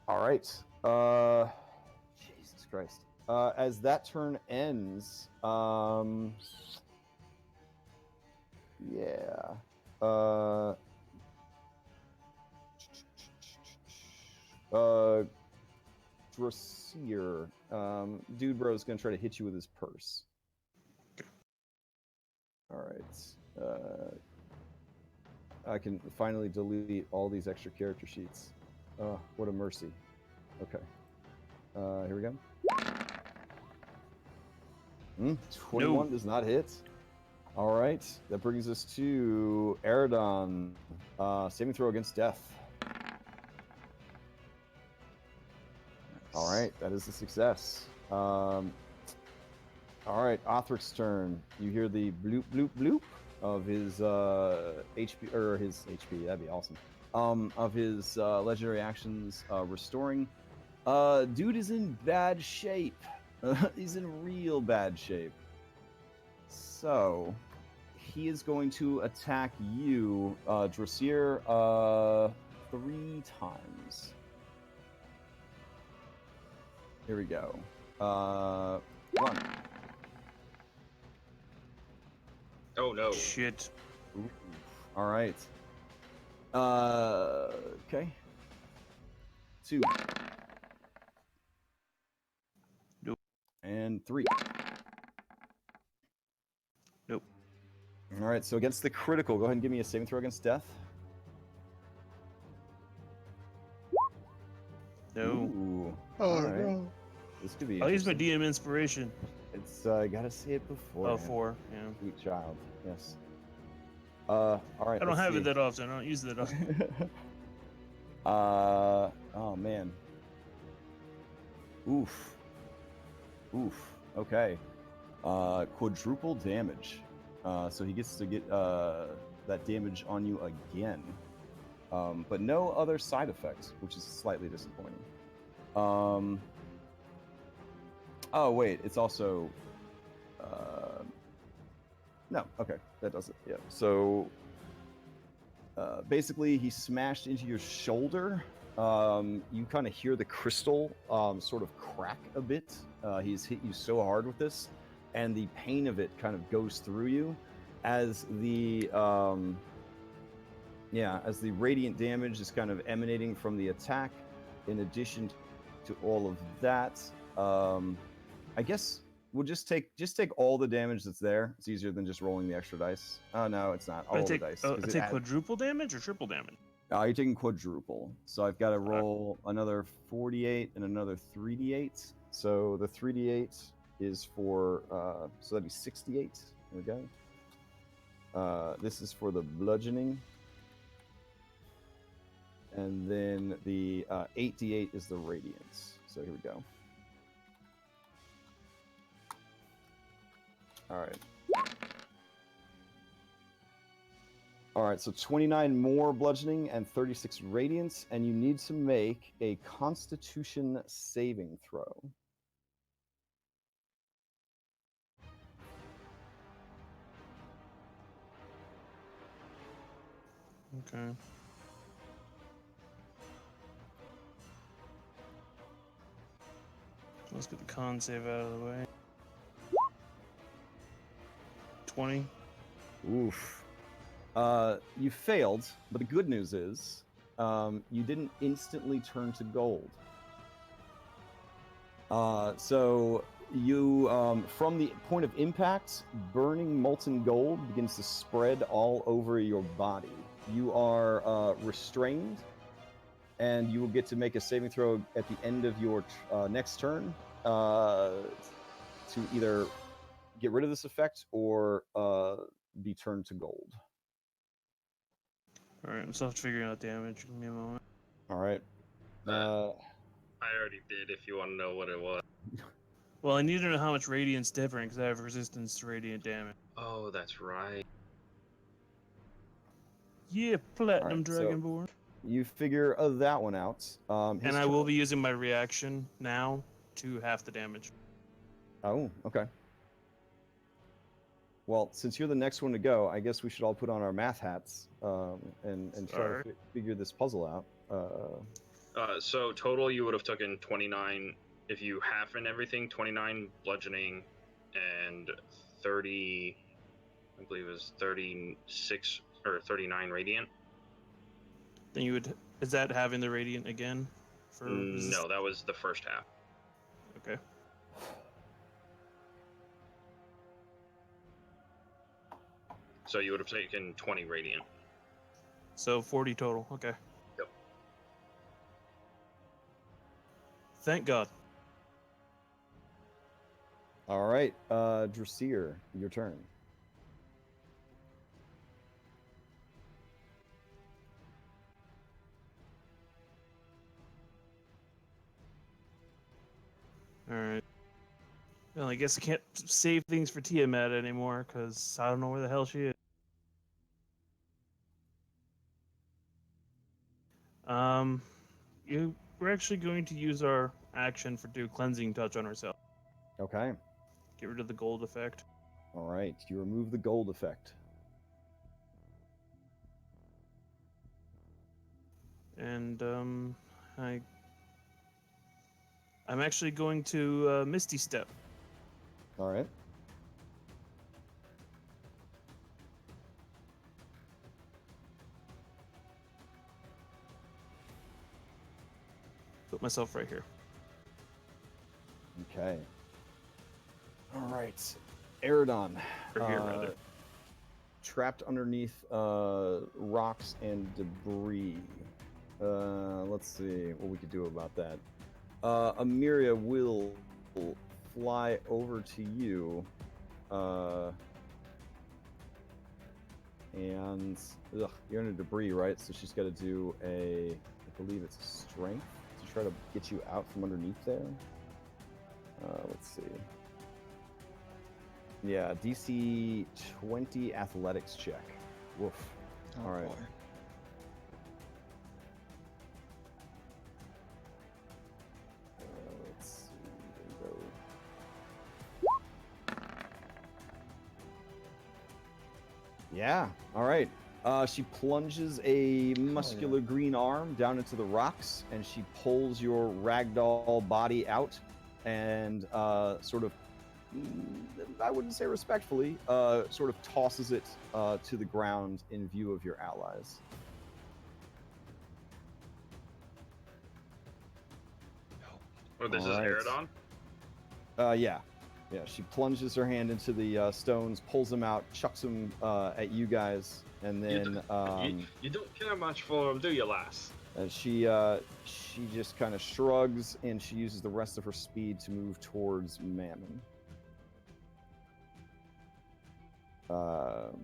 All right. Jesus Christ. As that turn ends, yeah. Dressier. Dude Bro's gonna try to hit you with his purse. All right. I can finally delete all these extra character sheets. Oh, what a mercy. Okay. Here we go. 21 does not hit. All right. That brings us to Eridon. Saving throw against death. All right. That is a success. All right. Othric's turn. You hear the bloop, bloop, bloop of his HP, or his HP. That'd be awesome. Of his legendary actions restoring. Dude is in bad shape. He's in real bad shape. So, he is going to attack you, Dressier, 3 times. Here we go. 1. Oh no. Shit. Ooh. All right. Okay. 2. Nope. And 3. Nope. All right, so against the critical, go ahead and give me a saving throw against death. No. Ooh. Oh All right. no. This could be I'll use my interesting. DM inspiration. It's gotta say it before. Oh, 4. Yeah. Sweet child. Yes. All right. I don't let's have see. it that often. I don't use it that often. Oh man. Oof. Okay. Quadruple damage. So he gets to get that damage on you again. But no other side effects, which is slightly disappointing. Oh wait, it's also no. Okay, that does it. Yeah. So basically, he smashed into your shoulder. You kind of hear the crystal sort of crack a bit. He's hit you so hard with this, and the pain of it kind of goes through you as the as the radiant damage is kind of emanating from the attack. In addition to all of that, I guess we'll just take all the damage that's there. It's easier than just rolling the extra dice. Oh no, it's not. All I the take, dice. I 'cause it take adds- quadruple damage or triple damage? You're taking quadruple. So I've got to roll another 48 and another 3d8. So the 3d8 is for, so that'd be 68. There we go. This is for the bludgeoning. And then the 8d8 is the radiance. So here we go. All right. All right, so 29 more bludgeoning and 36 radiance, and you need to make a Constitution saving throw. Okay. Let's get the con save out of the way. 20. Oof. You failed, but the good news is you didn't instantly turn to gold. So you, from the point of impact, burning molten gold begins to spread all over your body. You are restrained, and you will get to make a saving throw at the end of your next turn to either get rid of this effect or be turned to gold. Alright, I'm still figuring out damage. Give me a moment. All right. I already did if you want to know what it was. Well, I need to know how much radiant's different because I have resistance to radiant damage. Oh, that's right. Yeah, Platinum Alright, so Dragonborn. you figure that one out. And I will be using my reaction now to half the damage. Oh, okay. Well, since you're the next one to go, I guess we should all put on our math hats and try to figure this puzzle out. So total, you would have taken 29 if you half in everything. 29 bludgeoning and 30. I believe it was 36 or 39 radiant. Then you would. Is that having the radiant again? No, that was the first half. Okay. So you would have taken 20 radiant. So 40 total. Okay. Yep. Thank God. All right, Dressir, your turn. Alright. Well, I guess I can't save things for Tiamat anymore because I don't know where the hell she is. We're actually going to use our action for do cleansing touch on ourselves. Okay. Get rid of the gold effect. All right, you remove the gold effect. And I'm actually going to Misty Step. All right. Put myself right here. Okay. All right, Eridon. Or here, rather. Trapped underneath rocks and debris. Let's see what we could do about that. Amiria will fly over to you. And you're under debris, right? So she's got to do I believe it's a strength to try to get you out from underneath there. Let's see. Yeah, DC 20 athletics check. Woof. Oh, all right. boy. Let's see. There we go. Yeah, all right. She plunges a muscular green arm down into the rocks, and she pulls your ragdoll body out and sort of, I wouldn't say respectfully, sort of tosses it to the ground in view of your allies. Oh, this All is right. Eridon? Yeah. Yeah, she plunges her hand into the stones, pulls them out, chucks them at you guys, and then you don't care much for him, do you, lass? she just kind of shrugs, and she uses the rest of her speed to move towards Mammon. Oh.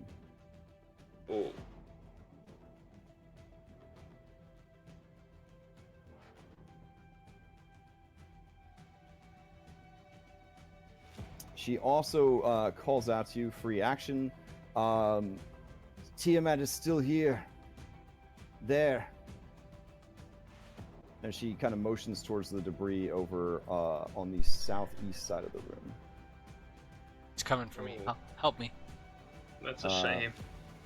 She also calls out to you, free action. Tiamat is still here. There. And she kind of motions towards the debris over on the southeast side of the room. It's coming for me. Help me. That's a shame.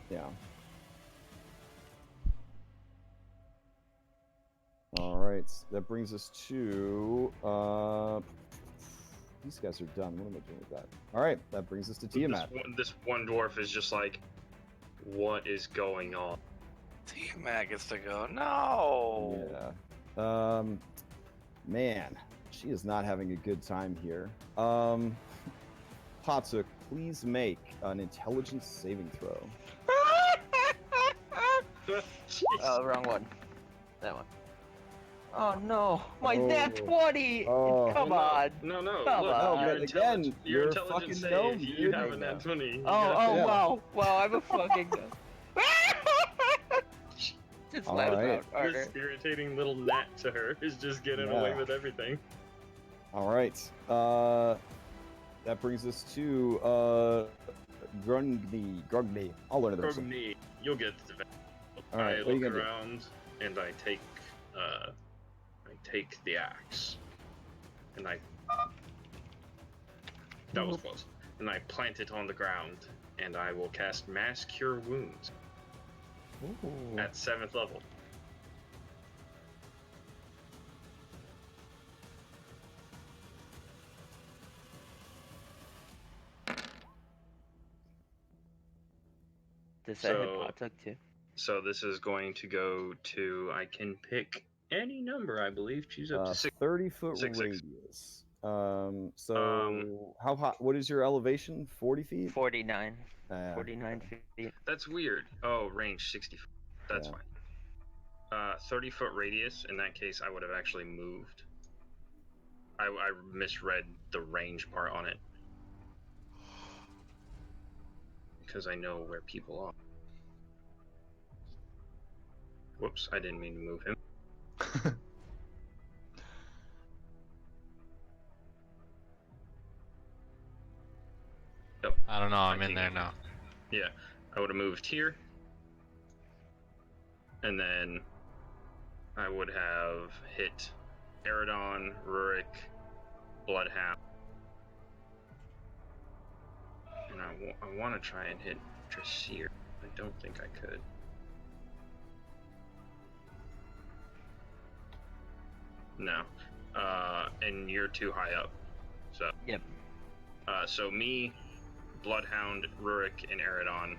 Yeah. All right. That brings us to... these guys are done. What am I doing with that? All right. That brings us to Tiamat. This one dwarf is just like, what is going on? Tiamat gets to go. No. Yeah. Man, she is not having a good time here. Patsuk, please make an intelligence saving throw. Oh, wrong one. That one. Oh no, my Oh. nat 20! Oh. Come on! No. Come Look, on. your But again, your you're a intelligence fucking save, gnome, you dude. have a nat 20. You Oh, gotta- Yeah. wow, I'm a fucking Just All let right. out, Arter. This irritating little gnat to her is just getting Yeah. away with everything. All right. That brings us to Grugny. I'll learn it. From me, you'll get the All right, I what are you look gonna do? around and I take the axe and that was close. And I plant it on the ground and I will cast Mass Cure Wounds Ooh. at 7th level. Does that hit So- Patuk too? So this is going to go to, I can pick any number, I believe. Choose up to 6. 30-foot 6. radius. So how hot? What is your elevation? 40 feet? 49. Uh, 49 feet. That's weird. Oh, range 60. That's Yeah. fine. 30-foot radius. In that case, I would have actually moved. I misread the range part on it. Because I know where people are. Whoops, I didn't mean to move him. Yep. I don't know. I'm I in think there I- now. Yeah, I would have moved here. And then I would have hit Eridon, Rurik, Bloodhound. And I want to try and hit Dressir. I don't think I could. No. And you're too high up. So. Yep. So me, Bloodhound, Rurik, and Eridon.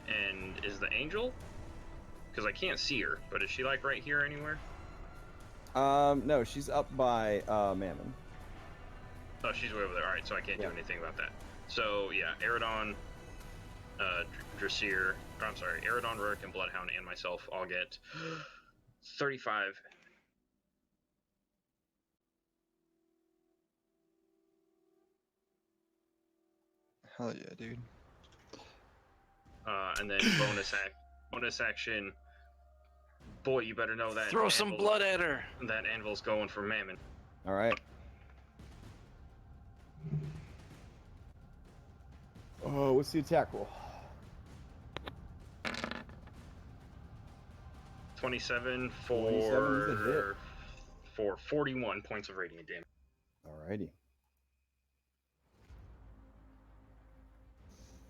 And is the angel? Because I can't see her, but is she like right here anywhere? No, she's up by Mammon. Oh, she's way over there. Alright, so I can't do anything about that. So, yeah, Eridon, Dressir, I'm sorry, Eridon, Rurik, and Bloodhound, and myself all get 35. Hell yeah, dude. And then bonus action. Boy, you better know that. Throw some blood at her. That anvil's going for Mammon. All right. Oh, what's the attack roll? 27 27 is a hit. for 41 points of radiant damage. Alrighty.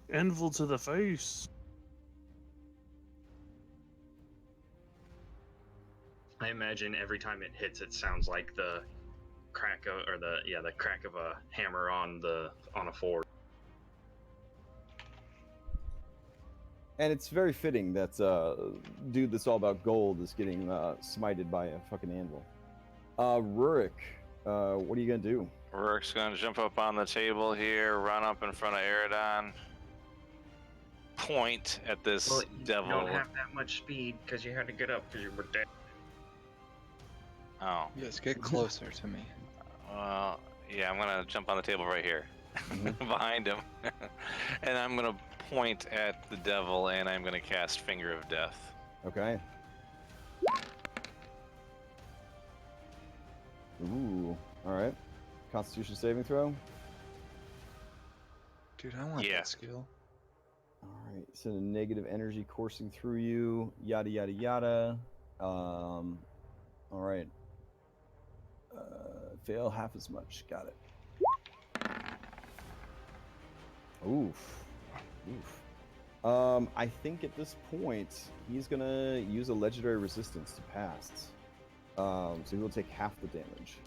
Anvil to the face. I imagine every time it hits, it sounds like the crack of, or the crack of a hammer on a forge. And it's very fitting that dude that's all about gold is getting smited by a fucking anvil. Rurik, what are you gonna do? Rourke's gonna jump up on the table here, run up in front of Aerodon, point at this Well, you devil. don't have that much speed because you had to get up because you were dead. Oh. Yes, get closer to me. Well, yeah, I'm gonna jump on the table right here, behind him, and I'm gonna point at the devil, and I'm gonna cast Finger of Death. Okay. Ooh. All right. Constitution saving throw. Dude, I want Yeah. that skill. All right. So the negative energy coursing through you. Yada yada yada. All right. Fail half as much. Got it. Oof. Oof. I think at this point he's gonna use a legendary resistance to pass. So he will take half the damage.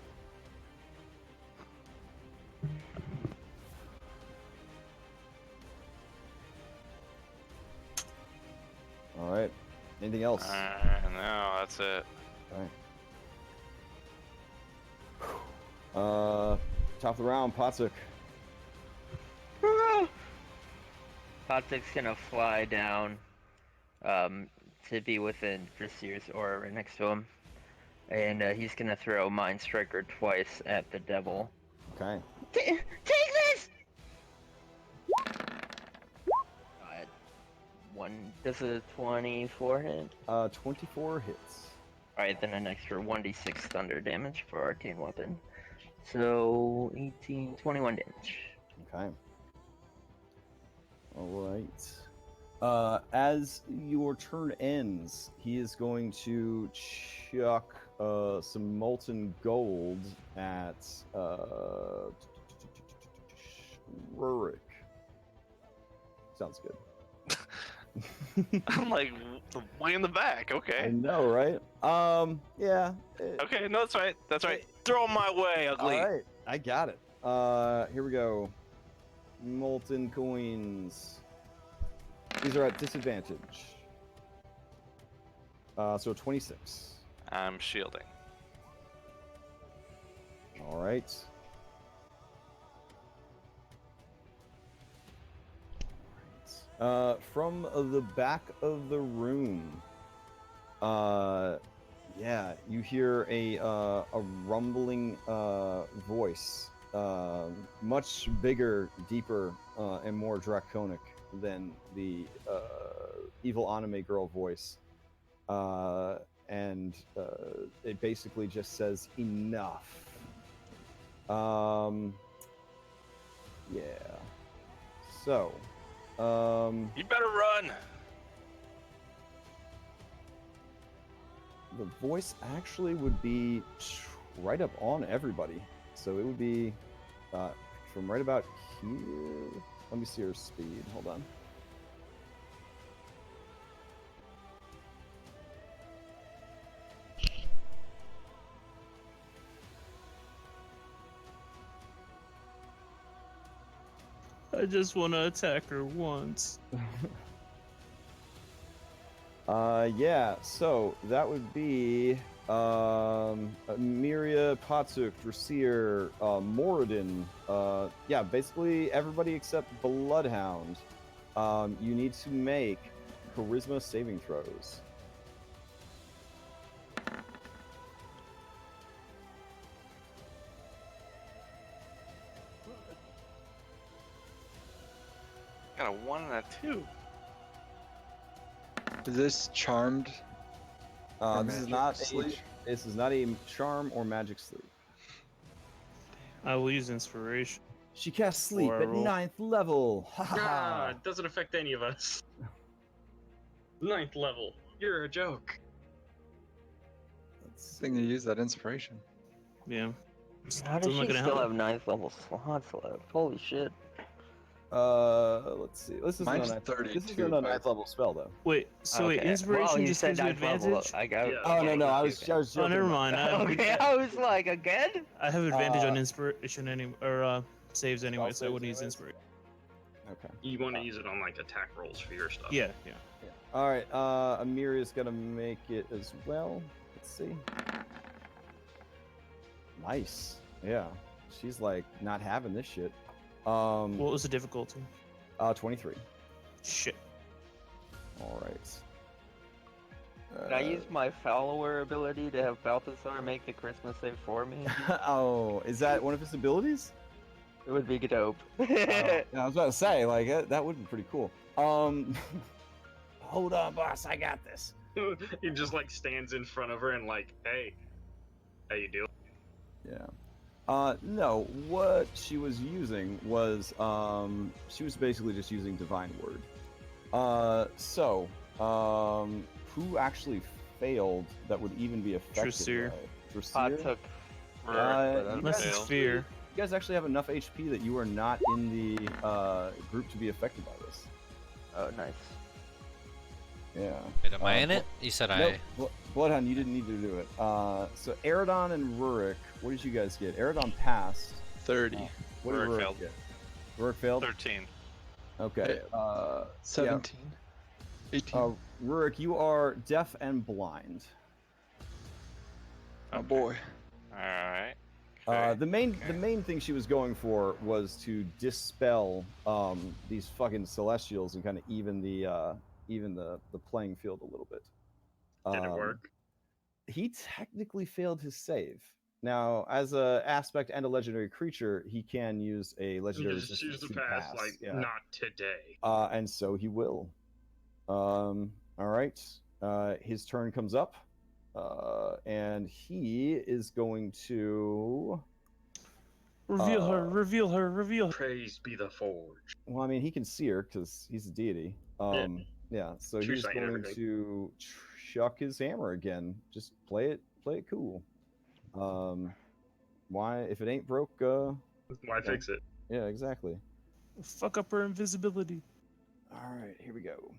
All right. Anything else? No, that's it. All right. Top of the round, Potsuk. Potsuk's gonna fly down to be within Dressier's aura right next to him. And he's gonna throw Mind Striker twice at the devil. Okay. Take this! Does a 24 hit? 24 hits. Alright, then an extra 1d6 thunder damage for Arcane Weapon. So, 18, 21 damage. Okay. All right. As your turn ends, he is going to chuck some molten gold at Rurik. Sounds good. I'm like way in the back. I Okay. know, right? Yeah. Okay, no, that's right. That's right. Throw 'em my way, ugly. All right, I got it. Here we go. Molten coins. These are at disadvantage. So 26. I'm shielding. All right. From the back of the room, yeah, you hear a rumbling voice, much bigger, deeper, and more draconic than the evil anime girl voice, and it basically just says enough. Yeah. So. You better run. The voice actually would be right up on everybody. So it would be from right about here. Let me see her speed. Hold on. I just want to attack her once. Yeah, so that would be Miria, Potsuk, Dressir, Moradin. Yeah, basically everybody except Bloodhound. You need to make charisma saving throws. Got a 1 and a 2. Is this charmed? or This is magic not sleep? this is not a charm or magic sleep. I will use inspiration. She casts sleep Or I at roll. 9th level. Ha ha Nah, ha. it doesn't affect any of us. 9th level. You're a joke. Let's I think you use that inspiration. Yeah. How does Still not she gonna still help. have 9th level slots left? Holy shit. let's see. This is Mine's This 32, isn't a 9th but- level spell though. Wait, so wait, inspiration well, you just said gives you 9th level. advantage? I got. Yeah. Oh no, okay, I was okay. I was Oh, joking. never about mind. that. Okay, I was like, again? I have advantage on inspiration saves anyway, Spell so I wouldn't saves use anyways? inspiration. Okay. You want to use it on like attack rolls for your stuff. Yeah. All right. Amiria's gonna make it as well. Let's see. Nice. Yeah. she's like not having this shit. What was the difficulty? 23. Shit. All right. Can I use my follower ability to have Balthazar make the Christmas save for me? Oh, is that one of his abilities? It would be dope. Yeah, I was about to say, like, that would be pretty cool. Hold on, boss, I got this. He just like stands in front of her and like, hey, how you doing? Yeah. No, what she was using was, she was basically just using Divine Word. Who actually failed that would even be affected Trasir. by I Trasir? took Unless it's fear. You guys actually have enough HP that you are not in the group to be affected by this. Oh, nice. Yeah. Wait, am I in it? You said Nope. Bloodhound, you didn't need to do it. So Aradon and Rurik, what did you guys get? Aradon passed. 30. What did Rurik Rurik failed. get? Rurik failed? 13. Okay. 17. 18. Rurik, you are deaf and blind. Oh boy. Alright. The main thing she was going for was to dispel these fucking celestials and kind of even the playing field a little bit. Did it work? He technically failed his save. Now, as a aspect and a legendary creature, he can use a legendary Just choose resistance the to pass, pass. like, Yeah. not today. And so he will. All right. His turn comes up, and he is going to Reveal her, reveal her, reveal her. Praise be the Forge. Well, I mean, he can see her because he's a deity. Yeah. So True he's sight and going everything. to chuck his hammer again. Just play it cool. Why? If it ain't broke, Why fix it? yeah, exactly. Fuck up her invisibility. All right, here we go.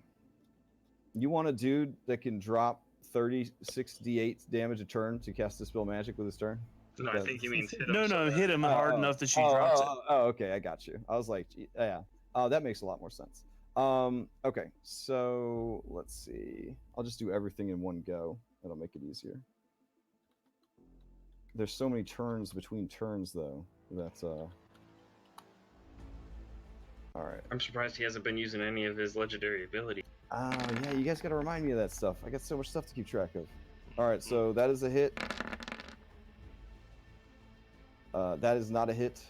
You want a dude that can drop 36 d8 damage a turn to cast Dispel Magic with his turn? No, I think he means hit him. No, so bad. hit him hard enough that she drops it. Okay, I got you. I was like, yeah. That makes a lot more sense. Okay, so let's see. I'll just do everything in one go. That'll make it easier. There's so many turns between turns, though. That's all right. I'm surprised he hasn't been using any of his legendary ability. Yeah, you guys got to remind me of that stuff. I got so much stuff to keep track of. All right, so that is a hit. That is not a hit.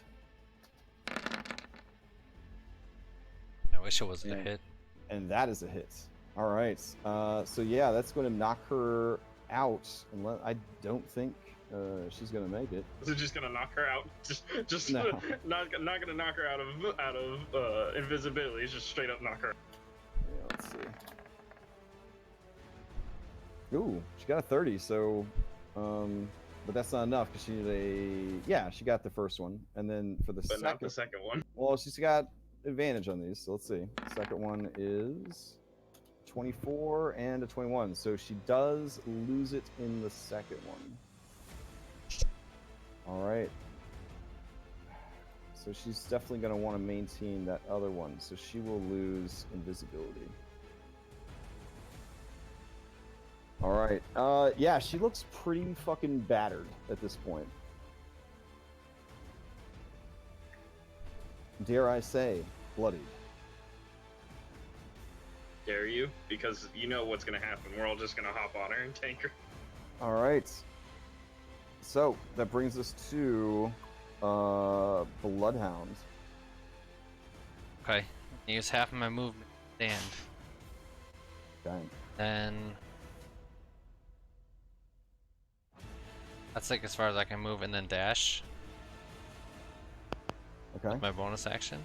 I wish it was a hit. And that is a hit. All right. So yeah, that's going to knock her out. I don't think she's going to make it. Is it just gonna knock her out? Just No. not gonna knock her out of invisibility. It's just straight up knock her. Yeah, let's see. Ooh, she got a 30. So, but that's not enough because she needed she got the first one, and then for the But second, not the second one. well, she's got advantage on these. So let's see. The second one is 24 and a 21. So she does lose it in the second one. All right. So she's definitely going to want to maintain that other one. So she will lose invisibility. All right. Yeah, she looks pretty fucking battered at this point. Dare I say, bloodied. Dare you? Because you know what's gonna happen. We're all just gonna hop on her and tank her. All right. So that brings us to Bloodhound. Okay. Use half of my movement. Stand. Dang. Then that's like as far as I can move, and then dash. Okay. My bonus action.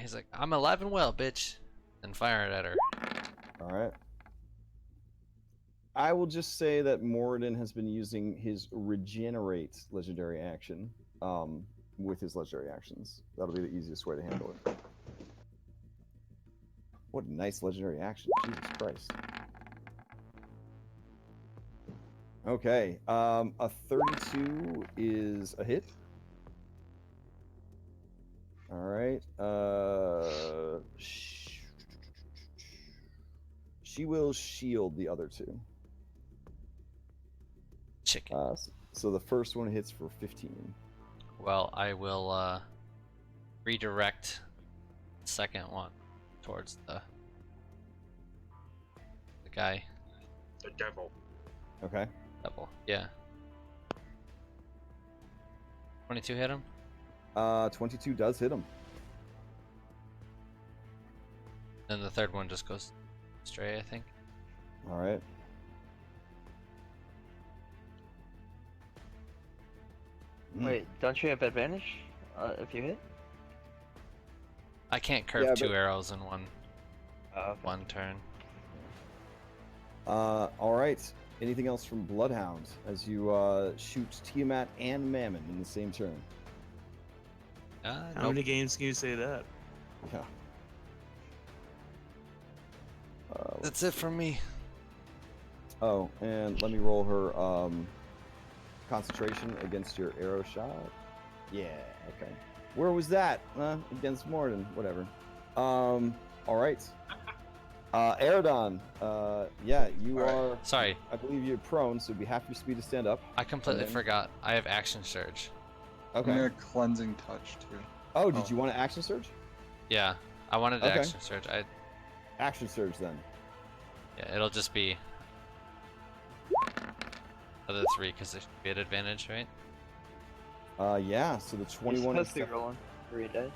He's like, I'm alive and well, bitch, and fire it at her. All right. I will just say that Moradin has been using his regenerate legendary action with his legendary actions. That'll be the easiest way to handle it. What a nice legendary action. Jesus Christ. Okay. A 32 is a hit. All right. She she will shield the other two. Chicken. So the first one hits for 15. Well, I will redirect the second one towards the guy. The devil. Okay. Double. Yeah. 22 hit him? 22 does hit him. Then the third one just goes stray, I think. All right. Wait, don't you have advantage if you hit? I can't curve Yeah, 2 but- arrows in one Okay. one turn. All right. Anything else from Bloodhound as you shoot Tiamat and Mammon in the same turn? How Nope. many games can you say that? Yeah. That's it from me. Oh, and let me roll her concentration against your arrow shot. Yeah, okay. Where was that? Against Morden, whatever. All right. Eridon, yeah, you are. Sorry, I believe you're prone, so it'd be half your speed to stand up. I completely then- forgot. I have action surge. Okay. I'm gonna cleansing touch too. Oh, did you want to action surge? Yeah, I wanted to Okay. action surge. Action surge then. Yeah, it'll just be other 3 because there should be an advantage, right? Yeah. So the You're 21 is supposed to be rolling 3 dice.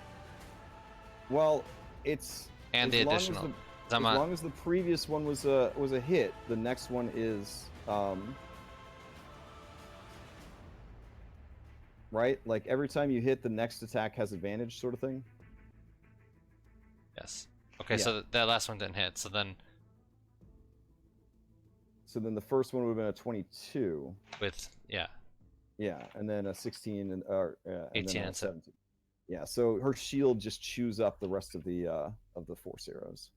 well, it's And the as long as additional. the- 'Cause I'm as not- long as the previous one was a hit, the next one is right. Like every time you hit, the next attack has advantage, sort of thing. Yes. Okay, Yeah. so that last one didn't hit. So then So then the first one would have been a 22. with yeah, Yeah, and then a 16 and and 18 then a and 17. Yeah, so her shield just chews up the rest of the force arrows.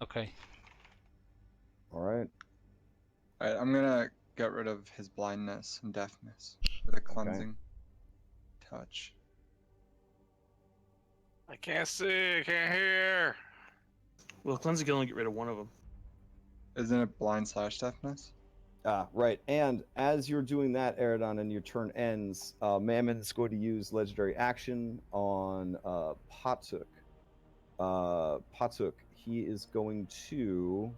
okay. All right. Alright, I'm gonna get rid of his blindness and deafness with a cleansing touch. I can't see, I can't hear. Well, cleansing can only get rid of one of them. Isn't it blind / deafness? Right. And as you're doing that, Eridon, and your turn ends, Mammon is going to use legendary action on Patuk. Patuk, he is going to.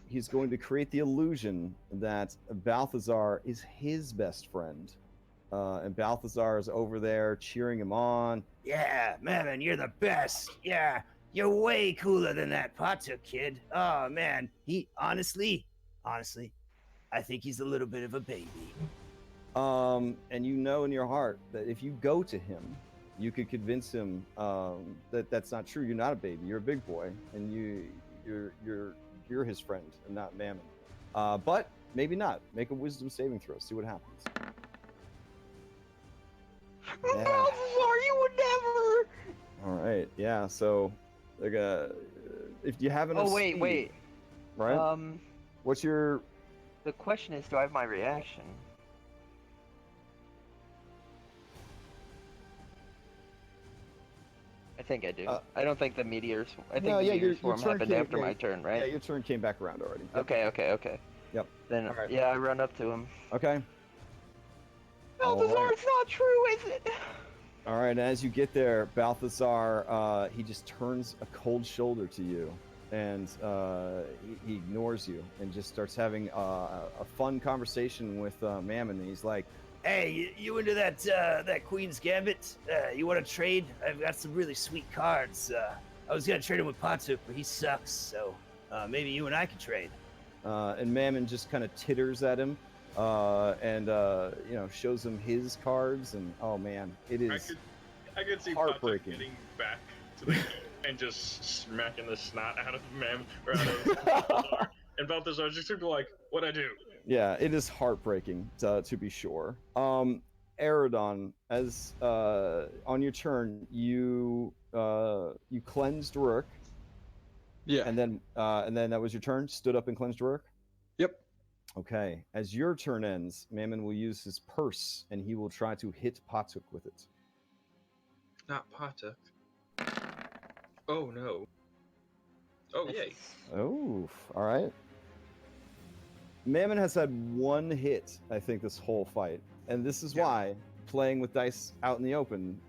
He's going to create the illusion that Balthazar is his best friend. And Balthazar is over there cheering him on. Yeah, Mammon, you're the best. Yeah, you're way cooler than that Patuk kid. Oh man, he honestly, I think he's a little bit of a baby. And you know in your heart that if you go to him, you could convince him that that's not true. You're not a baby. You're a big boy, and you're his friend and not Mammon. But maybe not. Make a wisdom saving throw. See what happens. Yeah. Balthazar, you would never! All right. Yeah. So, like, if you have enough. Oh, wait, speed, wait. Right. What's your? The question is, do I have my reaction? I think I do. I don't think the meteors. I think No, the yeah, meteor your swarm turn happened came- after yeah, my turn, right? Yeah, your turn came back around already. Yep. Okay. Yep. Then, All right. yeah, I run up to him. Okay. All Balthazar, right. it's not true, is it? All right, and as you get there, Balthazar, he just turns a cold shoulder to you, and he ignores you and just starts having a fun conversation with Mammon. And he's like, Hey, you into that Queen's Gambit? You want to trade? I've got some really sweet cards. I was gonna trade him with Patuk, but he sucks. So maybe you and I can trade. and Mammon just kind of titters at him, and shows him his cards, and oh man, it is I could see Patrick heartbreaking. getting back to the and just smacking the snot out of Mammon or out of Balthazar. And Balthazar's just gonna be like, "What'd I do?" Yeah, it is heartbreaking to be sure. Eridon, as on your turn, you cleansed Rourke, Yeah. and then that was your turn. Stood up and cleansed Rourke. Yep. Okay. As your turn ends, Mammon will use his purse, and he will try to hit Patuk with it. Not Patuk. Oh no. Oh yay. Oh, all right. Mammon has had one hit, I think, this whole fight. And this is why playing with dice out in the open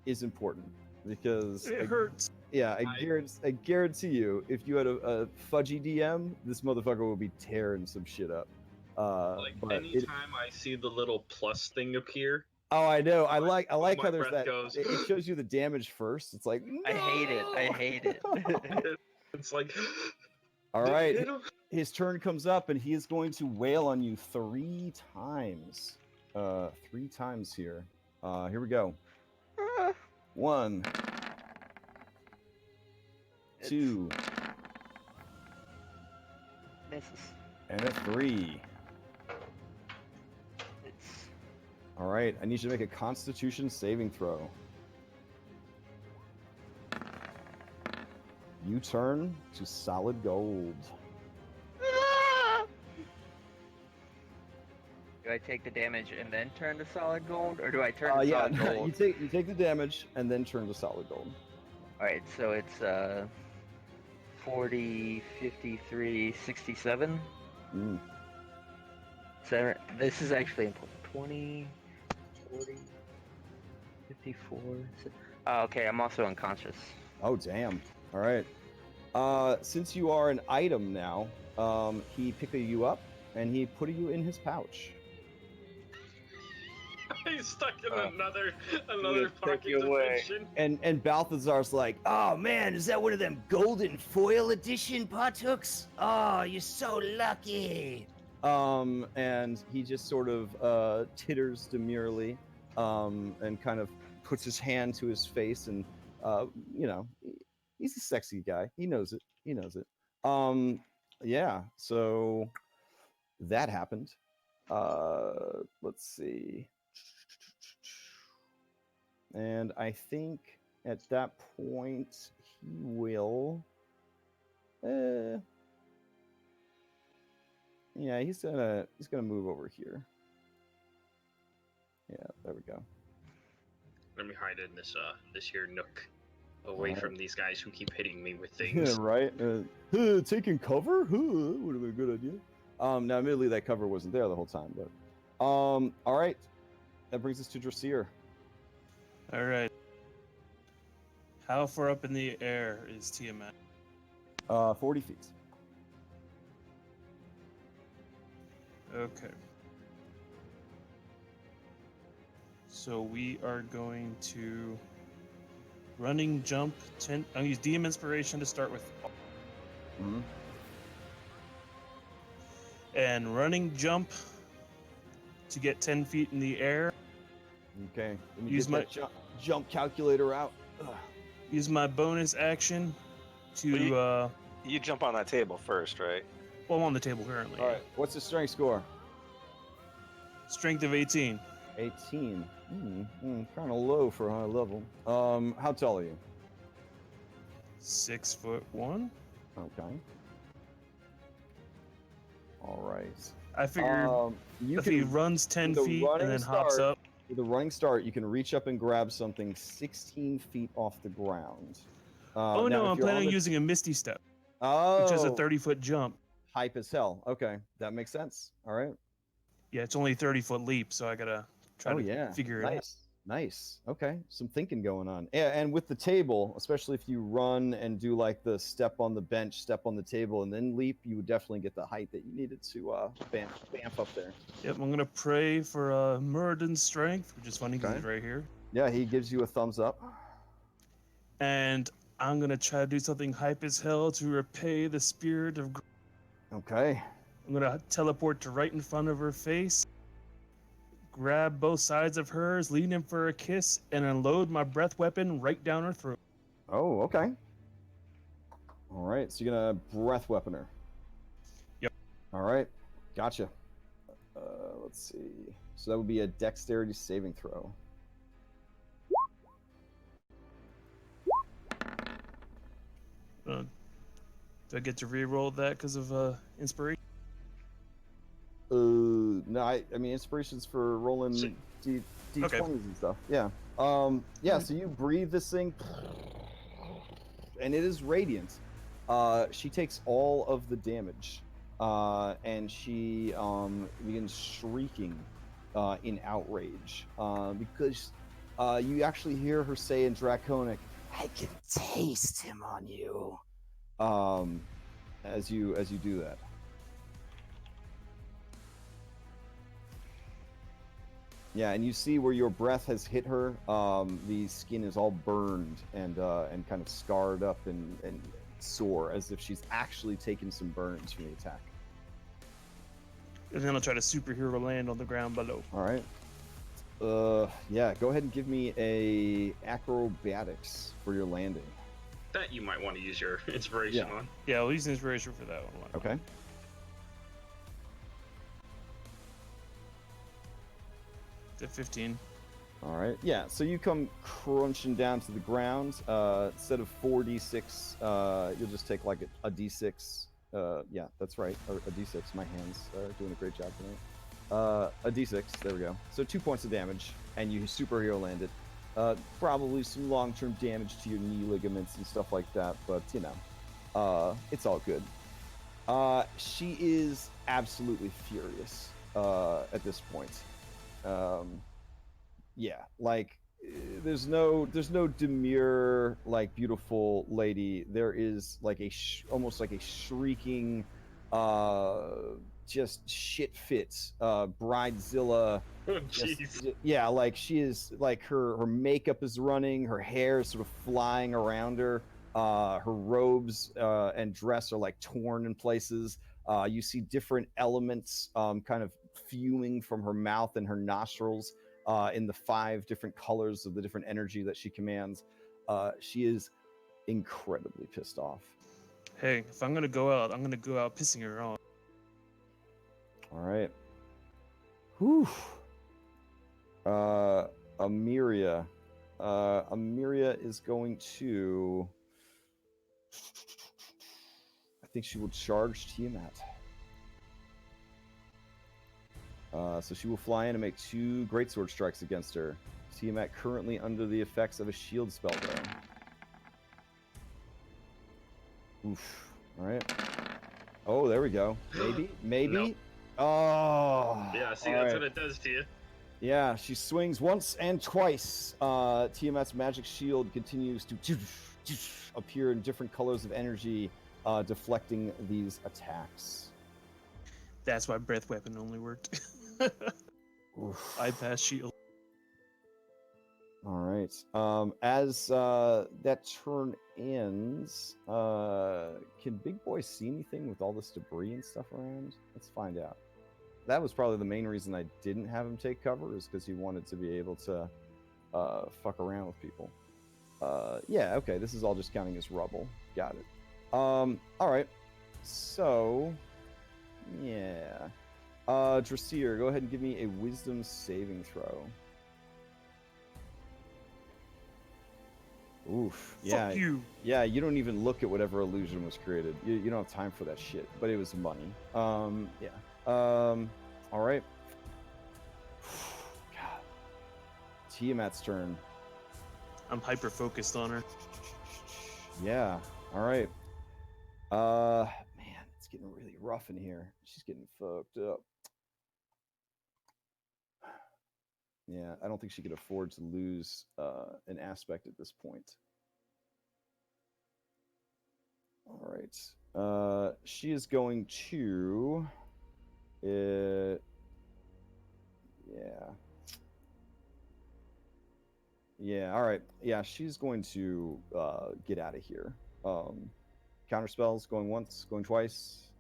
is important. Because It hurts. yeah, I guarantee you, if you had a fudgy DM, this motherfucker would be tearing some shit up. But anytime I see the little plus thing appear. Oh, I know. I like how my there's breath that. goes. It shows you the damage first. It's like no! I hate it. I hate it. It's like. All right, his turn comes up, and he is going to wail on you 3 times. 3 times here. Here we go. 1, 2, Misses. and a 3. All right, I need you to make a Constitution saving throw. You turn to solid gold. Do I take the damage and then turn to solid gold, or do I turn to solid gold? you take the damage and then turn to solid gold. All right, so it's 40, 53, 67. So this is actually important. 20, 40, 54. Okay, I'm also unconscious. Oh, damn. All right. Since you are an item now, he picked you up and he put you in his pouch. He's stuck in another pocket dimension. And Balthazar's like, oh man, is that one of them golden foil edition Patuks? Oh, you're so lucky. And he just sort of titters demurely, and kind of puts his hand to his face, and he's a sexy guy. He knows it. Yeah. So that happened. Let's see. And I think at that point he will. Yeah, he's gonna move over here. Yeah, there we go. Let me hide in this here nook, away from these guys who keep hitting me with Yeah, things. right. Taking cover? Would have been a good idea. Now, admittedly, that cover wasn't there the whole time, but all right. That brings us to Dressir. All right. How far up in the air is Tiamat? 40 feet. Okay. So we are going to running jump 10. I'll use DM inspiration to start with. Mm-hmm. And running jump to get 10 feet in the air. Okay. Let me Use get that jump calculator out. Ugh. Use my bonus action to. You jump on that table first, right? Well, I'm on the table currently. All right. What's the strength score? Strength of 18. 18. Kind of low for a high level. How tall are you? 6'1". Okay. All right. I figured if he runs 10 feet and then hops up. With a running start, you can reach up and grab something 16 feet off the ground. Oh no, I'm planning on using a Misty Step. Oh. Which is a 30-foot jump. Hype as hell. Okay, that makes sense. All right. Yeah, it's only a 30-foot leap, so I gotta try to figure it out. Nice. Okay, some thinking going on. Yeah, and with the table, especially if you run and do like the step on the bench, step on the table, and then leap, you would definitely get the height that you needed to bamf up there. Yep, I'm gonna pray for Muradin's strength, which is funny because he's right here. Yeah, he gives you a thumbs up. And I'm gonna try to do something hype as hell to repay the spirit of. Okay. I'm gonna teleport to right in front of her face. Grab both sides of hers, lean in for a kiss, and unload my breath weapon right down her throat. Oh, okay. All right, so you're gonna breath weapon her. Yep. All right, gotcha. Let's see. So that would be a dexterity saving throw. Do I get to re-roll that because of inspiration? No, no, I mean inspirations for rolling So- D20s Okay. and stuff. Yeah. Yeah. So you breathe this thing, and it is radiant. She takes all of the damage, and she begins shrieking in outrage because you actually hear her say in Draconic, "I can taste him on you." As you do that. Yeah, and you see where your breath has hit her. The skin is all burned and kind of scarred up and sore, as if she's actually taken some burns from the attack. And then I'll try to superhero land on the ground below. All right. Yeah. Go ahead and give me a acrobatics for your landing. That you might want to use your inspiration Yeah. on. Yeah, I'll use inspiration for that one. Okay. The 15. All right. Yeah. So you come crunching down to the ground. Instead of 4d6, you'll just take like a d6. Yeah, that's right. Or a d6. My hands are doing a great job tonight. A d6. There we go. So 2 points of damage, and you superhero landed. Probably some long-term damage to your knee ligaments and stuff like that, but you know, it's all good. She is absolutely furious at this point. Yeah, like there's no demure like beautiful lady. There is like almost like a shrieking just shit fit bridezilla. Oh, jeez. Yeah, like she is like her makeup is running, her hair is sort of flying around her. Her robes and dress are like torn in places. You see different elements kind of fuming from her mouth and her nostrils in the 5 different colors of the different energy that she commands. She is incredibly pissed off. Hey, if I'm gonna go out, I'm gonna go out pissing her off. All right. Whew. Amiria. Amiria is going to... I think she will charge Tiamat. So she will fly in and make 2 greatsword strikes against her. Tiamat currently under the effects of a shield spell though. Oof. Alright. Oh, there we go. Maybe? Nope. Oh. Yeah, see, all that's right. what it does to you. Yeah, she swings once and twice. Tiamat's magic shield continues to appear in different colors of energy, deflecting these attacks. That's why breath weapon only worked. Oof. Bypass shield. All right. As that turn ends, can Big Boy see anything with all this debris and stuff around? Let's find out. That was probably the main reason I didn't have him take cover, is because he wanted to be able to fuck around with people. Yeah, okay, this is all just counting as rubble. Got it. All right. So, yeah. Drasier, go ahead and give me a wisdom saving throw. Oof. Yeah. Fuck you. Yeah, you don't even look at whatever illusion was created. You don't have time for that shit. But it was money. Yeah. All right. God. Tiamat's turn. I'm hyper focused on her. Yeah. All right. Man, it's getting really rough in here. She's getting fucked up. Yeah, I don't think she could afford to lose an aspect at this point. All right. She is going to... yeah. Yeah, all right. Yeah, she's going to get out of here. Counter spells, going once, going twice.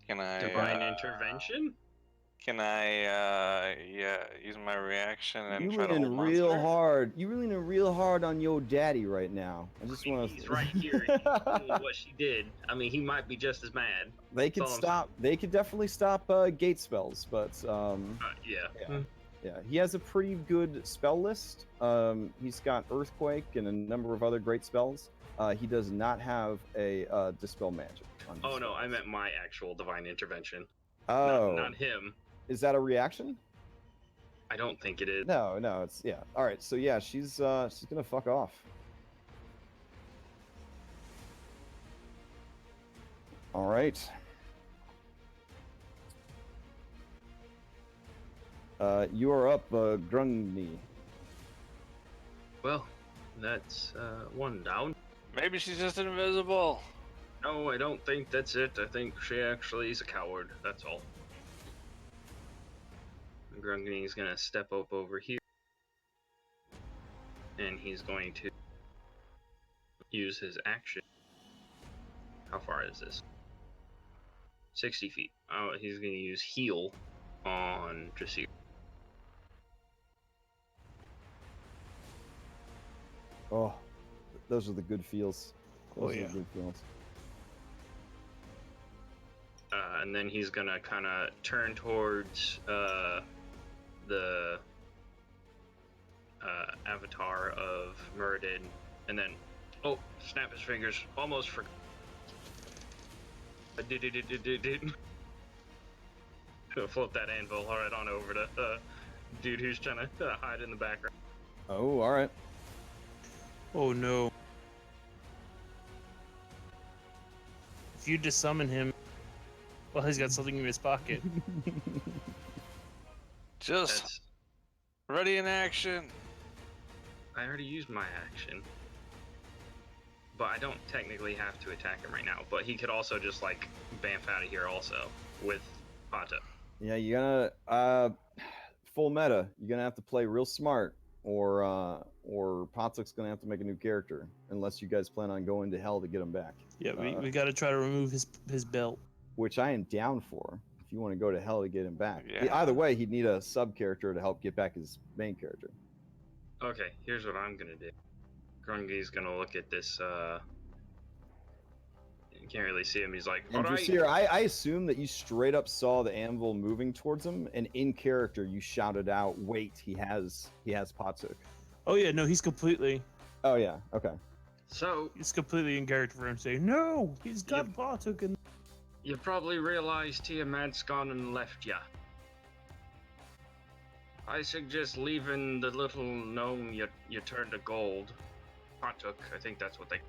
Can I Divine intervention? Can I use my reaction and You try to leaning hold real monster? hard. You leaning real hard on your daddy right now. I just want to. He's right here. He's doing what she did. I mean, he might be just as mad. They could That's all I'm stop. They could definitely stop gate spells, but Yeah. yeah, he has a pretty good spell list. He's got Earthquake and a number of other great spells. He does not have a Dispel Magic. On his Oh no, spells. I meant my actual divine intervention. Oh. Not him. Is that a reaction? I don't think it is. No, it's yeah. All right, so yeah, she's gonna fuck off. All right. You are up, Grungni. Well, that's one down. Maybe she's just invisible. No, I don't think that's it. I think she actually is a coward. That's all. Grungni's gonna step up over here, and he's going to use his action. How far is this? 60 feet. Oh, he's gonna use heal on Jasir. Oh, those are the good feels. Those are yeah. the good feels. And then he's gonna kind of turn towards the avatar of Muradin, and then snap his fingers. Almost forgot. Flip that anvil right on over to dude who's trying to hide in the background. Oh, all right. Oh no. If you just summon him, well, he's got something in his pocket. Just That's, ready in action. I already used my action, but I don't technically have to attack him right now. But he could also just like bamf out of here also with Pata. Yeah, you're gonna full meta. You're gonna have to play real smart, or Potsuk's gonna have to make a new character, unless you guys plan on going to hell to get him back. Yeah, we got to try to remove his belt. Which I am down for. If you want to go to hell to get him back. Yeah. Either way, he'd need a sub character to help get back his main character. Okay, here's what I'm gonna do. Grungi's gonna look at this. You can't really see him. He's like, And alright. Jasir, I assume that you straight up saw the anvil moving towards him, and in character you shouted out, "Wait, he has Potsuk." Oh yeah, no, he's completely Oh yeah, okay. So, in character for him saying, "No, he's got Bartok in." you probably realize Tiamat's gone and left ya. I suggest leaving the little gnome you turned to gold. Patuk, I think that's what they...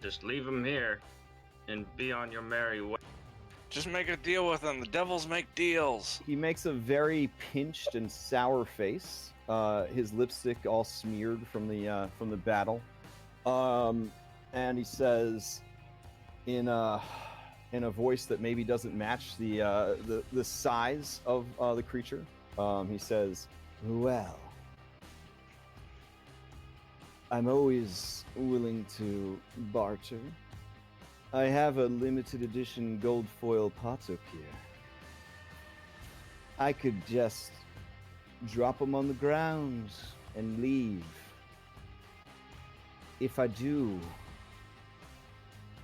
Just leave him here and be on your merry way. Just make a deal with him. The devils make deals. He makes a very pinched and sour face. His lipstick all smeared from the battle, and he says, in a voice that maybe doesn't match the size of the creature, he says, "Well, I'm always willing to barter. I have a limited edition gold foil Potuk here. I could just drop them on the ground and leave. If I do,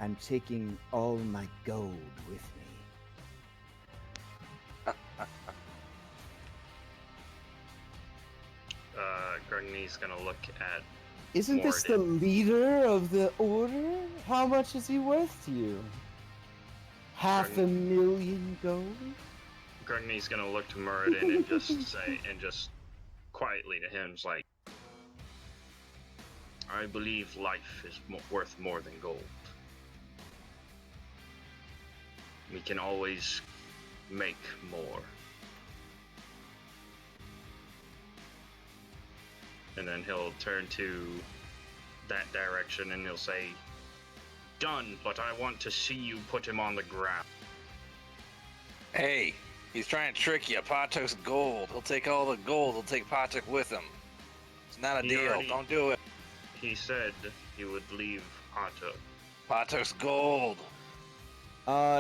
I'm taking all my gold with me." Grugny's gonna look at... Isn't this the leader of the order? How much is he worth to you? 500,000 gold? Grugny's gonna look to Muradin and just say, and just quietly to him, is like, I believe life is worth more than gold. We can always make more. And then he'll turn to that direction and he'll say, done, but I want to see you put him on the ground. Hey, he's trying to trick you. Patuk's gold. He'll take all the gold. He'll take Patuk with him. It's not a He deal. already- Don't do it. He said he would leave Patuk. Patuk's gold.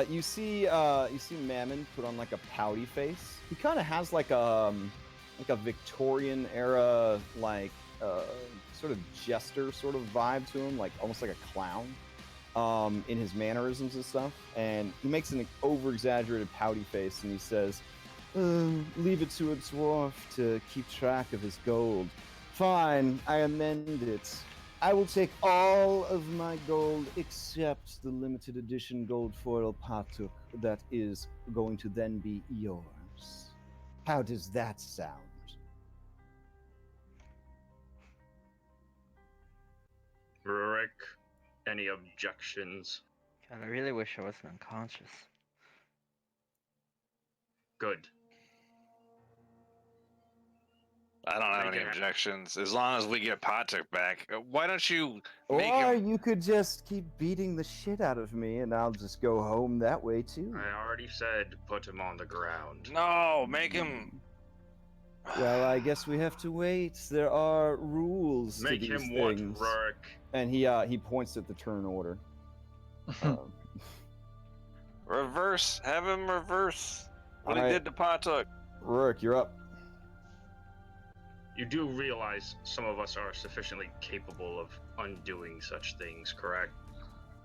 You see Mammon put on like a pouty face. He kind of has like a Victorian era sort of jester sort of vibe to him, like almost like a clown in his mannerisms and stuff. And he makes an over-exaggerated pouty face and he says, "Leave it to a dwarf to keep track of his gold. Fine, I amend it. I will take all of my gold except the limited edition gold foil Patuk that is going to then be yours. How does that sound? Rurik, any objections? God, I really wish I wasn't unconscious. Good. I don't have Make any it happen. objections as long as we get Patrick back. Why don't you make Or him? you could just keep beating the shit out of me and I'll just go home that way too. I already said put him on the ground. No, make him. Well, I guess we have to wait. There are rules Make to these him what, things. Rurik? And he points at the turn order. Reverse. Have him reverse what he Alright. did to Patrick. Rurik, you're up. You do realize some of us are sufficiently capable of undoing such things, correct?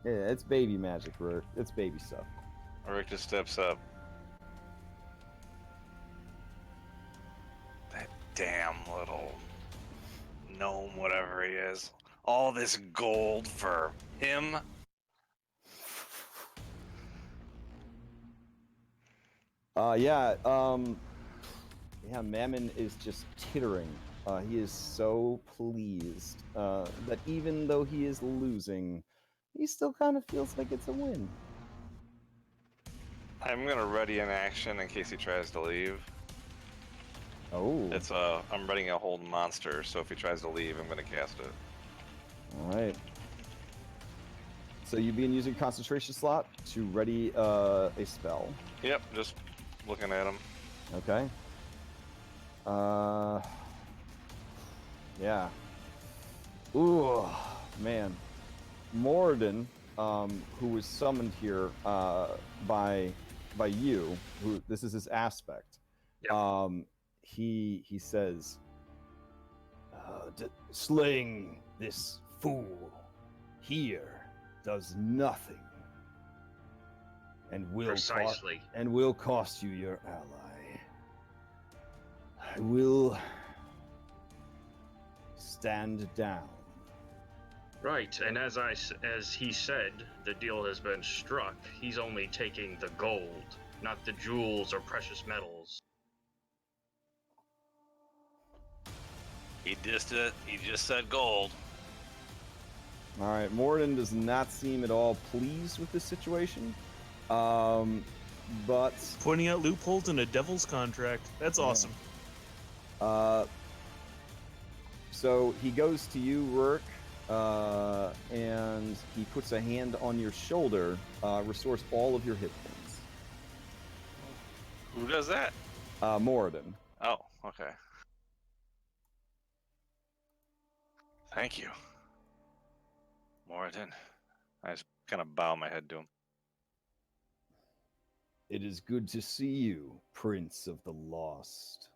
Yeah, it's baby magic, Rurik. It's baby stuff. Rick just steps up. That damn little gnome, whatever he is. All this gold for him. Yeah, Mammon is just tittering. He is so pleased that even though he is losing, he still kind of feels like it's a win. I'm gonna ready an action in case he tries to leave. Oh. I'm readying a hold monster, so if he tries to leave, I'm gonna cast it. Alright. So you've been using concentration slot to ready a spell. Yep, just looking at him. Okay. Yeah. Ooh, man. Moradin, who was summoned here by you, who this is his aspect. Yep. He says, Slaying this fool here does nothing, and Precisely. will cost you your ally. I will stand down. Right, and as he said, the deal has been struck. He's only taking the gold, not the jewels or precious metals. He dissed it. He just said gold. all right, Moradin does not seem at all pleased with this situation. But Pointing out loopholes in a devil's contract. That's awesome. so he goes to you, Rurik, and he puts a hand on your shoulder, restores all of your hit points. Who does that? Moradin. Oh, okay. Thank you, Moradin. I just kind of bow my head to him. It is good to see you, Prince of the Lost.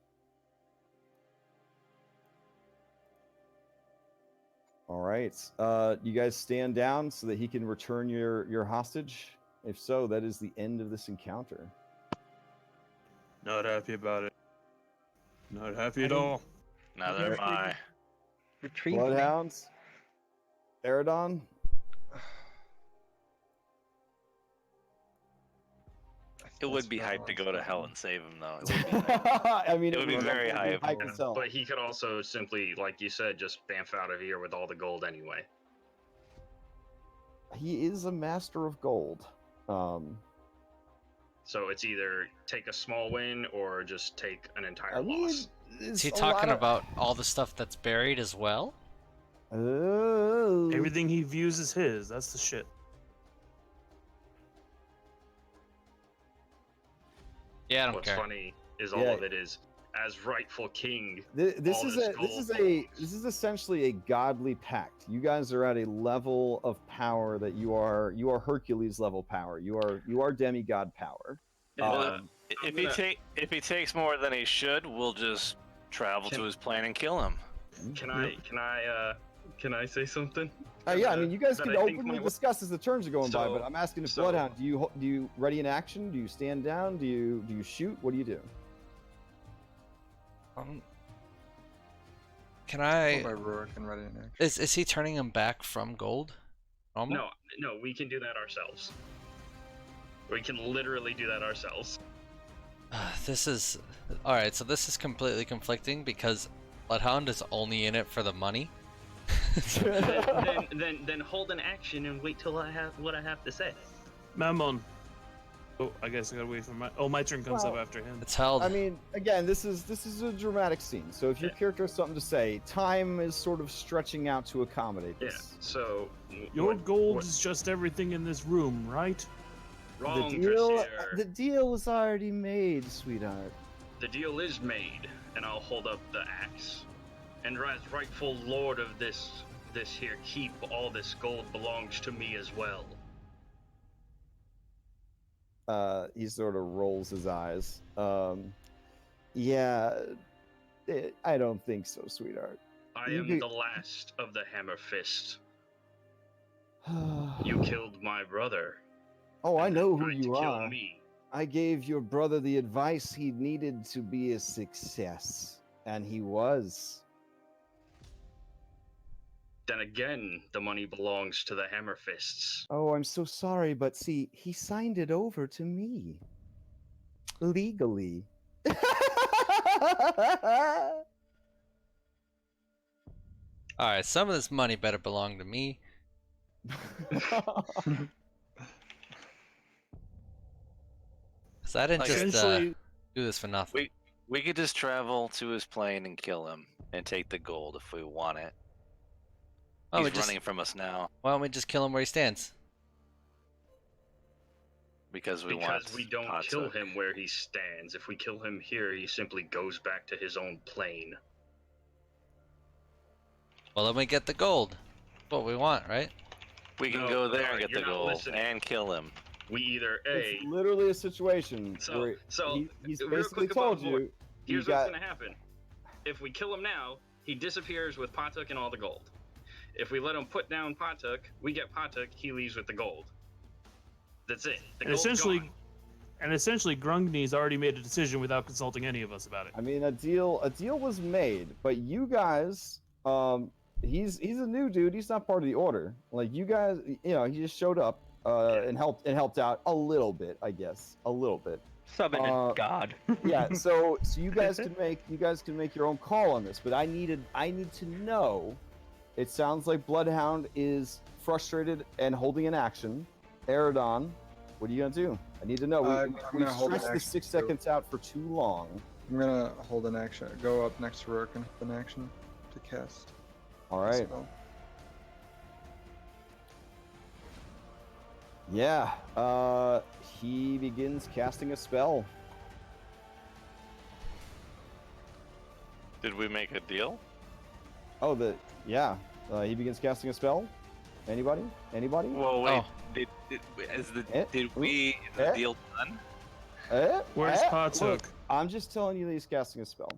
All right. You guys stand down so that he can return your hostage. If so, that is the end of this encounter. Not happy about it. Not happy at all. Neither am I. Retrieve me. Bloodhounds. Eridon. It would be hype to go to hell and save him, though. It would be hype. I mean, It would be very hype. as hell. But he could also simply, like you said, just bamf out of here with all the gold anyway. He is a master of gold. So it's either take a small win or just take an entire I mean, loss. Is he talking about all the stuff that's buried as well? Oh. Everything he views is his. That's the shit. Yeah, I don't What's care. funny is all Yeah. of it is as rightful king. This all is this a gold this is essentially a godly pact. You guys are at a level of power that you are Hercules level power. You are demigod power. Well, If he takes more than he should, we'll just travel to his plane and kill him. Can I say something? Yeah, I mean, you guys That can I think openly might- discuss as the turns are going by, So- but I'm asking if so- Bloodhound, do you ready in action? Do you stand down? Do you shoot? What do you do? Can I? By Rurik and ready in action. Is he turning him back from gold? Normal? No, we can do that ourselves. We can literally do that ourselves. This is all right. So this is completely conflicting because Bloodhound is only in it for the money. then hold an action and wait till I have what I have to say. Mammon. Oh, I guess I gotta wait for my. Oh, my turn comes up after him. It's held. I mean, again, this is a dramatic scene. So if your character has something to say, time is sort of stretching out to accommodate this. Yeah. So Your gold is just everything in this room, right? Wrong, The deal was already made, sweetheart. The deal is made, and I'll hold up the axe. And as rightful lord of this here keep, all this gold belongs to me as well. He sort of rolls his eyes. Yeah, I don't think so, sweetheart. I am the last of the Hammer Fist. You killed my brother. Oh, I know who tried you to kill are. me. I gave your brother the advice he needed to be a success, and he was. Then again, the money belongs to the Hammer Fists. Oh, I'm so sorry, but see, he signed it over to me. Legally. All right, some of this money better belong to me. Cause I didn't just do this for nothing. We could just travel to his plane and kill him and take the gold if we want it. Oh, He's running from us now. Why don't we just kill him where he stands? Because we don't Patuk. kill him where he stands. If we kill him here, he simply goes back to his own plane. Well, then we get the gold. That's what we want, right? We can go there and get the gold and kill him. We either It's literally a situation where he's basically told you. Here's what's gonna happen. If we kill him now, he disappears with Patuk and all the gold. If we let him put down Patuk, we get Patuk, he leaves with the gold. That's it. The gold's gone. Essentially, Grungni's already made a decision without consulting any of us about it. I mean, a deal was made, but you guys, he's a new dude. He's not part of the order. Like you guys, he just showed up and helped out a little bit, I guess, a little bit. Summon a god. Yeah, so you guys can make your own call on this, but I need to know. It sounds like Bloodhound is frustrated and holding an action. Eridon, what are you gonna do? I need to know. We stretched the 6 seconds out for too long. I'm gonna hold an action. Go up next to Rourke and hold an action to cast. All right. Yeah. He begins casting a spell. Did we make a deal? Oh, he begins casting a spell. Anybody? Well, wait. Is the deal done? Where's Patuk? Look, I'm just telling you that he's casting a spell.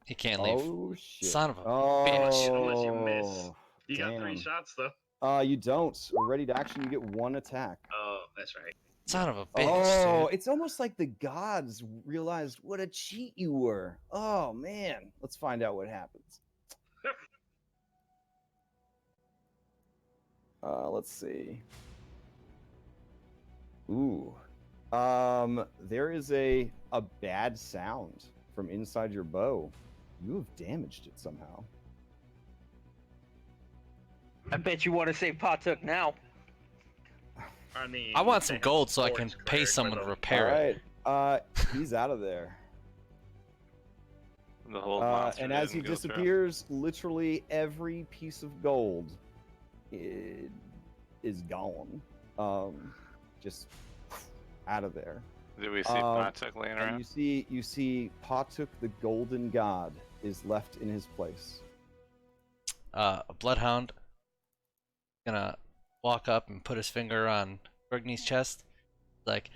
He can't leave. Oh shit! Son of a bitch! Unless you miss. You got 3 damn. shots though. You don't. Ready to action, you get 1 attack. Oh, that's right. Son of a bitch. Oh, dude. it's almost like the gods realized what a cheat you were. Oh man, let's find out what happens. Let's see. Ooh. There is a bad sound from inside your bow. You have damaged it somehow. I bet you want to save Patuk now. I mean, I want some gold so I can pay someone to repair it. All right. He's out of there. The whole monster and as he didn't go through. disappears, literally every piece of gold is gone. Just out of there. Do we see Patuk laying And around? you see Patuk, the golden god, is left in his place. A bloodhound gonna walk up and put his finger on Grugni's chest. Like,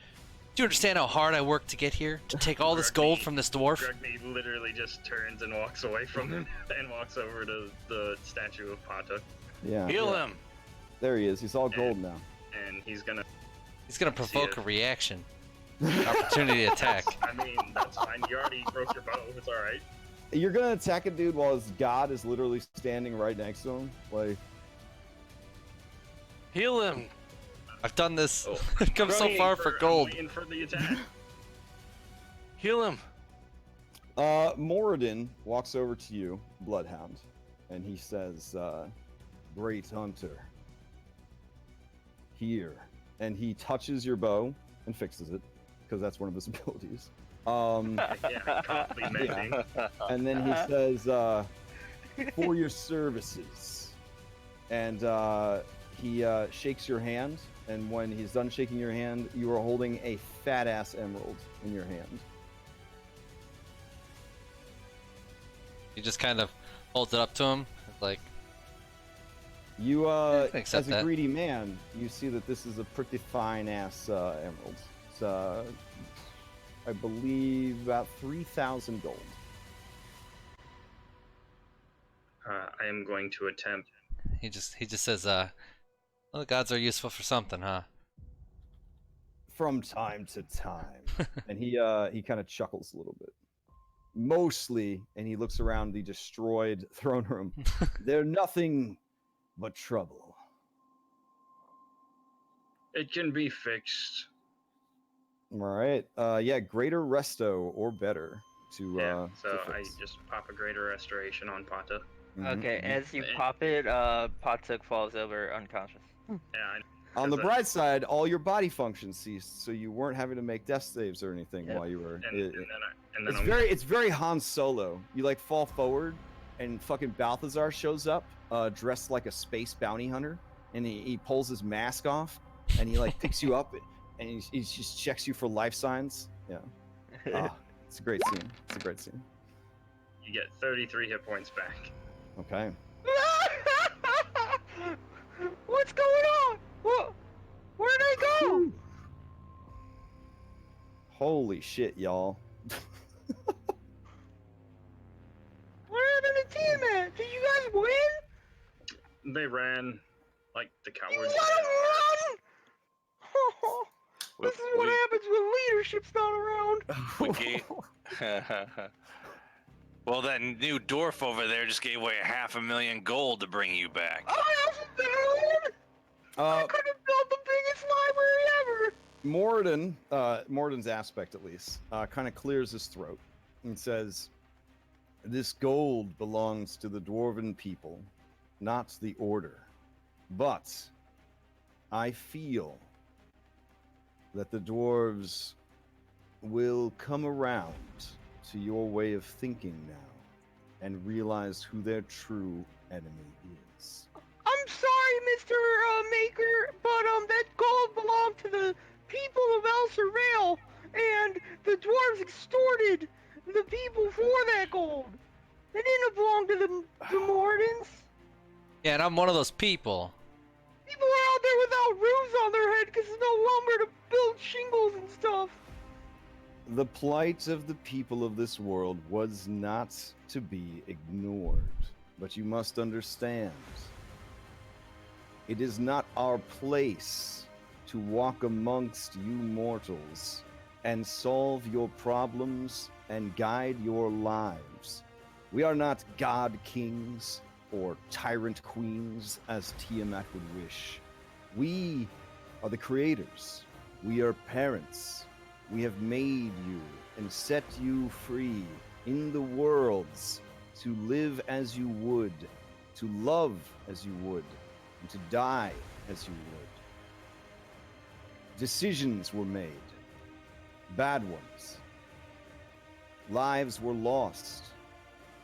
do you understand how hard I worked to get here? To take all this gold from this dwarf? Grugni literally just turns and walks away from him and walks over to the statue of Patuk. Yeah. Heal him! There he is. He's all gold now. And he's gonna provoke a reaction. Opportunity attack. I mean, that's fine. You already broke your bow. It's alright. You're gonna attack a dude while his god is literally standing right next to him? Like... Heal him! I've done this. Oh. I've come so far for gold. I'm waiting for the attack. Heal him. Moradin walks over to you, Bloodhound, and he says, "Great hunter, here." And he touches your bow and fixes it, because that's one of his abilities. Yeah, complimenting. And then he says, "For your services." And he shakes your hand, and when he's done shaking your hand, you are holding a fat-ass emerald in your hand. He just kind of holds it up to him, like, You, can as accept a that. greedy man, you see that this is a pretty fine-ass emerald. It's, I believe, about 3,000 gold. I am going to attempt. he just says, well, the gods are useful for something, huh? From time to time. And he kind of chuckles a little bit. Mostly, and he looks around the destroyed throne room, they're nothing but trouble. It can be fixed. All right. Yeah, greater resto or better to Yeah, so to I fix. just pop a greater restoration on Pata. Okay, as you pop it, Potuk falls over unconscious. Yeah, On the bright side, all your body functions ceased, so you weren't having to make death saves or anything while you were. and then It's very Han Solo. You like fall forward, and fucking Balthazar shows up, dressed like a space bounty hunter, and he pulls his mask off, and he like picks you up, and he just checks you for life signs. Yeah, it's a great scene. It's a great scene. you get 33 hit points back. Okay. What's going on? Where'd I go? Holy shit, y'all. What happened to Tiamat? Did you guys win? They ran like the You cowards. let them run! This is what happens when leadership's not around. Well, that new dwarf over there just gave away 500,000 gold to bring you back. I could have built the biggest library ever. Moradin's aspect at least, kind of clears his throat and says, "This gold belongs to the dwarven people, not the order. But I feel that the dwarves will come around to your way of thinking now and realize who their true enemy is." I'm sorry, Mr. Maker, but that gold belonged to the people of El Surveil, and the dwarves extorted the people for that gold. It didn't belong to the Mordans. Yeah, and I'm one of those people. People are out there without roofs on their head because there's no lumber to build shingles and stuff. The plight of the people of this world was not to be ignored, but you must understand, it is not our place to walk amongst you mortals and solve your problems and guide your lives. We are not god kings or tyrant queens as Tiamat would wish. We are the creators. We are parents. We have made you and set you free in the worlds to live as you would, to love as you would, and to die as you would. Decisions were made, bad ones. Lives were lost,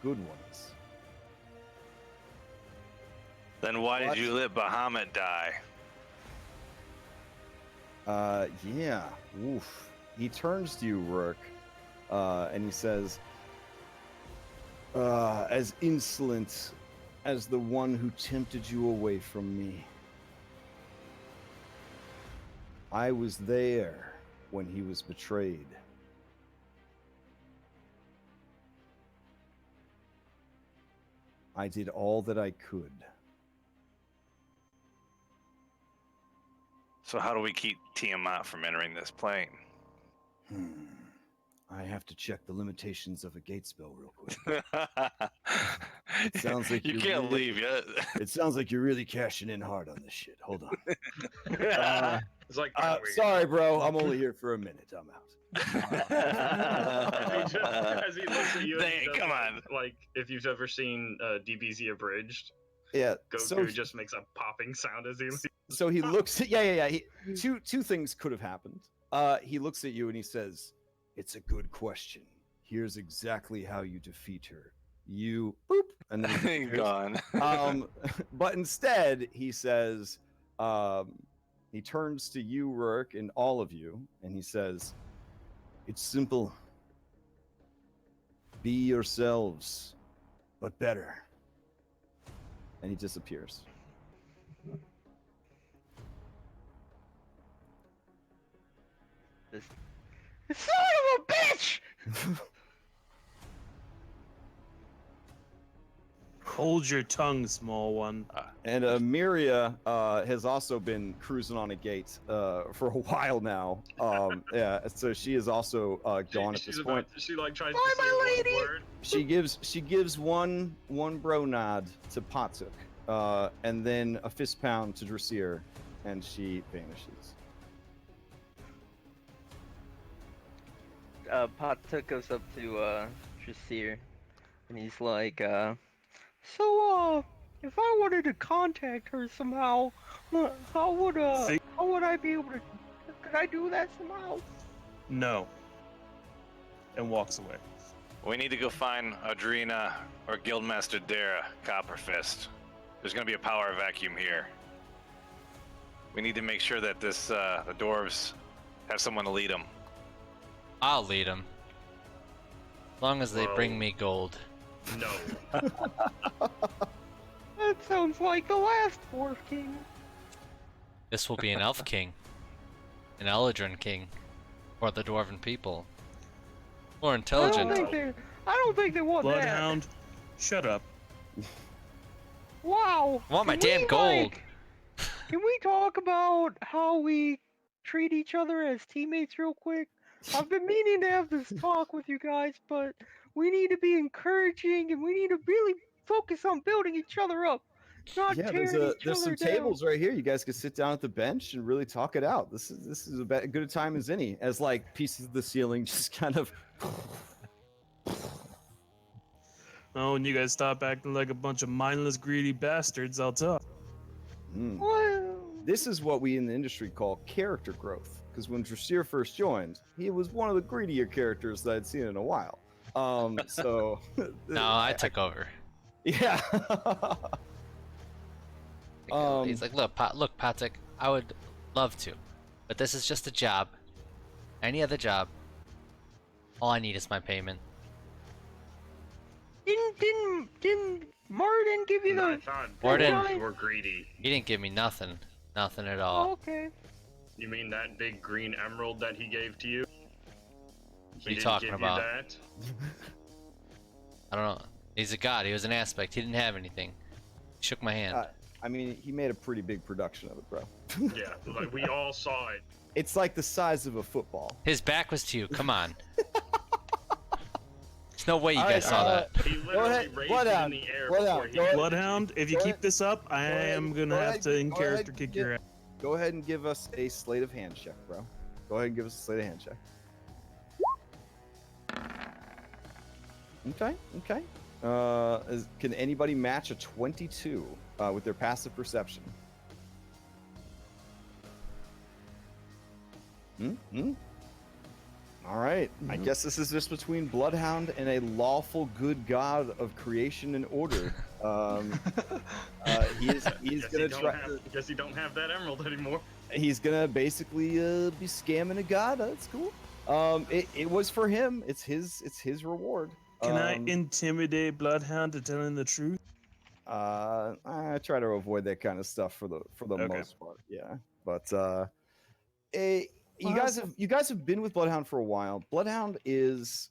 good ones. Then why did you let Bahamut die? Yeah, oof. He turns to you, Rourke, and he says, as insolent as the one who tempted you away from me. I was there when he was betrayed. I did all that I could. So how do we keep Tiamat from entering this plane? I have to check the limitations of a gate spell real quick. It sounds like you you're can't really- leave yet. It sounds like you're really cashing in hard on this shit. Hold on. It's like, Sorry, bro. I'm only here for a minute. I'm out. As he looks at you, and he Dang, does come that, on. like if you've ever seen DBZ abridged, Yeah. Goku just makes a popping sound as he leaves. So he looks at two things could have happened. He looks at you and he says, "It's a good question. Here's exactly how you defeat her. You boop," and then he disappears. Gone. But instead he says, he turns to you, Rourke, and all of you, and he says, "It's simple. Be yourselves, but better." And he disappears. Son of a bitch! Hold your tongue, small one. And Miria has also been cruising on a gate for a while now. Yeah, so she is also gone at this point. She like tries Bye, to say my one lady! word. She gives one bro nod to Patuk, and then a fist pound to Dressir, and she vanishes. Patuk goes up to Trasir, and he's like, so if I wanted to contact her somehow, how would I be able to? Could I do that somehow? No. And walks away. We need to go find Adrena or Guildmaster Dara Copperfist. There's gonna be a power vacuum here. We need to make sure that the dwarves have someone to lead them. I'll lead them. As long as they bring me gold. No. That sounds like the last dwarf king. This will be an elf king. An Eladrin king. For the dwarven people. More intelligent. I don't think they want that. Bloodhound, shut up. Wow. I want my Can damn we, gold. Can we talk about how we treat each other as teammates real quick? I've been meaning to have this talk with you guys, but we need to be encouraging and we need to really focus on building each other up, not tearing each there's other some down. tables right here. You guys can sit down at the bench and really talk it out. This is as good a time as any. As like pieces of the ceiling just kind of. Oh, and you guys stop acting like a bunch of mindless, greedy bastards, I'll talk. Well, This is what we in the industry call character growth. Because when Dressir first joined, he was one of the greedier characters that I'd seen in a while. So. No, I took over. Yeah. He's like, look, Patrick, I would love to, but this is just a job. Any other job. All I need is my payment. didn't Martin give you I the? thought Warden. dwarves were greedy. He didn't give me nothing. Nothing at Oh, all. okay. You mean that big green emerald that he gave to you? What are you talking about? That? I don't know. He's a god. He was an aspect. He didn't have anything. He shook my hand. I mean, he made a pretty big production of it, bro. Yeah, like we all saw it. It's like the size of a football. His back was to you. Come on. There's no way you All guys right, saw that. He literally raised it in the air before he. Bloodhound, if you keep this up, I am gonna have to in character kick your ass. Go ahead and give us a sleight of hand check, bro. Go ahead and give us a sleight of hand check. Okay. Can anybody match a 22 with their passive perception? All right. I guess this is just between Bloodhound and a lawful good god of creation and order. He's gonna try. Guess you don't have that emerald anymore. He's gonna basically be scamming a god. That's cool. It was for him. It's his reward. Can I intimidate Bloodhound to telling the truth? I try to avoid that kind of stuff for the Okay. most part. Yeah, but you guys have been with Bloodhound for a while. Bloodhound is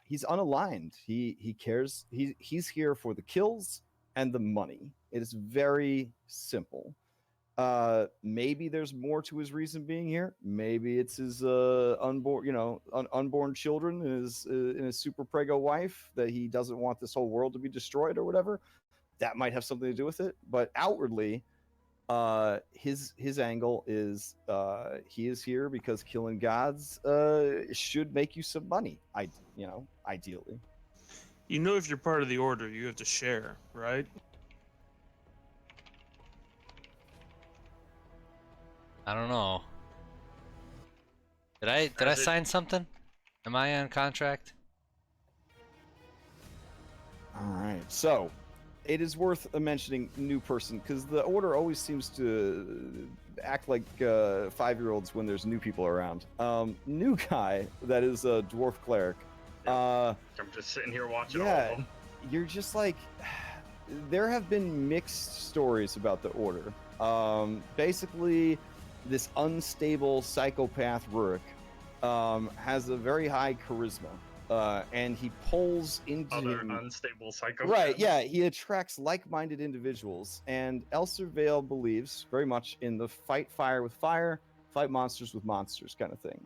he's unaligned. He cares. He's here for the kills and the money. It is very simple. Maybe there's more to his reason being here. Maybe it's his unborn, unborn children and his super prego wife that he doesn't want this whole world to be destroyed or whatever. That might have something to do with it. But outwardly, his angle is he is here because killing gods should make you some money. Ideally. You know, if you're part of the order, you have to share, right? I don't know. Did I sign something? Am I on contract? All right. So, it is worth mentioning new person because the order always seems to act like 5-year-olds when there's new people around. New guy that is a dwarf cleric. I'm just sitting here watching all of them. You're just like, there have been mixed stories about the order. Basically, this unstable psychopath Rurik has a very high charisma. And he pulls into other unstable psychopaths. Right, yeah, he attracts like-minded individuals, and Elservale believes very much in the fight fire with fire, fight monsters with monsters kind of thing.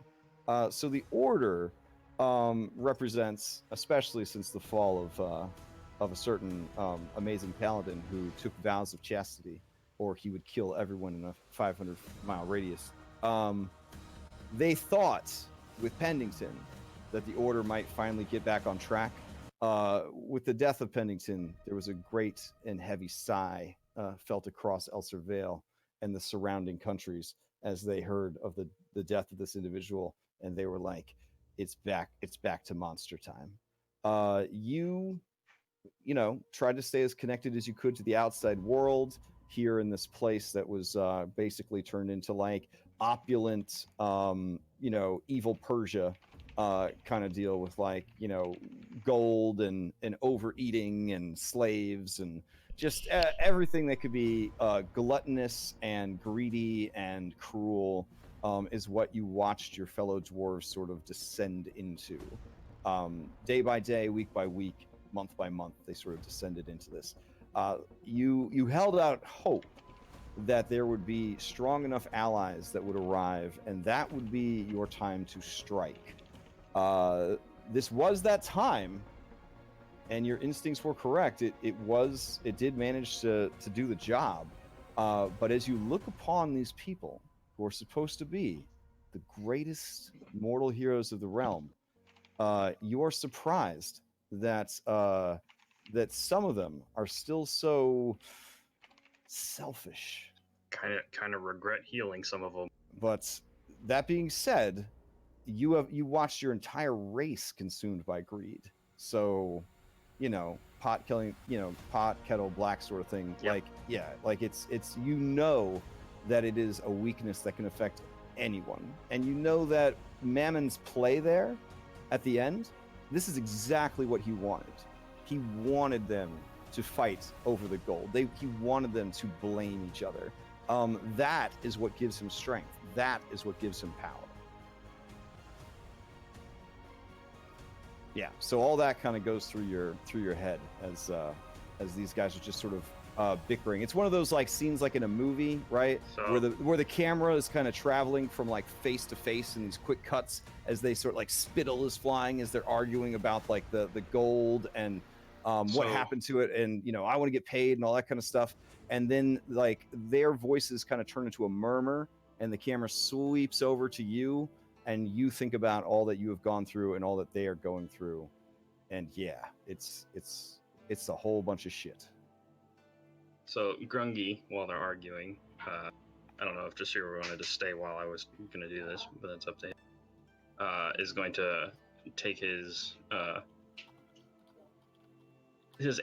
So the Order represents, especially since the fall of a certain amazing paladin who took vows of chastity, or he would kill everyone in a 500-mile radius. They thought with Pendington that the Order might finally get back on track. With the death of Pendington, there was a great and heavy sigh felt across Elservale and the surrounding countries as they heard of the death of this individual, and they were like, it's back to monster time. You tried to stay as connected as you could to the outside world here in this place that was basically turned into like opulent, evil Persia kind of deal with like gold and overeating and slaves and just everything that could be gluttonous and greedy and cruel is what you watched your fellow dwarves sort of descend into. Day by day, week by week, month by month, they sort of descended into this. You held out hope that there would be strong enough allies that would arrive, and that would be your time to strike. This was that time, and your instincts were correct. It did manage to do the job. But as you look upon these people who are supposed to be the greatest mortal heroes of the realm, you are surprised that some of them are still so selfish. Kind of regret healing some of them. But that being said, you watched your entire race consumed by greed. So, pot killing, pot kettle black sort of thing. Yep. It's that it is a weakness that can affect anyone, and that Mammon's play there at the end. This is exactly what he wanted. He wanted them to fight over the gold. He wanted them to blame each other. That is what gives him strength. That is what gives him power. Yeah, so all that kind of goes through your head as these guys are just sort of bickering. It's one of those like scenes like in a movie, right? So, where the camera is kind of traveling from like face to face in these quick cuts as they sort of like spittle is flying as they're arguing about like the gold and what happened to it, and I want to get paid and all that kind of stuff. And then like their voices kind of turn into a murmur, and the camera sweeps over to you. And you think about all that you have gone through and all that they are going through, and yeah, it's a whole bunch of shit. So Grungy, while they're arguing, I don't know if Jasira wanted to stay while I was going to do this, but that's up to him. Is going to take his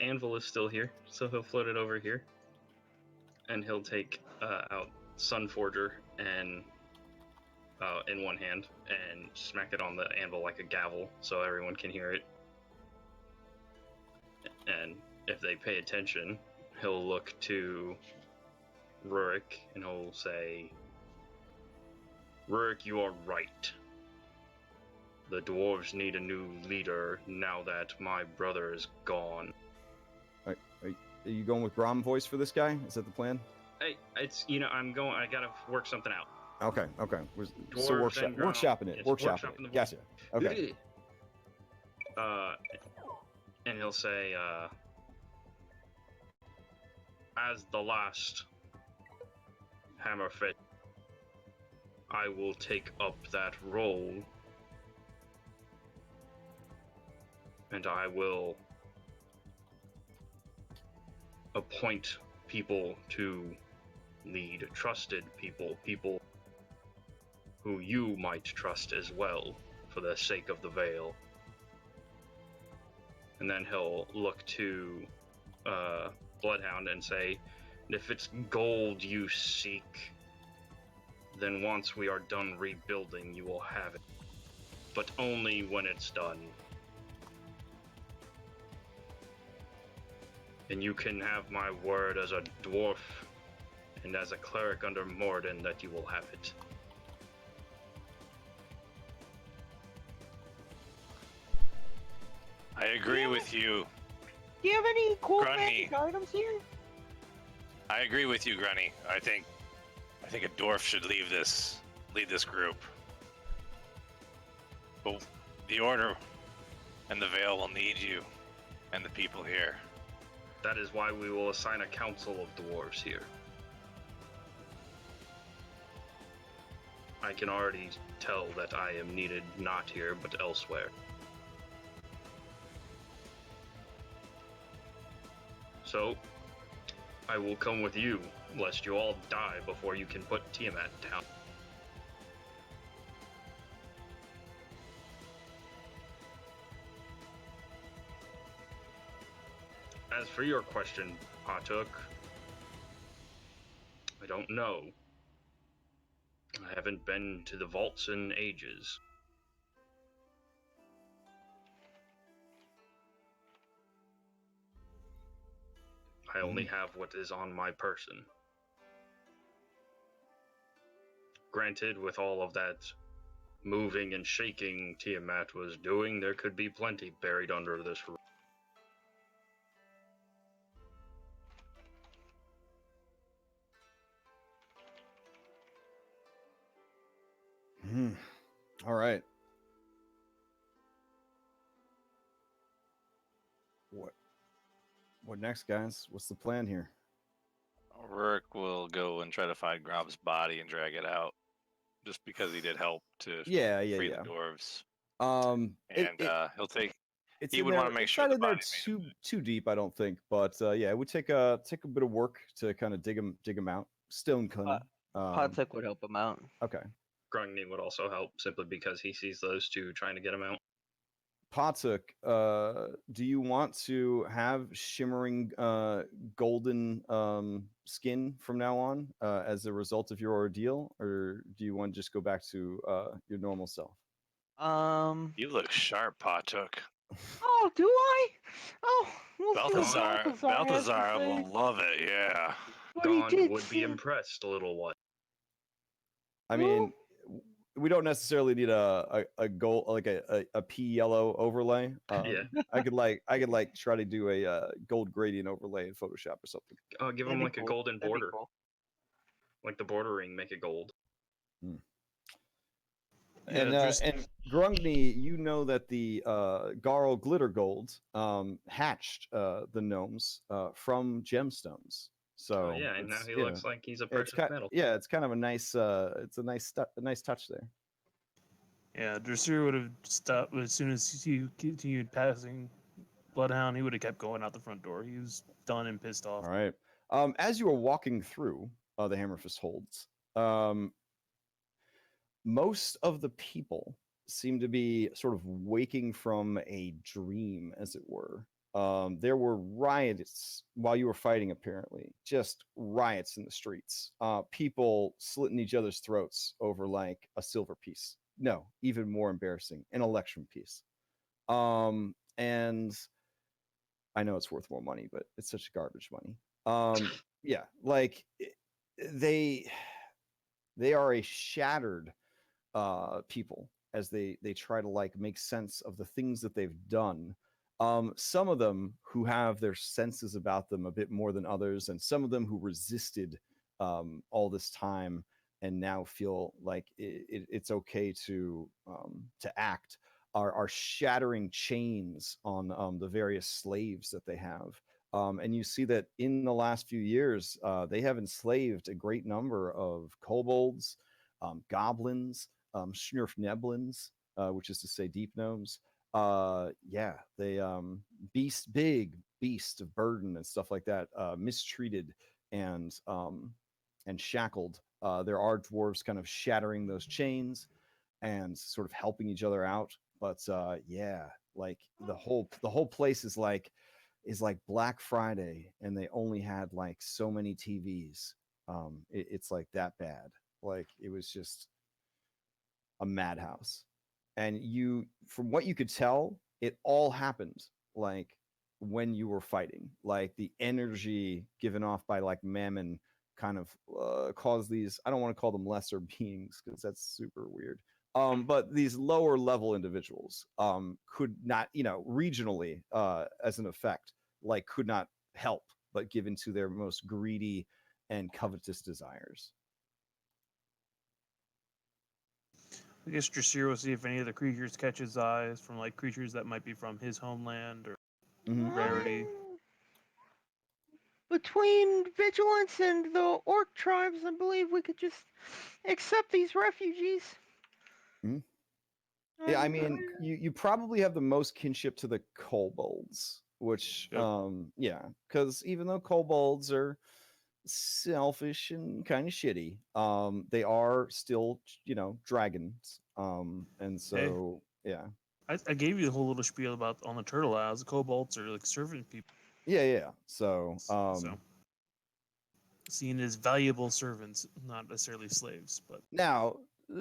anvil is still here, so he'll float it over here, and he'll take out Sunforger and. In one hand and smack it on the anvil like a gavel so everyone can hear it. And if they pay attention, he'll look to Rurik and he'll say, Rurik, you are right. The dwarves need a new leader now that my brother is gone. Are you going with Grom voice for this guy? Is that the plan? It's I'm going. I gotta work something out. Okay. So Dwarves and workshopping it. It's Workshopping it. Gotcha. Okay. And he'll say, as the last Hammerfist, I will take up that role, and I will appoint people to lead, trusted people who you might trust as well, for the sake of the Veil. And then he'll look to Bloodhound and say, if it's gold you seek, then once we are done rebuilding, you will have it. But only when it's done. And you can have my word as a dwarf and as a cleric under Morden that you will have it. I agree with you. Do you have any cool Grunny. magic items here? I agree with you, Grunny. I think a dwarf should lead this group. But the Order and the Veil will need you and the people here. That is why we will assign a council of dwarves here. I can already tell that I am needed not here, but elsewhere. So, I will come with you, lest you all die before you can put Tiamat down. As for your question, Patuk, I don't know. I haven't been to the vaults in ages. I only have what is on my person. Granted, with all of that moving and shaking Tiamat was doing, there could be plenty buried under this roof. All right. What next, guys? What's the plan here? Rourke will go and try to find Grob's body and drag it out, just because he did help to free the dwarves. He'll take. He would want to make sure the body too deep, I don't think, but yeah, it would take a bit of work to kind of dig him out. Stone cunning. Patuk would help him out. Okay. Grungni would also help, simply because he sees those two trying to get him out. Patuk, do you want to have shimmering golden skin from now on as a result of your ordeal, or do you want to just go back to your normal self? You look sharp, Patuk. Oh, do I? Oh, we'll Balthazar will love it. Yeah. Gond would be impressed, little one. I mean, we don't necessarily need a gold, like a pea yellow overlay. Yeah. I could try to do a gold gradient overlay in Photoshop or something. Give him like a golden border, like the bordering, make it gold. And Grungni, you know that the Garl Glitter Gold hatched the gnomes from gemstones. So and now he looks like he's a precious metal. Yeah, it's kind of a nice, it's a nice touch there. Yeah, Dressur would have stopped as soon as he continued passing Bloodhound. He would have kept going out the front door. He was done and pissed off. All right. As you were walking through the Hammerfist holds, most of the people seem to be sort of waking from a dream, as it were. There were riots while you were fighting, apparently. Just riots in the streets. People slitting each other's throats over like a silver piece. No, even more embarrassing, an election piece. And I know it's worth more money, but it's such garbage money. Yeah, like they are a shattered people as they try to like make sense of the things that they've done. Some of them who have their senses about them a bit more than others, and some of them who resisted all this time and now feel like it's okay to act are shattering chains on the various slaves that they have. And you see that in the last few years, they have enslaved a great number of kobolds, goblins, schnurfneblins, which is to say deep gnomes. Yeah, they big beast of burden and stuff like that, mistreated and shackled. There are dwarves kind of shattering those chains and sort of helping each other out. But yeah, like the whole place is like Black Friday, and they only had like so many TVs. It's like that bad. Like it was just a madhouse. And you, from what you could tell, it all happened like when you were fighting. Like the energy given off by like Mammon kind of caused these. I don't want to call them lesser beings because that's super weird. But these lower level individuals could not, regionally as an effect, like could not help but give into their most greedy and covetous desires. I guess Drasir will see if any of the creatures catch his eyes from like creatures that might be from his homeland or rarity. Between vigilance and the orc tribes, I believe we could just accept these refugees. Yeah, I mean, you probably have the most kinship to the kobolds, which yeah, because even though kobolds are selfish and kind of shitty, they are still dragons, and so yeah. I gave you the whole little spiel about on the Turtle Isles. The kobolds are like servant people. Yeah. So seen as valuable servants, not necessarily slaves. But now,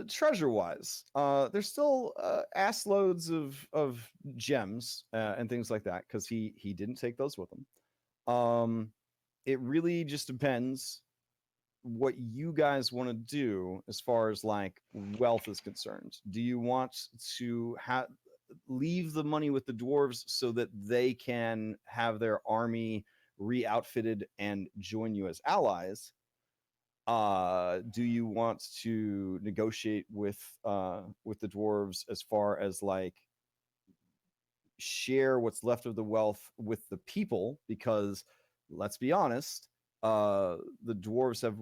treasure wise, there's still ass loads of gems and things like that because he didn't take those with him. It really just depends what you guys want to do as far as like wealth is concerned. Do you want to leave the money with the dwarves so that they can have their army re-outfitted and join you as allies? Do you want to negotiate with the dwarves as far as like share what's left of the wealth with the people? Because let's be honest, the dwarves have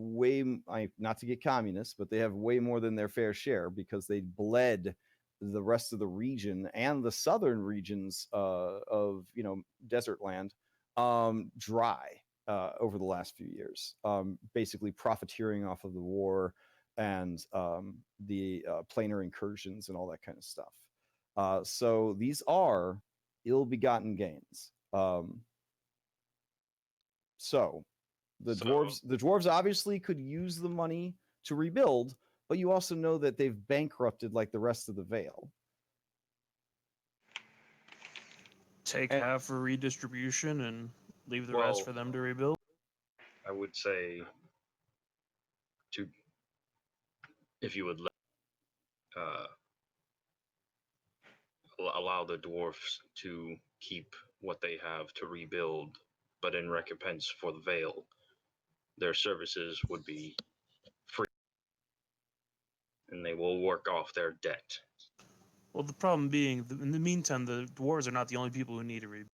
not to get communist, but they have way more than their fair share because they bled the rest of the region and the southern regions of desert land dry over the last few years, basically profiteering off of the war and the planar incursions and all that kind of stuff. So these are ill-begotten gains. So the dwarves obviously could use the money to rebuild, but you also know that they've bankrupted like the rest of the Vale. Take half for redistribution and leave the rest for them to rebuild. I would say if you would allow the dwarfs to keep what they have to rebuild, but in recompense for the Vale, their services would be free, and they will work off their debt. Well, the problem being, in the meantime, the dwarves are not the only people who need to rebuild.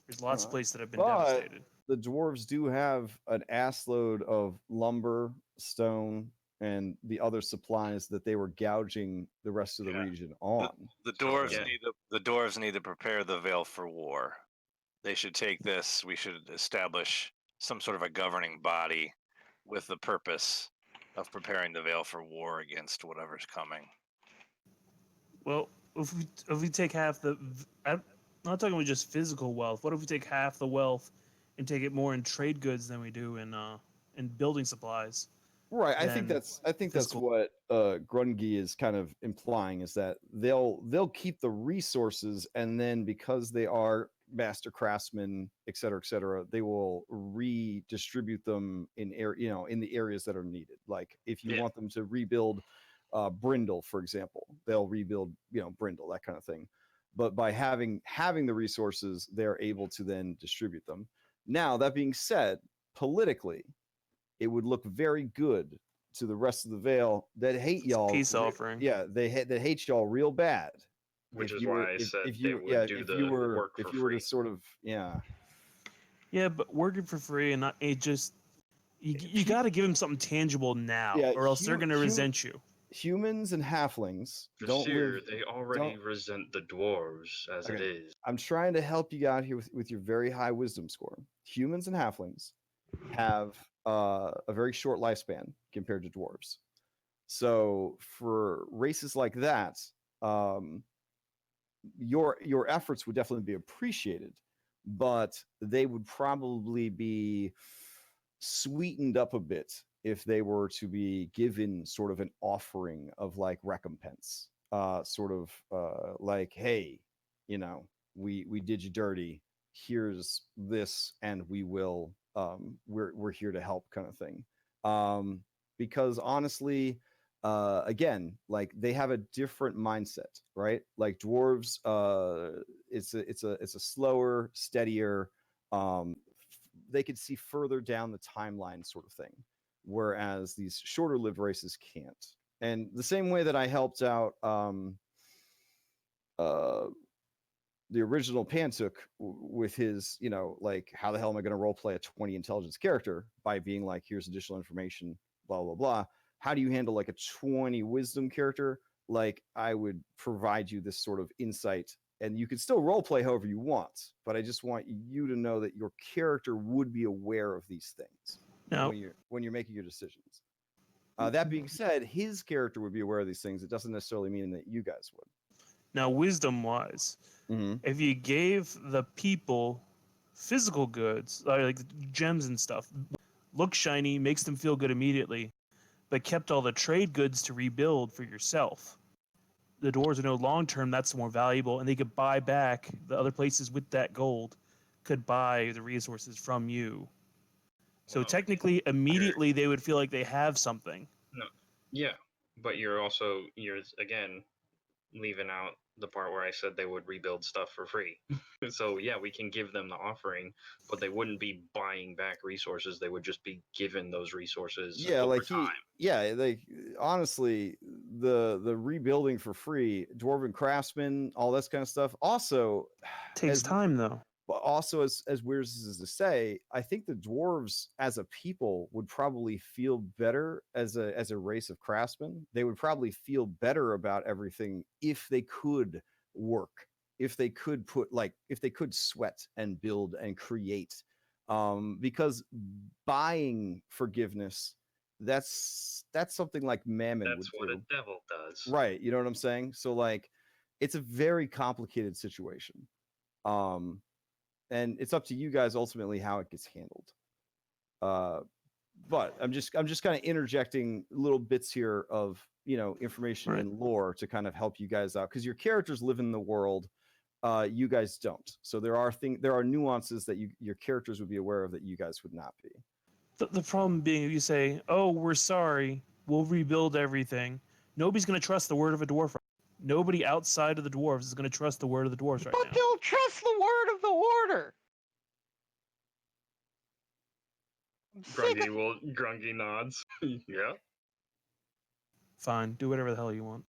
There's lots of places that have been devastated. The dwarves do have an assload of lumber, stone, and the other supplies that they were gouging the rest of the region on. The dwarves need to prepare the Vale for war. They should take this. We should establish some sort of a governing body with the purpose of preparing the Vale for war against whatever's coming. Well, if we take half I'm not talking about just physical wealth. What if we take half the wealth and take it more in trade goods than we do in building supplies? Right. I think that's what Grungy is kind of implying, is that they'll keep the resources, and then because they are master craftsmen, et cetera, they will redistribute them in the areas that are needed. Like if you want them to rebuild Brindle, for example, they'll rebuild Brindle, that kind of thing. But by having the resources, they're able to then distribute them. Now, that being said, politically, it would look very good to the rest of the Vale that hate y'all. Peace offering. Yeah, that hate y'all real bad. Which if is you why were, I if, said if they you, would yeah, do if the you were, work if for you were free. to sort of, yeah. Yeah, but working for free and not it just you got to give them something tangible now, Yeah, or else they're gonna resent you. Humans and halflings don't Jasir, live. they already resent the dwarves as it is. I'm trying to help you out here with your very high wisdom score. Humans and halflings have a very short lifespan compared to dwarves. So for races like that, your efforts would definitely be appreciated, but they would probably be sweetened up a bit if they were to be given sort of an offering of like recompense, sort of like, hey, you know, we did you dirty. Here's this, and we will. We're here to help, kind of thing. Because honestly, again, like they have a different mindset, right? Like dwarves, it's a slower, steadier. They could see further down the timeline, sort of thing, whereas these shorter lived races can't. And the same way that I helped out the original Pantuk with his, you know, like, how the hell am I going to role play a 20 intelligence character by being like, here's additional information, blah, blah, blah. How do you handle like a 20 wisdom character? Like, I would provide you this sort of insight, and you could still role play however you want, but I just want you to know that your character would be aware of these things Now, when you're making your decisions. That being said, his character would be aware of these things. It doesn't necessarily mean that you guys would. now wisdom wise, if you gave the people physical goods, like gems and stuff, look shiny, makes them feel good immediately, but kept all the trade goods to rebuild for yourself, the dwarves know long term that's more valuable, and they could buy back the other places with that gold, could buy the resources from you. So technically, immediately they would feel like they have something. No, yeah, but you're again leaving out the part where I said they would rebuild stuff for free. So yeah, we can give them the offering, but they wouldn't be buying back resources. They would just be given those resources over time. Like honestly, the rebuilding for free, dwarven craftsmen, all this kind of stuff. Also, takes time though. But also, as weird as this is to say, I think the dwarves as a people would probably feel better as a race of craftsmen. They would probably feel better about everything if they could work, if they could if they could sweat and build and create. Because buying forgiveness, that's something like Mammon That's would what do. a devil does. Right. You know what I'm saying? So like, it's a very complicated situation. And it's up to you guys ultimately how it gets handled. But I'm just kind of interjecting little bits here of, you know, information and lore to kind of help you guys out, because your characters live in the world, you guys don't. So there are nuances that your characters would be aware of that you guys would not be. The problem being, if you say, "Oh, we're sorry, we'll rebuild everything," nobody's going to trust the word of a dwarf. Nobody outside of the dwarves is going to trust the word of the dwarves right now. But they'll trust the word of the order. Grungy nods. Yeah. Fine, do whatever the hell you want.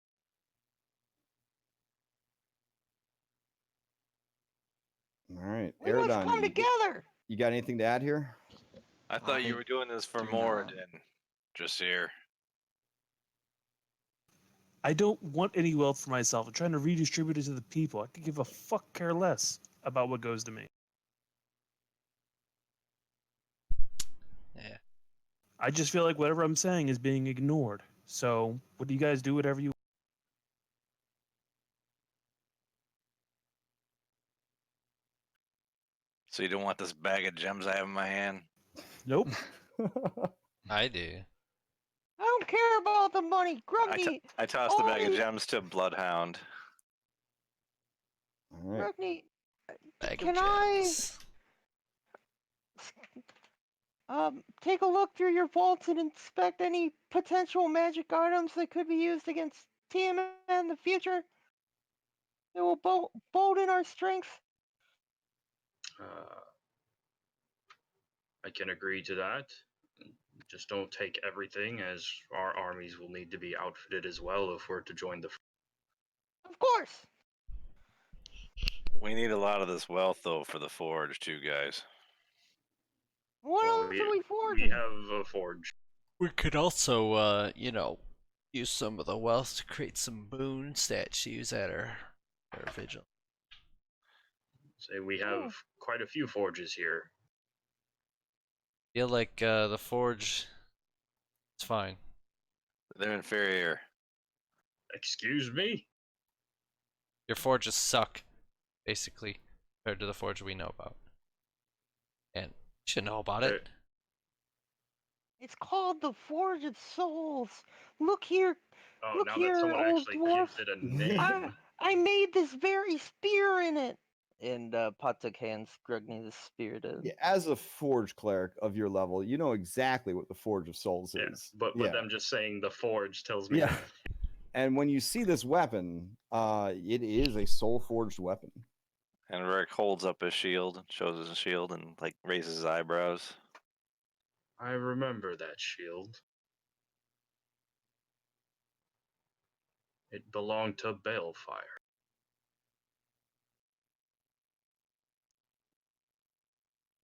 All right, We must Eridon, come together. You got anything to add here? I thought you were doing this for Moradin, Jasir. I don't want any wealth for myself. I'm trying to redistribute it to the people. I could give a fuck care less about what goes to me. Yeah. I just feel like whatever I'm saying is being ignored. So, what do you guys do? Whatever you. So you don't want this bag of gems I have in my hand? Nope. I do. I don't care about the money, Grungy. I tossed the bag of gems to Bloodhound. All right. Grungy, Bag can of I take a look through your vaults and inspect any potential magic items that could be used against Tiamat in the future? It will bolden our strength. I can agree to that. Just don't take everything, as our armies will need to be outfitted as well if we're to join the. Of course. We need a lot of this wealth, though, for the forge, too, guys. What Well, else are we we forging? have a forge. We could also, use some of the wealth to create some moon statues at our vigil. Say we have quite a few forges here. Feel like the forge, it's fine. They're inferior. Excuse me? Your forges suck, basically, compared to the forge we know about. And you should know about it. It's called the Forge of Souls. Look here. Oh, Look now here, that someone old actually dwarf. gives it a name. I made this very spear in it. And Patuk hands Grugny the spear to. Yeah, as a forge cleric of your level, you know exactly what the Forge of Souls is. But them just saying the forge tells me. Yeah. And when you see this weapon, it is a soul forged weapon. And Rick holds up his shield, shows his shield, and like raises his eyebrows. I remember that shield. It belonged to Balefire.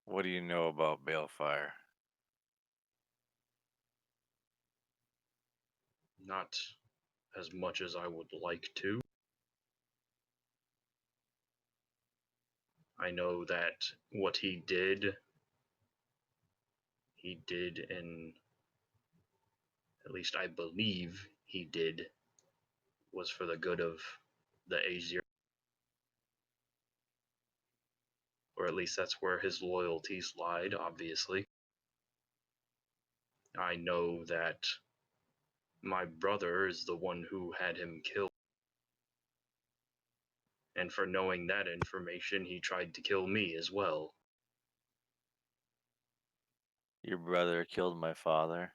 What do you know about Balefire? Not as much as I would like to. I know that what he did in, at least I believe he did, was for the good of the Aesir. Or at least that's where his loyalties lied, obviously. I know that my brother is the one who had him killed. And for knowing that information, he tried to kill me as well. Your brother killed my father.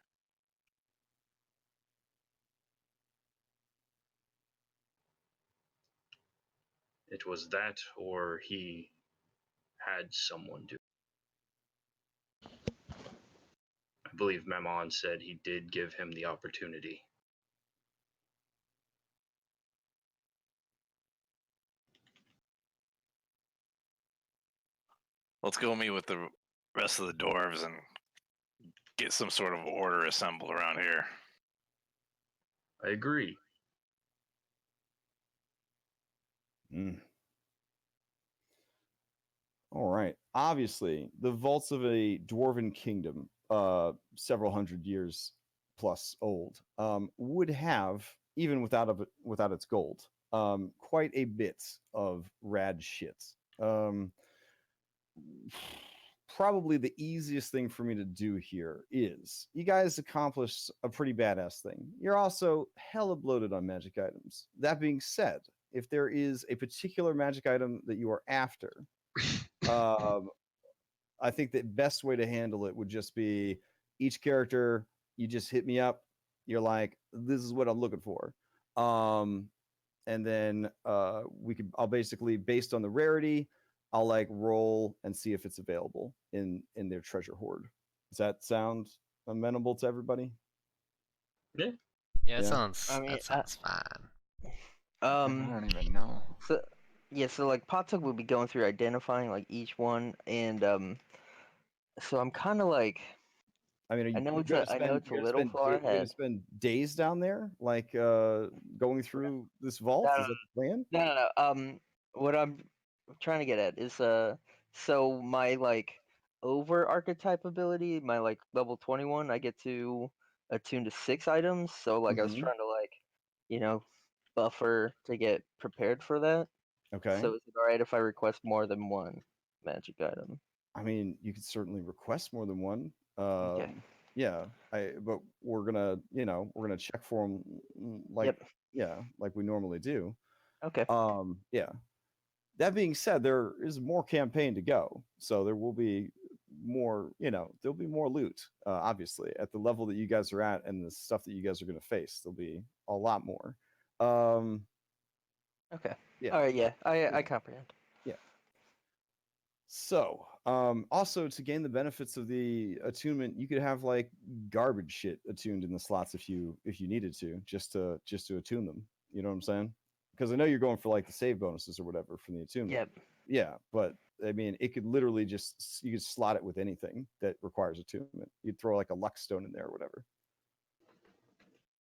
It was that, or he had someone do. I believe Mammon said he did give him the opportunity. Let's go meet with the rest of the dwarves and get some sort of order assembled around here. I agree. All right. Obviously, the vaults of a dwarven kingdom, several hundred years plus old, would have, even without its gold, quite a bit of rad shit. Probably the easiest thing for me to do here is you guys accomplished a pretty badass thing. You're also hella bloated on magic items. That being said, if there is a particular magic item that you are after, I think the best way to handle it would just be each character, you just hit me up. You're like, this is what I'm looking for. And then I'll basically, based on the rarity, I'll like roll and see if it's available in their treasure hoard. Does that sound amenable to everybody? Yeah. Yeah, that sounds fine. I don't even know. So like Patuk would be going through identifying like each one, and so I'm kind of like, I mean, I know it's a little far ahead. You're gonna spend days down there, like going through this vault. Is that the plan? No. What I'm trying to get at is so my like over archetype ability, my like level 21, I get to attune to 6 items. So like I was trying to like, buffer to get prepared for that. Okay. So is it alright if I request more than one magic item? I mean, you could certainly request more than one. Okay. Yeah, but we're gonna check for them like like we normally do. Okay. Yeah. That being said, there is more campaign to go, so there will be more. There'll be more loot. Obviously, at the level that you guys are at and the stuff that you guys are going to face, there'll be a lot more. Okay. Yeah. All right. Yeah. I comprehend. Yeah. So, also to gain the benefits of the attunement, you could have like garbage shit attuned in the slots if you needed to, just to attune them. You know what I'm saying? Because I know you're going for like the save bonuses or whatever from the attunement. Yep. Yeah, but I mean, it could literally just you could slot it with anything that requires attunement. You'd throw like a luck stone in there or whatever.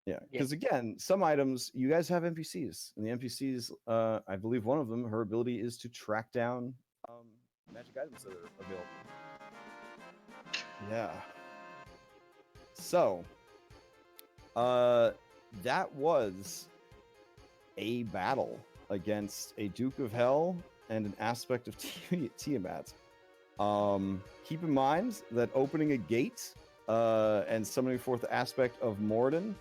Yeah, because again, some items you guys have NPCs, and the NPCs, I believe one of them, her ability is to track down magic items that are available. Yeah. So, that was a battle against a Duke of Hell and an aspect of Tiamat. Keep in mind that opening a gate and summoning forth the aspect of Morden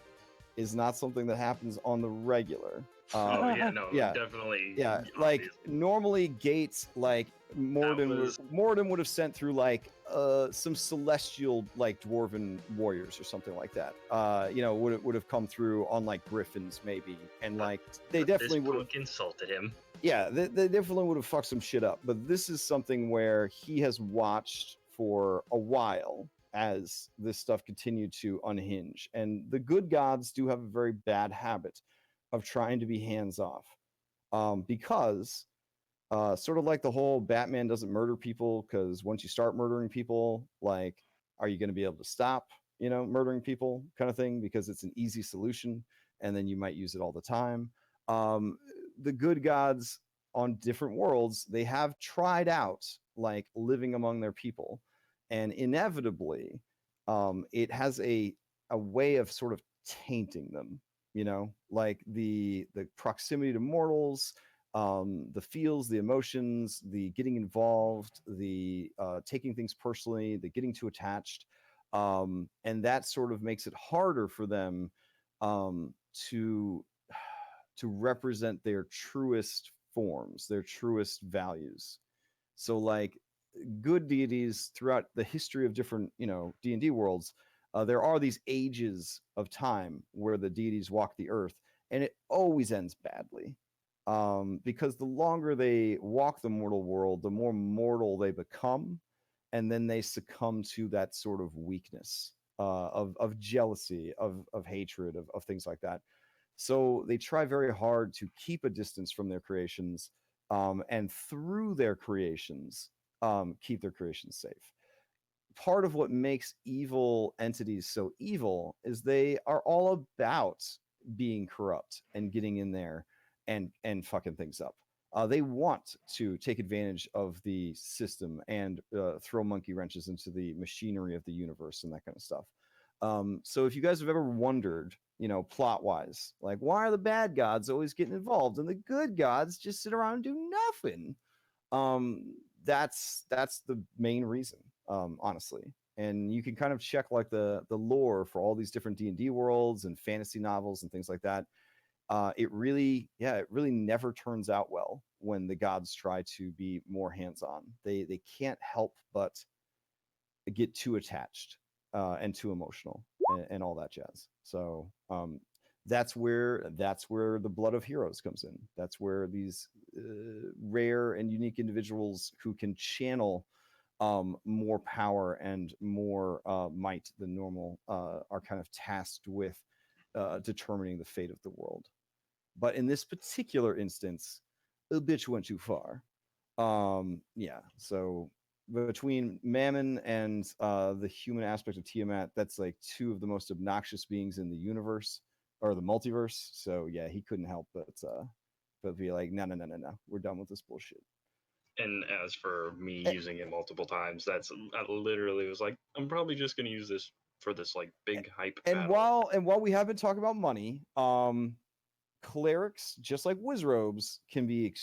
is not something that happens on the regular. Oh yeah, no, yeah, definitely. yeah. Like normally gates, like Morden would have sent through like some celestial like dwarven warriors or something like that. You know, would have come through on like griffins maybe, and like they definitely would have insulted him. Yeah, they definitely would have fucked some shit up. But this is something where he has watched for a while as this stuff continued to unhinge. And the good gods do have a very bad habit of trying to be hands off. Because sort of like the whole Batman doesn't murder people, because once you start murdering people, like, are you going to be able to stop, you know, murdering people kind of thing? Because it's an easy solution and then you might use it all the time. The good gods on different worlds, they have tried out like living among their people, and inevitably it has a way of sort of tainting them, you know, like the proximity to mortals, the feels, the emotions, the getting involved, the taking things personally, the getting too attached, and that sort of makes it harder for them to represent their truest forms, their truest values. So like good deities throughout the history of different, you know, D&D worlds, there are these ages of time where the deities walk the earth, and it always ends badly. Because the longer they walk the mortal world, the more mortal they become, and then they succumb to that sort of weakness of jealousy, of hatred, of things like that. So they try very hard to keep a distance from their creations, and through their creations, keep their creations safe. Part of what makes evil entities so evil is they are all about being corrupt and getting in there and fucking things up. They want to take advantage of the system and throw monkey wrenches into the machinery of the universe and that kind of stuff. So if you guys have ever wondered, you know, plot wise, like why are the bad gods always getting involved and the good gods just sit around and do nothing? That's the main reason, honestly. And you can kind of check like the lore for all these different D&D worlds and fantasy novels and things like that. It really never turns out well when the gods try to be more hands-on. They can't help but get too attached and too emotional and all that jazz. So that's where the blood of heroes comes in. That's where these rare and unique individuals who can channel more power and more might than normal are kind of tasked with determining the fate of the world. But in this particular instance, the bitch went too far. Yeah, so between Mammon and the human aspect of Tiamat, that's like two of the most obnoxious beings in the universe or the multiverse. So yeah, he couldn't help but be like, no, we're done with this bullshit. And as for me using it multiple times, I literally was like, I'm probably just gonna use this for this like big hype and battle. while we have been talking about money, clerics, just like wizrobes, can be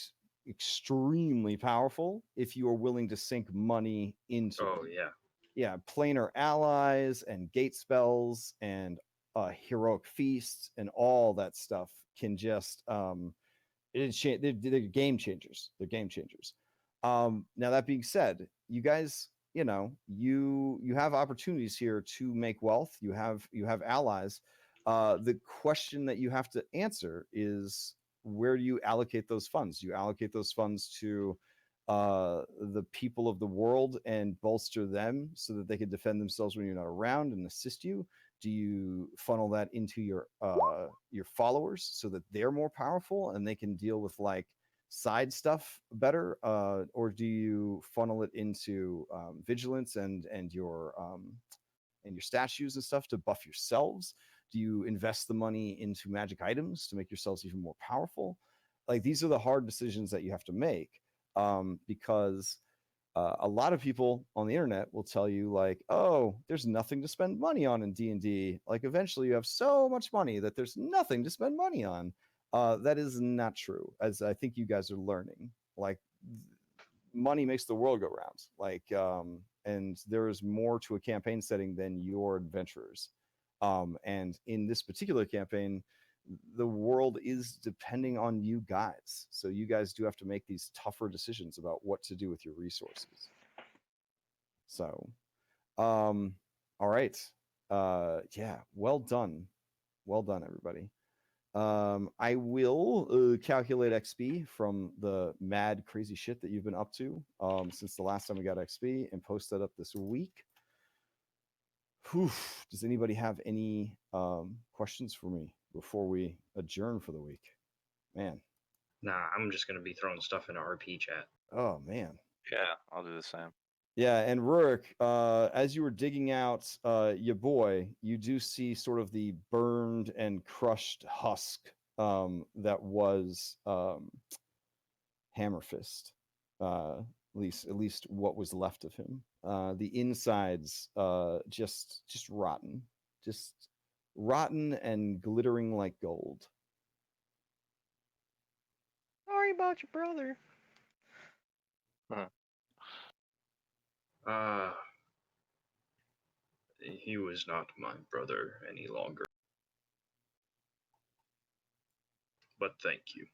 extremely powerful if you are willing to sink money into them. Yeah, planar allies and gate spells and heroic feasts and all that stuff can just they're game changers. They're game changers. Now that being said, you guys, you know, you have opportunities here to make wealth. You have allies. The question that you have to answer is, where do you allocate those funds? Do you allocate those funds to the people of the world and bolster them so that they can defend themselves when you're not around and assist you? Do you funnel that into your followers so that they're more powerful and they can deal with like side stuff better, or do you funnel it into vigilance and your statues and stuff to buff yourselves? Do you invest the money into magic items to make yourselves even more powerful? Like, these are the hard decisions that you have to make, because a lot of people on the internet will tell you like, oh, there's nothing to spend money on in D&D. Like, eventually you have so much money that there's nothing to spend money on. That is not true, as I think you guys are learning. Like, money makes the world go round. Like, and there is more to a campaign setting than your adventurers. And in this particular campaign, the world is depending on you guys. So you guys do have to make these tougher decisions about what to do with your resources. So, all right. Yeah, well done. Well done, everybody. I will calculate XP from the mad crazy shit that you've been up to since the last time we got XP and post that up this week. Whew. Does anybody have any questions for me before we adjourn for the week? Man. Nah, I'm just gonna be throwing stuff into RP chat. Oh man. Yeah, I'll do the same. Yeah, and Rurik, as you were digging out your boy, you do see sort of the burned and crushed husk that was Hammerfist. At least what was left of him. The insides just rotten, just rotten and glittering like gold. Sorry about your brother. He was not my brother any longer. But thank you.